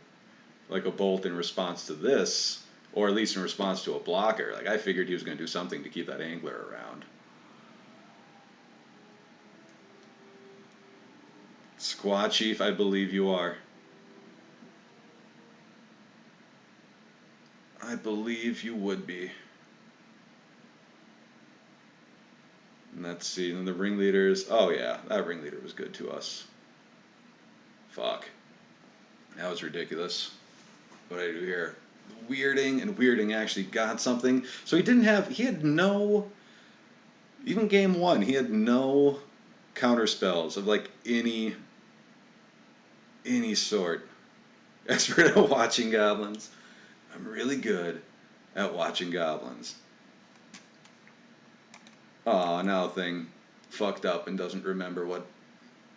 [SPEAKER 1] like a bolt in response to this, or at least in response to a blocker. Like I figured he was going to do something to keep that angler around. Squad Chief, I believe you are. I believe you would be. And let's see, and the ringleaders. Oh yeah, that ringleader was good to us. Fuck. That was ridiculous. What did I do here? Weirding, and Weirding actually got something. So he had no, even game 1, he had no counter spells of like any sort. Expert at watching goblins. I'm really good at watching goblins. Aw, now the thing fucked up and doesn't remember what.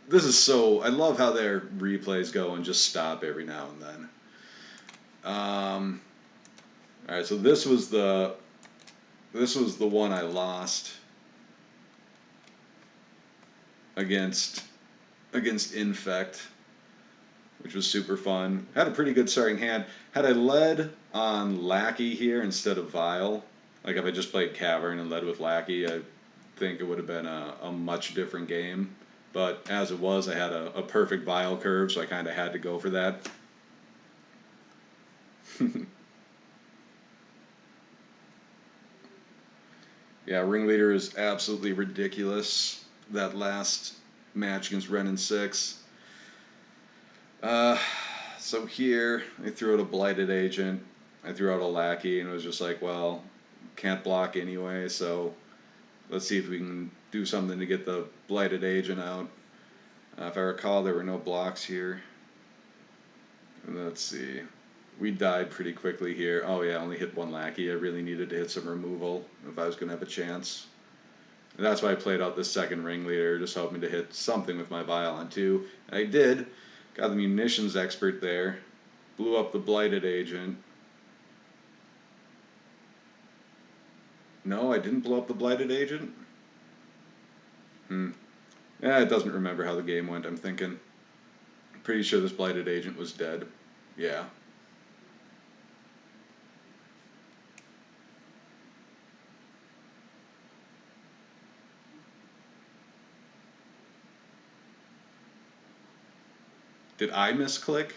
[SPEAKER 1] This is so. I love how their replays go and just stop every now and then. Alright, so this was the one I lost against Infect, which was super fun. Had a pretty good starting hand. Had I led on Lackey here instead of Vile, like if I just played Cavern and led with Lackey, I think it would have been a much different game. But as it was, I had a perfect Vile curve, so I kind of had to go for that. Yeah, Ringleader is absolutely ridiculous. That last match against Ren and 6. Uh, so here, I threw out a Blighted Agent. I threw out a Lackey, and it was just like, well, can't block anyway, so let's see if we can do something to get the Blighted Agent out. If I recall, there were no blocks here. And let's see. We died pretty quickly here. Oh yeah, I only hit one Lackey. I really needed to hit some removal if I was going to have a chance. And that's why I played out this second Ringleader, just hoping to hit something with my Vial on 2. And I did. Got the Munitions Expert there. Blew up the Blighted Agent. No, I didn't blow up the Blighted Agent? Yeah, it doesn't remember how the game went, I'm thinking. Pretty sure this Blighted Agent was dead. Yeah. Did I misclick?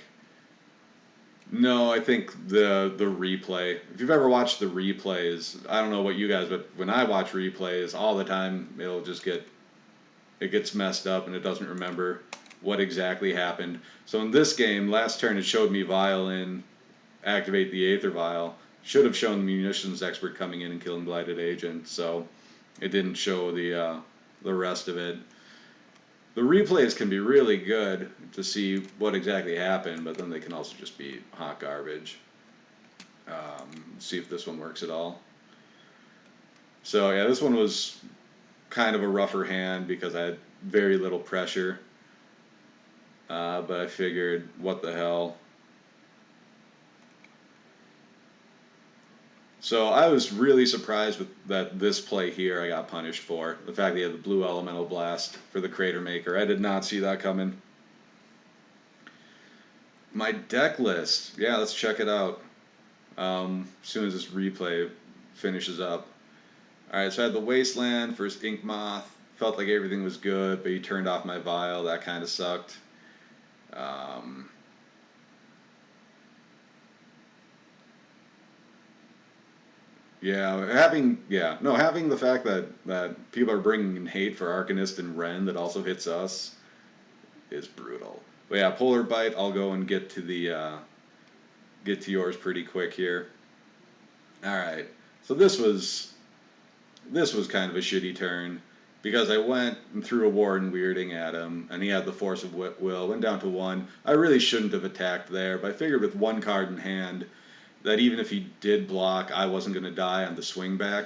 [SPEAKER 1] No, I think the replay. If you've ever watched the replays, I don't know what you guys, but when I watch replays all the time, it gets messed up and it doesn't remember what exactly happened. So in this game, last turn it showed me Vial in, activate the Aether Vial. Should have shown the Munitions Expert coming in and killing Blighted Agent, so it didn't show the rest of it. The replays can be really good to see what exactly happened, but then they can also just be hot garbage. See if this one works at all. So yeah, this one was kind of a rougher hand because I had very little pressure. But I figured, what the hell. So I was really surprised that this play here I got punished for. The fact that he had the blue Elemental Blast for the Crater Maker. I did not see that coming. My deck list. Yeah, let's check it out. As soon as this replay finishes up. Alright, so I had the Wasteland for his Ink Moth. Felt like everything was good, but he turned off my Vial. That kind of sucked. Having the fact that people are bringing in hate for Arcanist and Ren that also hits us is brutal. But yeah, Polar Bite. I'll go and get to yours pretty quick here. All right, so this was kind of a shitty turn because I went and threw a Warden Weirding at him, and he had the Force of Will. Went down to 1. I really shouldn't have attacked there, but I figured with 1 card in hand that even if he did block, I wasn't going to die on the swing back.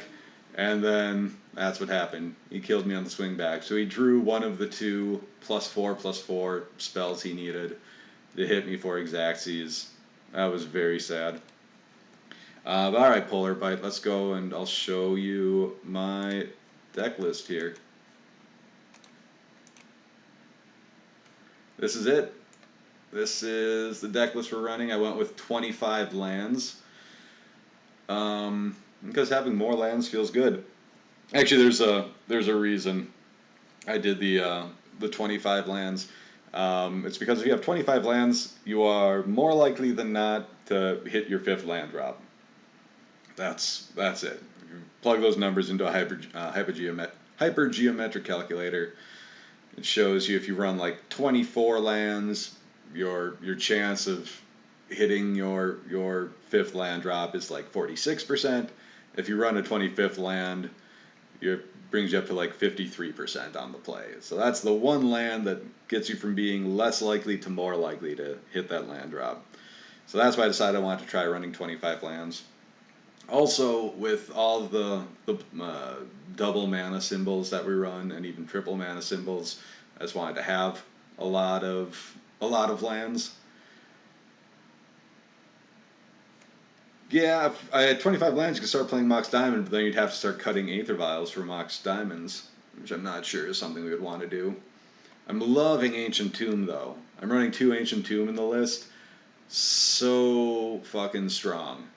[SPEAKER 1] And then that's what happened. He killed me on the swing back. So he drew one of the 2 +4/+4 spells he needed to hit me for Xaxes. That was very sad. Alright, Polar Bite, let's go and I'll show you my deck list here. This is it. This is the deck list we're running. I went with 25 lands. Because having more lands feels good. Actually, there's a reason I did the 25 lands. It's because if you have 25 lands, you are more likely than not to hit your 5th land drop. That's it. You plug those numbers into a hypergeometric calculator. It shows you if you run like 24 lands, your chance of hitting your 5th land drop is like 46%. If you run a 25th land, it brings you up to like 53% on the play. So that's the one land that gets you from being less likely to more likely to hit that land drop. So that's why I decided I wanted to try running 25 lands. Also, with all the double mana symbols that we run, and even triple mana symbols, I just wanted to have a lot of lands. Yeah, if I had 25 lands, you could start playing Mox Diamond, but then you'd have to start cutting Aether Vials for Mox Diamonds, which I'm not sure is something we would want to do. I'm loving Ancient Tomb, though. I'm running 2 Ancient Tomb in the list. So fucking strong.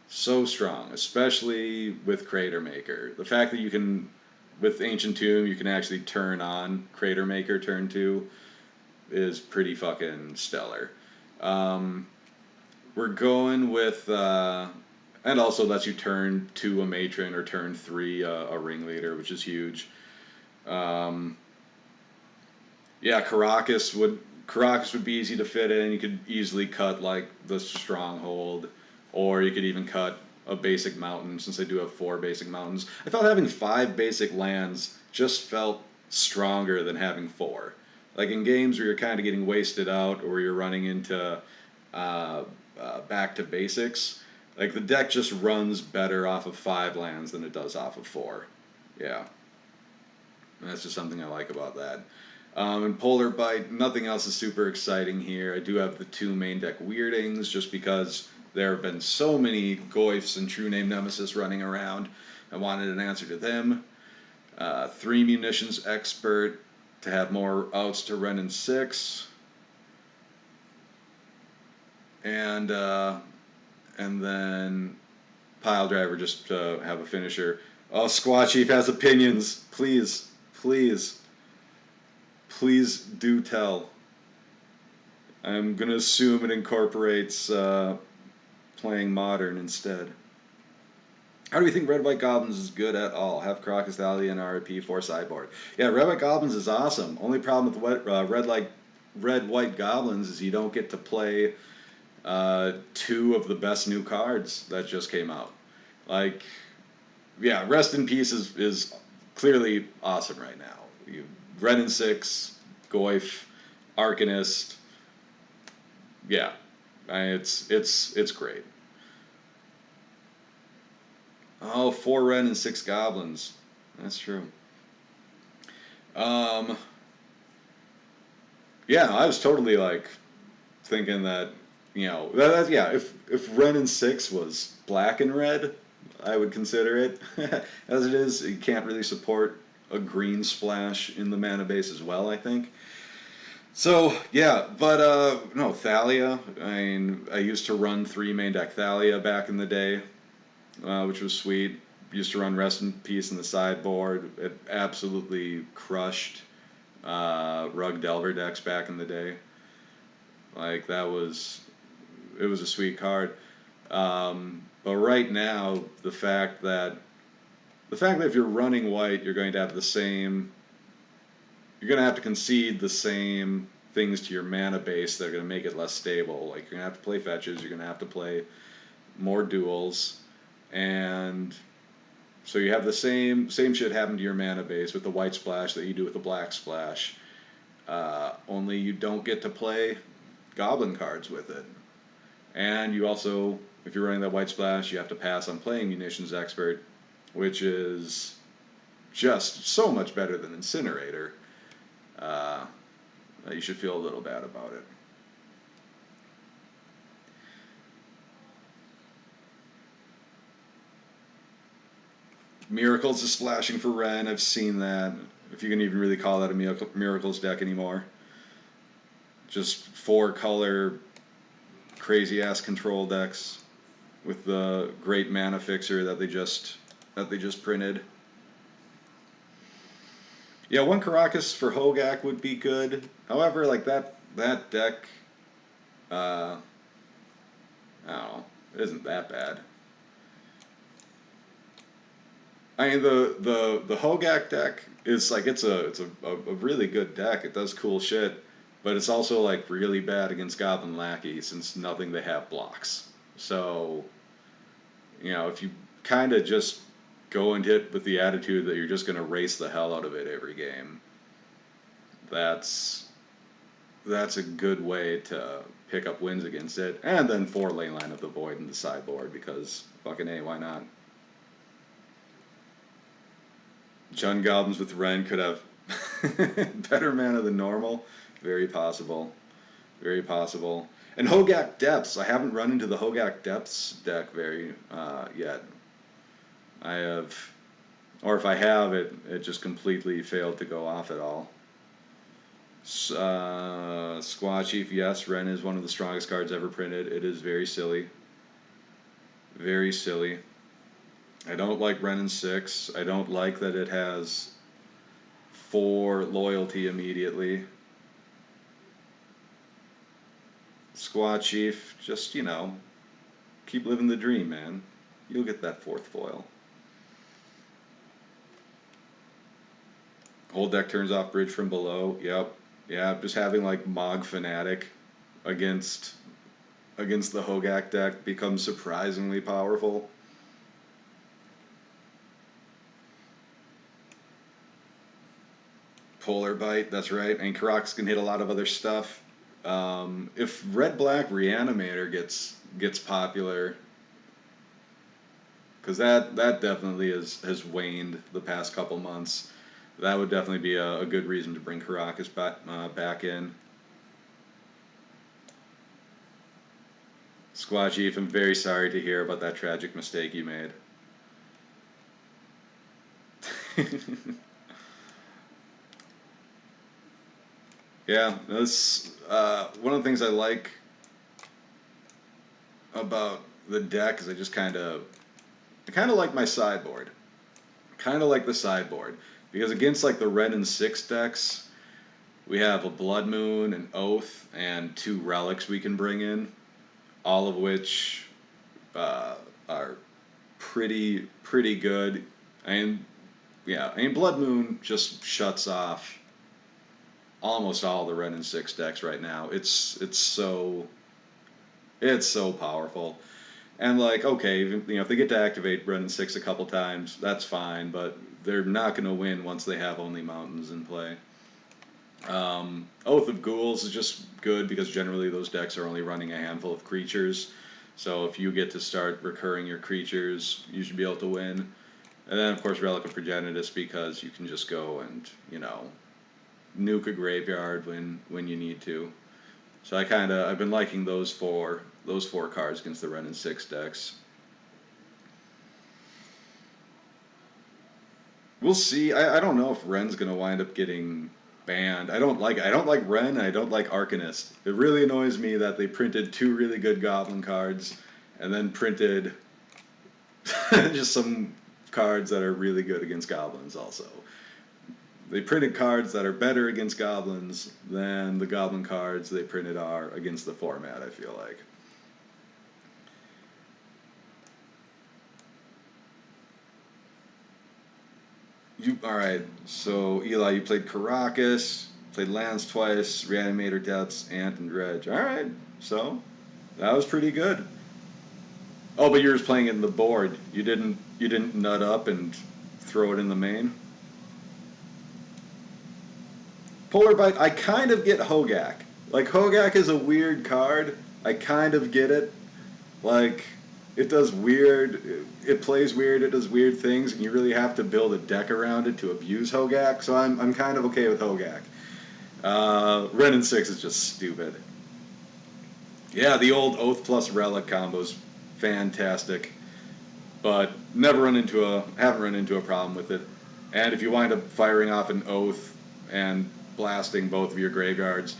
[SPEAKER 1] So strong, especially with Crater Maker. The fact that you can, with Ancient Tomb, you can actually turn on Crater Maker turn 2 is pretty fucking stellar. We're going with, and also lets you turn 2 a Matron or turn 3 a Ringleader, which is huge. Yeah, Caracas would be easy to fit in. You could easily cut like the stronghold, or you could even cut a basic mountain since they do have 4 basic mountains. I felt having 5 basic lands just felt stronger than having 4. Like in games where you're kind of getting wasted out or you're running into back to basics, like the deck just runs better off of 5 lands than it does off of 4. Yeah, that's just something I like about that. And Polar Bite, nothing else is super exciting here. I do have the 2 main deck Weirdings just because there have been so many Goyfs and True Name Nemesis running around. I wanted an answer to them. 3 Munitions Expert to have more outs to Ren and 6. And then Pile Driver just to have a finisher. Oh, Squaw Chief has opinions. Please, please, please do tell. I'm going to assume it incorporates playing Modern instead. How do you think Red White Goblins is good at all? Have Caracas Valley and RP for sideboard. Yeah, Red White Goblins is awesome. Only problem with Red White Goblins is you don't get to play 2 of the best new cards that just came out. Like, yeah, Rest in Peace is clearly awesome right now. Ren and 6, Goyf, Arcanist. Yeah, it's great. Oh, 4 Ren and 6 Goblins. That's true. Um, yeah, I was totally like thinking that yeah, if Ren and 6 was black and red, I would consider it. As it is, you can't really support a green splash in the mana base as well, I think. So yeah, but no, Thalia. I mean, I used to run 3 main deck Thalia back in the day, which was sweet. Used to run Rest in Peace in the sideboard. It absolutely crushed Rug Delver decks back in the day. Like it was a sweet card. But right now, the fact that if you're running white, you're going to have the same. You're going to have to concede the same things to your mana base that are going to make it less stable. Like you're going to have to play fetches. You're going to have to play more duels, and so you have the same shit happen to your mana base with the white splash that you do with the black splash. Only you don't get to play goblin cards with it. And you also, if you're running that white splash, you have to pass on playing Munitions Expert, which is just so much better than Incinerator. Uh, you should feel a little bad about it. Miracles is splashing for Ren. I've seen that. If you can even really call that a Miracles deck anymore. Just 4-color crazy ass control decks with the great mana fixer that they just printed. Yeah, 1 Caracas for Hogak would be good. However, like that deck, I don't know, it isn't that bad. I mean, the Hogak deck is like it's a really good deck. It does cool shit, but it's also like really bad against Goblin Lackey since nothing they have blocks. So, if you kind of just go into it with the attitude that you're just going to race the hell out of it every game, that's a good way to pick up wins against it. And then 4 Leyline of the Void in the sideboard because fucking A, why not? Jund Goblins with Ren could have better mana than normal. Very possible. Very possible. And Hogak Depths. I haven't run into the Hogak Depths deck yet. I have, or if I have, it just completely failed to go off at all. Squaw Chief, yes, Ren is one of the strongest cards ever printed. It is very silly. Very silly. I don't like Ren and 6. I don't like that it has 4 loyalty immediately. Squaw Chief, just, keep living the dream, man. You'll get that 4th foil. Whole deck turns off Bridge from Below. Yep. Yeah, just having like Mog Fanatic against the Hogak deck becomes surprisingly powerful. Polar Bite, that's right. And Karox can hit a lot of other stuff. If Red Black Reanimator gets popular, because that definitely has waned the past couple months, that would definitely be a good reason to bring Caracas back in. Squad Chief, I'm very sorry to hear about that tragic mistake you made. Yeah, that's one of the things I like about the deck is I kind of like my sideboard. Kind of like the sideboard because against like the red and six decks, we have a Blood Moon, an Oath, and two relics we can bring in, all of which are pretty good. And yeah, I mean Blood Moon just shuts off almost all the red and six decks right now. It's so powerful. And like, okay, if they get to activate Red and Six a couple times, that's fine, but they're not going to win once they have only mountains in play. Oath of Ghouls is just good because generally those decks are only running a handful of creatures. So if you get to start recurring your creatures, you should be able to win. And then of course Relic of Progenitus because you can just go and nuke a graveyard when you need to. So I've been liking those four cards against the Ren and Six decks. We'll see. I don't know if Ren's gonna wind up getting banned. I don't like Ren. I don't like Arcanist. It really annoys me that they printed two really good Goblin cards, and then printed just some cards that are really good against Goblins. Also, they printed cards that are better against Goblins than the Goblin cards they printed are against the format. I feel like. You all right? So Eli, you played Caracas, played Lance twice, Reanimator Depths, Ant, and Dredge. All right, so that was pretty good. Oh, but you were just playing it in the board. You didn't nut up and throw it in the main. Polar Bite. I kind of get Hogak. Like Hogak is a weird card. I kind of get it. Like it does weird. It plays weird. It does weird things, and you really have to build a deck around it to abuse Hogak. So I'm kind of okay with Hogak. Ren and Six is just stupid. Yeah, the old Oath plus Relic combo's fantastic, but haven't run into a problem with it. And if you wind up firing off an Oath and blasting both of your graveyards,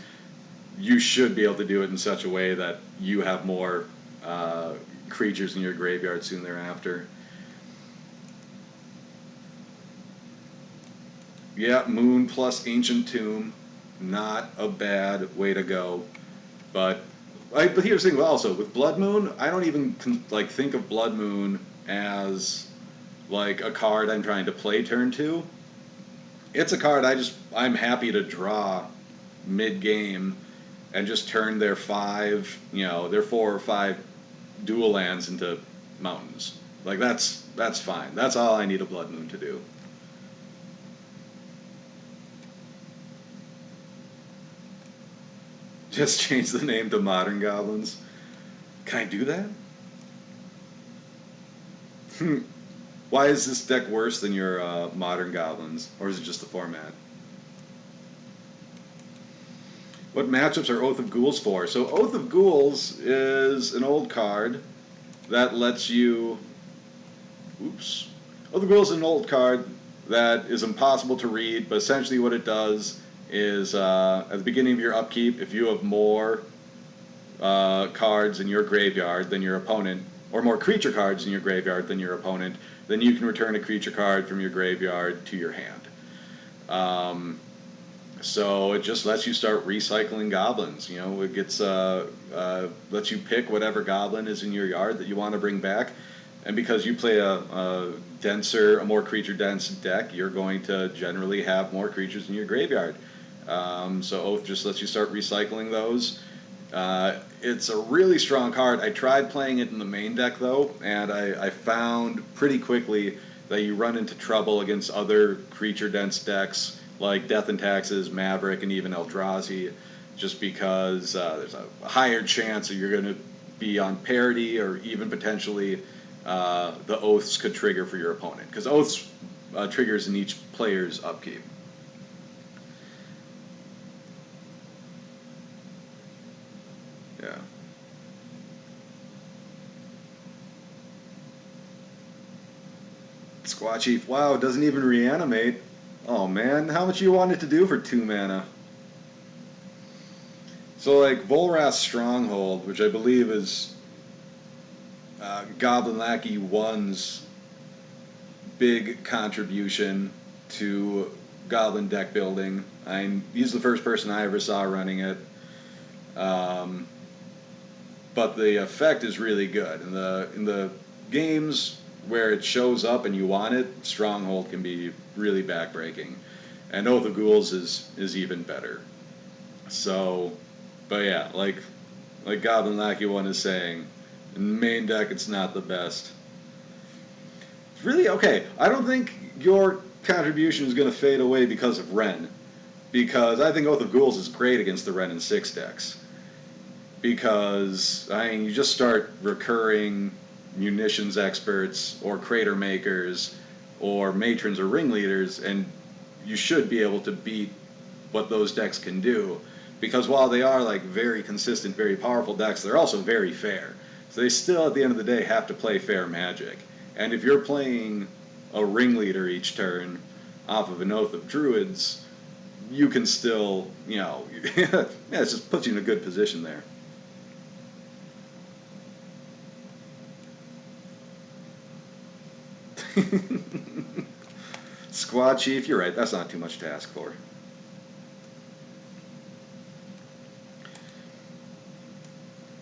[SPEAKER 1] you should be able to do it in such a way that you have more creatures in your graveyard soon thereafter. Yeah, Moon plus Ancient Tomb, not a bad way to go. But but here's the thing also with Blood Moon, I don't even like think of Blood Moon as like a card I'm trying to play turn two. It's a card I'm happy to draw mid game and just turn their their 4 or 5 dual lands into mountains. Like that's fine. That's all I need a Blood Moon to do. Just change the name to Modern Goblins. Can I do that? Why is this deck worse than your Modern Goblins, or is it just the format? What matchups are Oath of Ghouls for? So Oath of Ghouls is an old card that lets you. Oops. Oath of Ghouls is an old card that is impossible to read, but essentially what it does is at the beginning of your upkeep, if you have more cards in your graveyard than your opponent, or more creature cards in your graveyard than your opponent, then you can return a creature card from your graveyard to your hand. So it just lets you start recycling goblins. It lets you pick whatever goblin is in your yard that you want to bring back, and because you play a more creature dense deck, you're going to generally have more creatures in your graveyard. So Oath just lets you start recycling those. It's a really strong card. I tried playing it in the main deck though, and I found pretty quickly that you run into trouble against other creature dense decks like Death and Taxes, Maverick, and even Eldrazi, just because there's a higher chance that you're going to be on parity, or even potentially the Oaths could trigger for your opponent, because Oaths triggers in each player's upkeep. Yeah. Squad Chief, wow, it doesn't even reanimate. Oh man, how much you want it to do for 2 mana? So like Volrath's Stronghold, which I believe is Goblin Lackey 1's big contribution to Goblin deck building. He's the first person I ever saw running it. Um, but the effect is really good. In the games where it shows up and you want it, Stronghold can be really backbreaking, and Oath of Ghouls is even better. So, but yeah, like Goblin Lackey One is saying, in main deck it's not the best. It's really okay. I don't think your contribution is going to fade away because of Ren, because I think Oath of Ghouls is great against the Ren and 6 decks. Because I mean, you just start recurring munitions experts or crater makers or matrons or ringleaders, and you should be able to beat what those decks can do. Because while they are like very consistent, very powerful decks, they're also very fair. So they still, at the end of the day, have to play fair Magic. And if you're playing a ringleader each turn off of an Oath of Druids, you can still, yeah, it just puts you in a good position there. Squad Chief, you're right. That's not too much to ask for.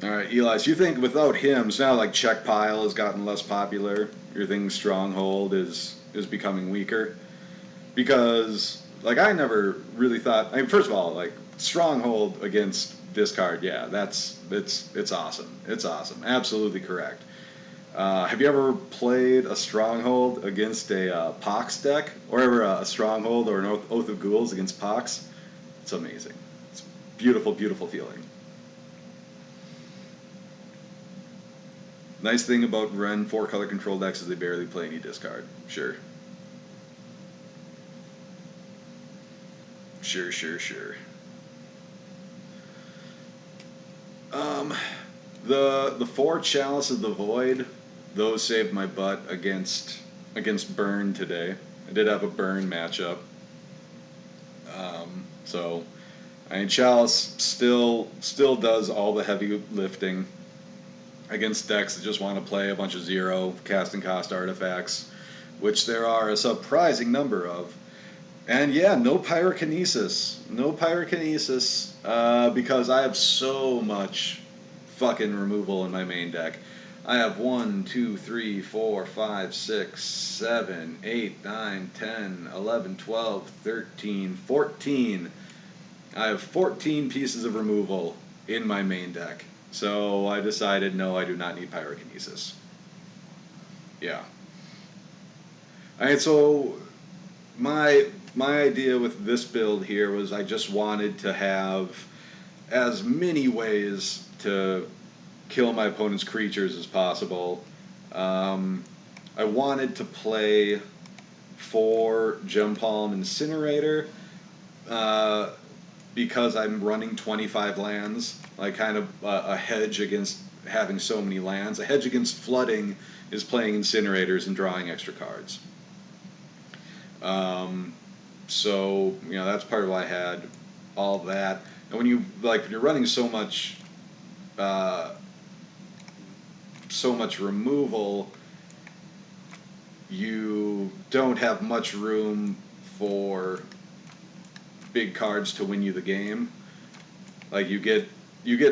[SPEAKER 1] All right, Eli. So you think without him, so now like Check Pile has gotten less popular. Your thing Stronghold is becoming weaker because like I never really thought. I mean, first of all, like Stronghold against discard, yeah, it's awesome. It's awesome. Absolutely correct. Have you ever played a Stronghold against a Pox deck, or ever a Stronghold or an Oath of Ghouls against Pox? It's amazing. It's beautiful, beautiful feeling. Nice thing about Ren 4-color control decks is they barely play any discard. Sure. Sure, sure, sure. Um, the 4 Chalice of the Void, those saved my butt against Burn today. I did have a Burn matchup. So I mean Chalice still does all the heavy lifting against decks that just want to play a bunch of 0 casting cost artifacts, which there are a surprising number of. And yeah, no pyrokinesis. No pyrokinesis, because I have so much fucking removal in my main deck. I have 1, 2, 3, 4, 5, 6, 7, 8, 9, 10, 11, 12, 13, 14. I have 14 pieces of removal in my main deck. So I decided, no, I do not need pyrokinesis. Yeah. Alright, so my idea with this build here was I just wanted to have as many ways to kill my opponent's creatures as possible. I wanted to play 4 Gem Palm Incinerator because I'm running 25 lands, like kind of a hedge against having so many lands. A hedge against flooding is playing Incinerators and drawing extra cards. So that's part of why I had all that. And when you're running so much removal, you don't have much room for big cards to win you the game. Like you get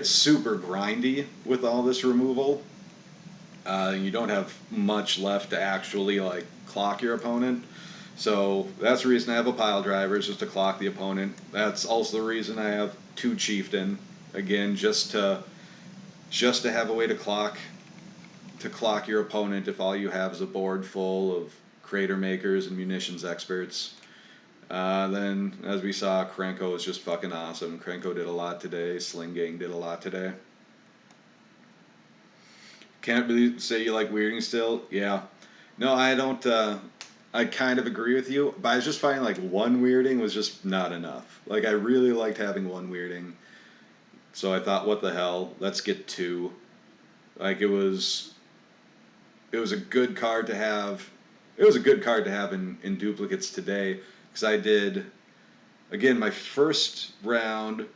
[SPEAKER 1] super grindy with all this removal. You don't have much left to actually like clock your opponent. So that's the reason I have a pile driver, is just to clock the opponent. That's also the reason I have 2 chieftain. Again, just to have a way to clock your opponent if all you have is a board full of crater makers and munitions experts. Then, as we saw, Krenko is just fucking awesome. Krenko did a lot today. Sling Gang did a lot today. Can't really say you like weirding still. Yeah. No, I don't. I kind of agree with you, but I was just finding like one weirding was just not enough. Like, I really liked having one weirding. So I thought, what the hell? Let's get 2. Like, it was a good card to have. It was a good card to have in duplicates today, because I did, again, my first round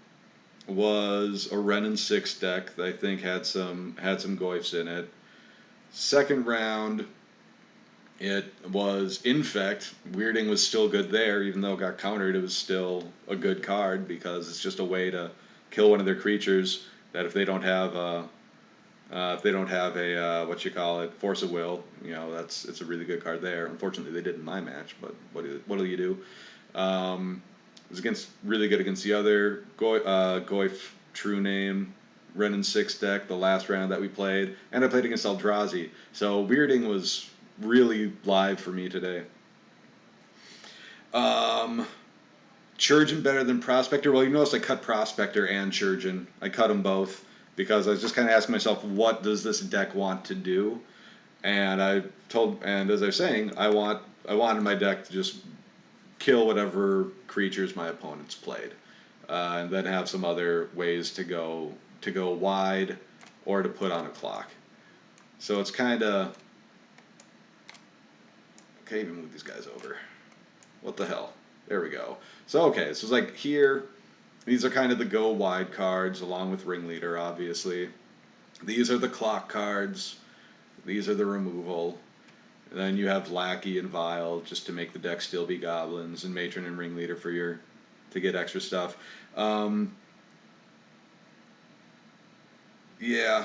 [SPEAKER 1] was a Ren and 6 deck that I think had some goifs in it. Second round, it was Infect. Weirding was still good there, even though it got countered. It was still a good card because it's just a way to kill one of their creatures that if they don't have a what you call it, force of will, it's a really good card there. Unfortunately, they did in my match, but what do you do? It was really good against the other Goif True Name Ren and 6 deck the last round that we played, and I played against Eldrazi. So weirding was really live for me today. Churgeon better than Prospector? Well, you notice I cut Prospector and Churgeon. I cut them both because I was just kind of asking myself, what does this deck want to do? And and as I was saying, I wanted my deck to just kill whatever creatures my opponents played, and then have some other ways to go wide or to put on a clock. So it's kind of, can't even move these guys over. What the hell? There we go. So okay, so it's like here, these are kind of the go wide cards along with Ringleader, obviously. These are the clock cards. These are the removal. And then you have Lackey and Vile just to make the deck still be Goblins, and Matron and Ringleader to get extra stuff. Yeah.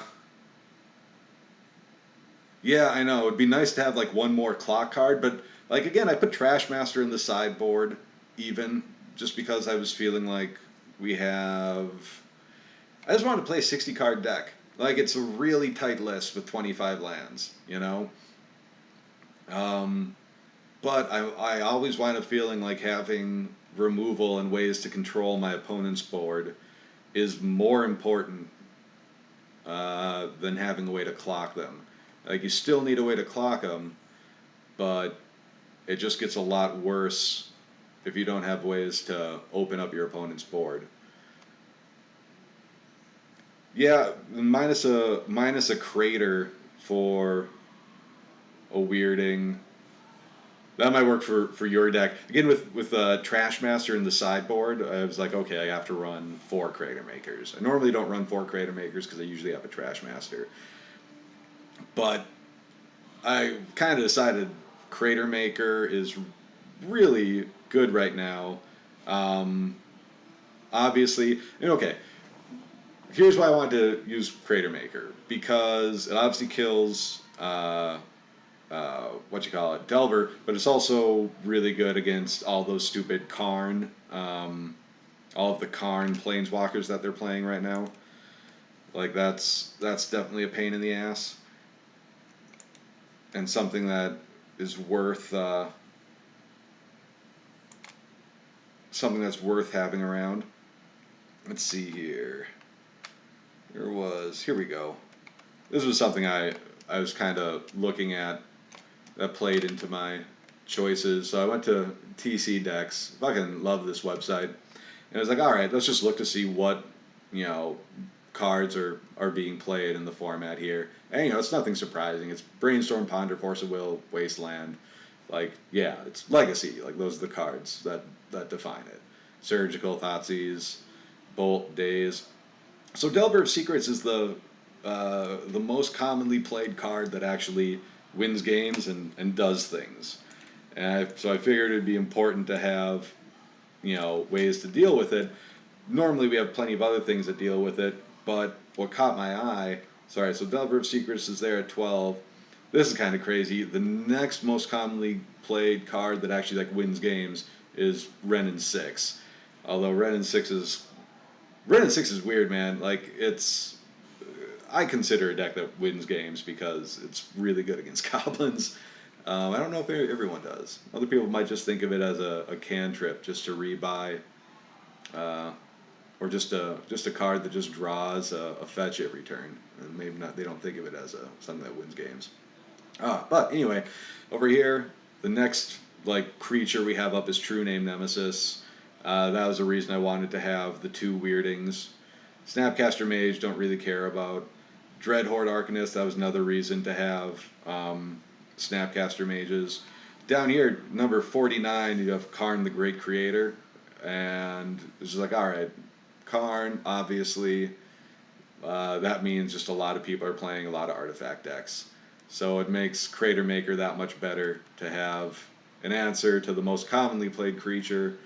[SPEAKER 1] Yeah, I know. It'd be nice to have like one more clock card, but like again, I put Trashmaster in the sideboard even just because I was feeling like we have. I just wanted to play a 60 card deck. Like, it's a really tight list with 25 lands, you know? But I always wind up feeling like having removal and ways to control my opponent's board is more important than having a way to clock them. Like, you still need a way to clock them, but it just gets a lot worse if you don't have ways to open up your opponent's board. Yeah, minus a crater for a weirding. That might work for your deck. Again, with Trashmaster in the sideboard, I was like, okay, I have to run 4 Crater Makers. I normally don't run 4 Crater Makers because I usually have a Trashmaster. But I kind of decided Crater Maker is really good right now. Obviously, and okay, here's why I wanted to use Crater Maker, because it obviously kills what you call it, Delver, but it's also really good against all those stupid Karn, all of the Karn planeswalkers that they're playing right now. Like, that's definitely a pain in the ass, and something that is something that's worth having around. Let's see here. Here we go. This was something I was kind of looking at that played into my choices. So I went to TC Decks. Fucking love this website. And I was like, all right, let's just look to see what, cards are being played in the format here. And, it's nothing surprising. It's Brainstorm, Ponder, Force of Will, Wasteland. Like, yeah, it's Legacy. Like, those are the cards that define it. Surgical, Thoughtseize, Bolt, Daze. So Delver of Secrets is the most commonly played card that actually wins games and does things. So I figured it'd be important to have, ways to deal with it. Normally we have plenty of other things that deal with it, but what caught my eye, so Delver of Secrets is there at 12. this is kind of crazy. The next most commonly played card that actually like wins games is Ren and Six. Although Ren and Six is weird, man. Like it's I consider a deck that wins games because it's really good against goblins. I don't know if everyone does. Other people might just think of it as a cantrip just to rebuy, uh, or just a card that just draws a fetch every turn. And maybe not. They don't think of it as something that wins games. But anyway, over here, the next like creature we have up is True Name Nemesis. That was the reason I wanted to have the two weirdings. Snapcaster Mage, don't really care about. Dreadhorde Arcanist, that was another reason to have Snapcaster Mages. Down here, number 49, you have Karn the Great Creator. And it's just like, alright, Karn, obviously, that means just a lot of people are playing a lot of artifact decks. So it makes Crater Maker that much better to have an answer to the most commonly played creature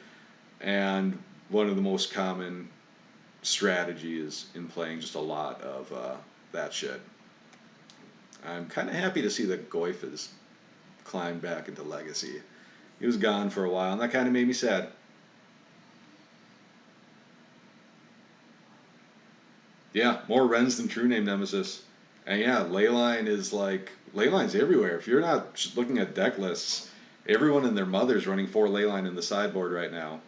[SPEAKER 1] and one of the most common strategies in playing just a lot of that shit. I'm kind of happy to see that Goyf has climbed back into Legacy. He was gone for a while, and that kind of made me sad. Yeah, more Rens than True Name Nemesis. And yeah, Leyline's everywhere. If you're not looking at deck lists, everyone and their mother's running 4 Leyline in the sideboard right now.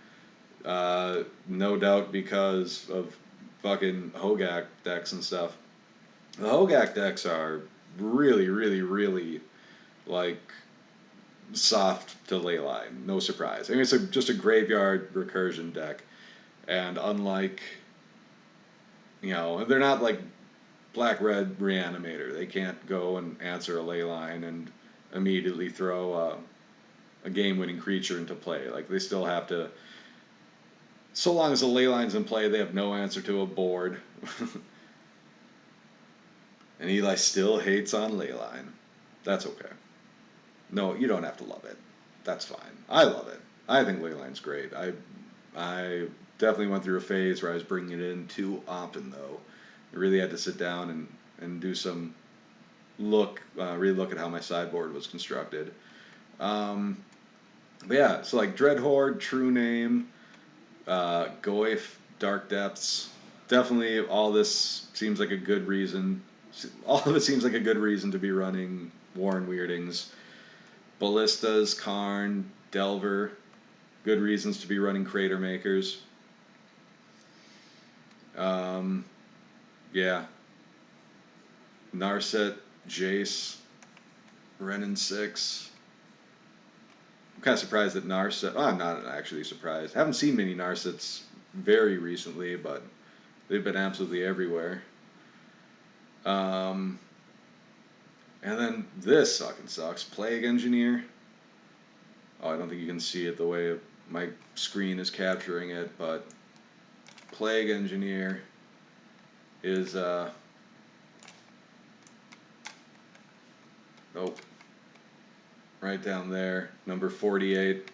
[SPEAKER 1] No doubt because of fucking Hogak decks and stuff. The Hogak decks are really, really, really like soft to Leyline. No surprise. I mean, it's just a graveyard recursion deck, and unlike they're not like Black Red Reanimator. They can't go and answer a Leyline and immediately throw a game winning creature into play. Like they still have to. So long as the Leyline's in play, they have no answer to a board. And Eli still hates on Leyline. That's okay. No, you don't have to love it. That's fine. I love it. I think Leyline's great. I definitely went through a phase where I was bringing it in too often, though. I really had to sit down and do some really look at how my sideboard was constructed. Um, but yeah, so like Dreadhorde, True Name, Goyf, Dark Depths. Definitely all this seems like a good reason. All of it seems like a good reason to be running Warren Weirdings. Ballistas, Karn, Delver. Good reasons to be running Crater Makers. Yeah. Narset, Jace, Renin 6. I'm kind of surprised that Narset. Oh, I'm not actually surprised. I haven't seen many Narsets very recently, but they've been absolutely everywhere. And then this fucking sucks. Plague Engineer. Oh, I don't think you can see it the way my screen is capturing it, but Plague Engineer is nope. Right down there, number 48.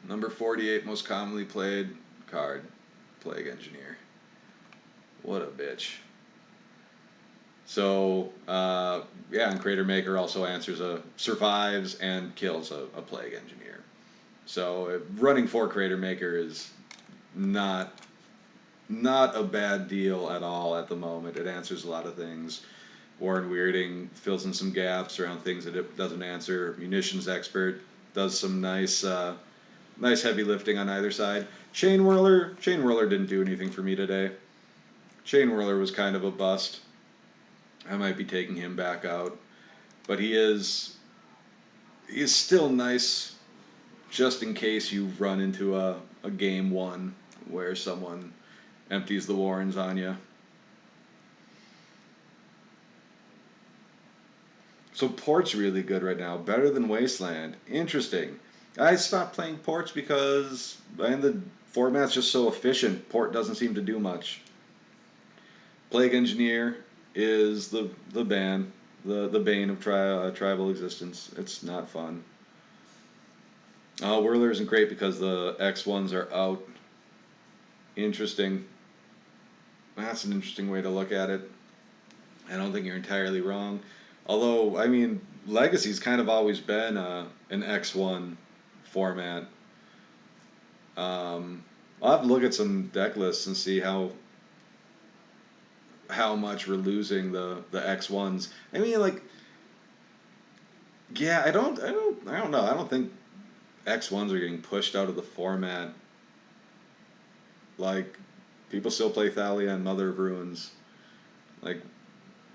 [SPEAKER 1] Number 48 most commonly played card, Plague Engineer. What a bitch. So, yeah, and Crater Maker also survives and kills a Plague Engineer. So, running 4 Crater Maker is not a bad deal at all at the moment. It answers a lot of things. Warren Weirding fills in some gaps around things that it doesn't answer. Munitions Expert does some nice heavy lifting on either side. Chain Whirler didn't do anything for me today. Chain Whirler was kind of a bust. I might be taking him back out, but he is still nice, just in case you run into a game 1 where someone empties the Warrens on you. So Port's really good right now, better than Wasteland. Interesting. I stopped playing Ports because the format's just so efficient. Port doesn't seem to do much. Plague Engineer is the bane of tribal existence. It's not fun. Whirler isn't great because the X1s are out. Interesting. That's an interesting way to look at it. I don't think you're entirely wrong. Although, I mean, Legacy's kind of always been an X1 format. I'll have to look at some deck lists and see how much we're losing the X1s. I mean, like, yeah, I don't know. I don't think X1s are getting pushed out of the format. Like, people still play Thalia and Mother of Ruins. Like,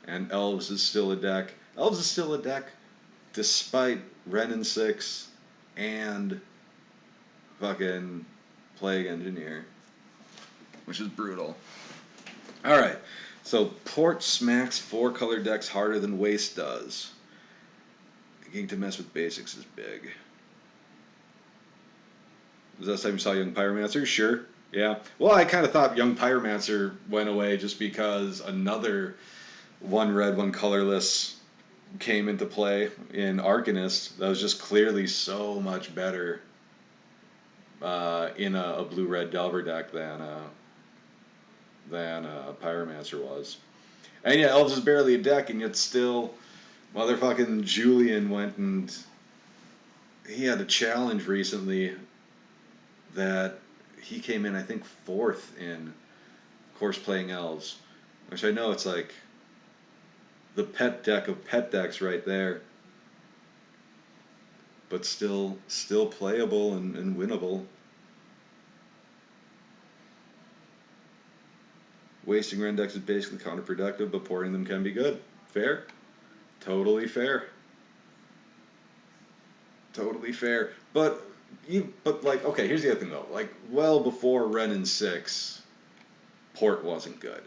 [SPEAKER 1] and Elves is still a deck. Elves is still a deck, despite Ren and 6 and fucking Plague Engineer, which is brutal. All right, so Port smacks 4-color decks harder than Waste does. Getting to mess with basics is big. Was that time you saw Young Pyromancer? Sure. Yeah. Well, I kind of thought Young Pyromancer went away just because another one red, one colorless came into play in Arcanist that was just clearly so much better in a blue red Delver deck than Pyromancer was. And yeah, Elves is barely a deck, and yet still, motherfucking Julian went and he had a challenge recently that he came in, I think, 4th in course playing Elves, which I know it's like the pet deck of pet decks right there, but still playable and winnable. Wasting Ren decks is basically counterproductive, but porting them can be good. Fair? Totally fair. Totally fair. But like, okay, here's the other thing though. Like, well before Ren and 6, port wasn't good.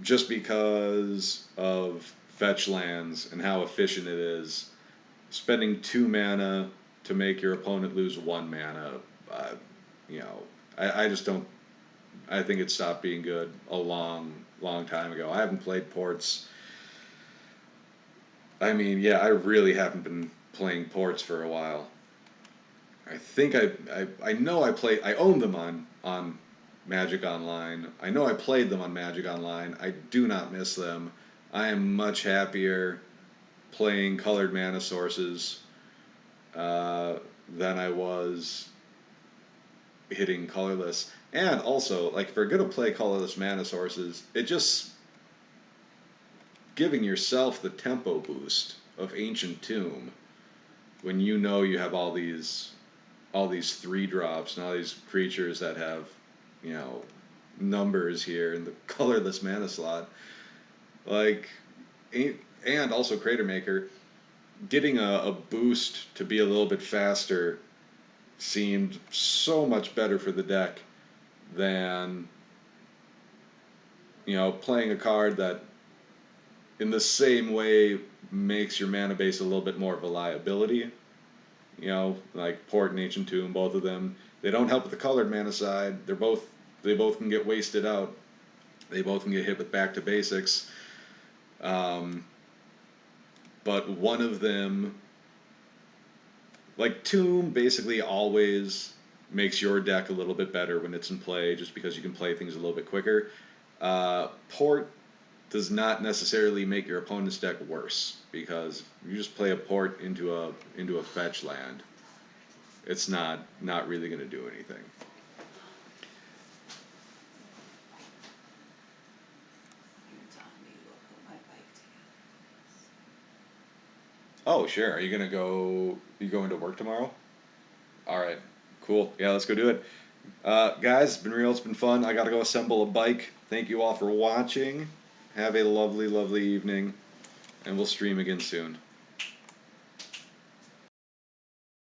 [SPEAKER 1] Just because of fetch lands and how efficient it is. Spending 2 mana to make your opponent lose 1 mana, you know, I just don't. I think it stopped being good a long time ago. I haven't played ports. I mean, yeah, I really haven't been playing ports for a while. I think I know I own them on Magic Online. I know I played them on Magic Online. I do not miss them. I am much happier playing colored mana sources than I was hitting colorless. And also, like, if we're gonna play colorless mana sources, it just giving yourself the tempo boost of Ancient Tomb when you know you have all these 3 drops and all these creatures that have, you know, numbers here in the colorless mana slot. Like, and also Crater Maker, getting a boost to be a little bit faster seemed so much better for the deck than, you know, playing a card that in the same way makes your mana base a little bit more of a liability. You know, like Port and Ancient Tomb, both of them. They don't help with the colored mana side. They both can get wasted out. They both can get hit with back to basics. But one of them, like Tomb, basically always makes your deck a little bit better when it's in play, just because you can play things a little bit quicker. Port does not necessarily make your opponent's deck worse, because you just play a port into a fetch land. It's not really going to do anything.
[SPEAKER 2] You're telling me to go put my bike together.
[SPEAKER 1] Oh, sure. Are you gonna go? You going to work tomorrow? All right. Cool. Yeah, let's go do it. Guys, it's been real. It's been fun. I gotta go assemble a bike. Thank you all for watching. Have a lovely, lovely evening, and we'll stream again soon.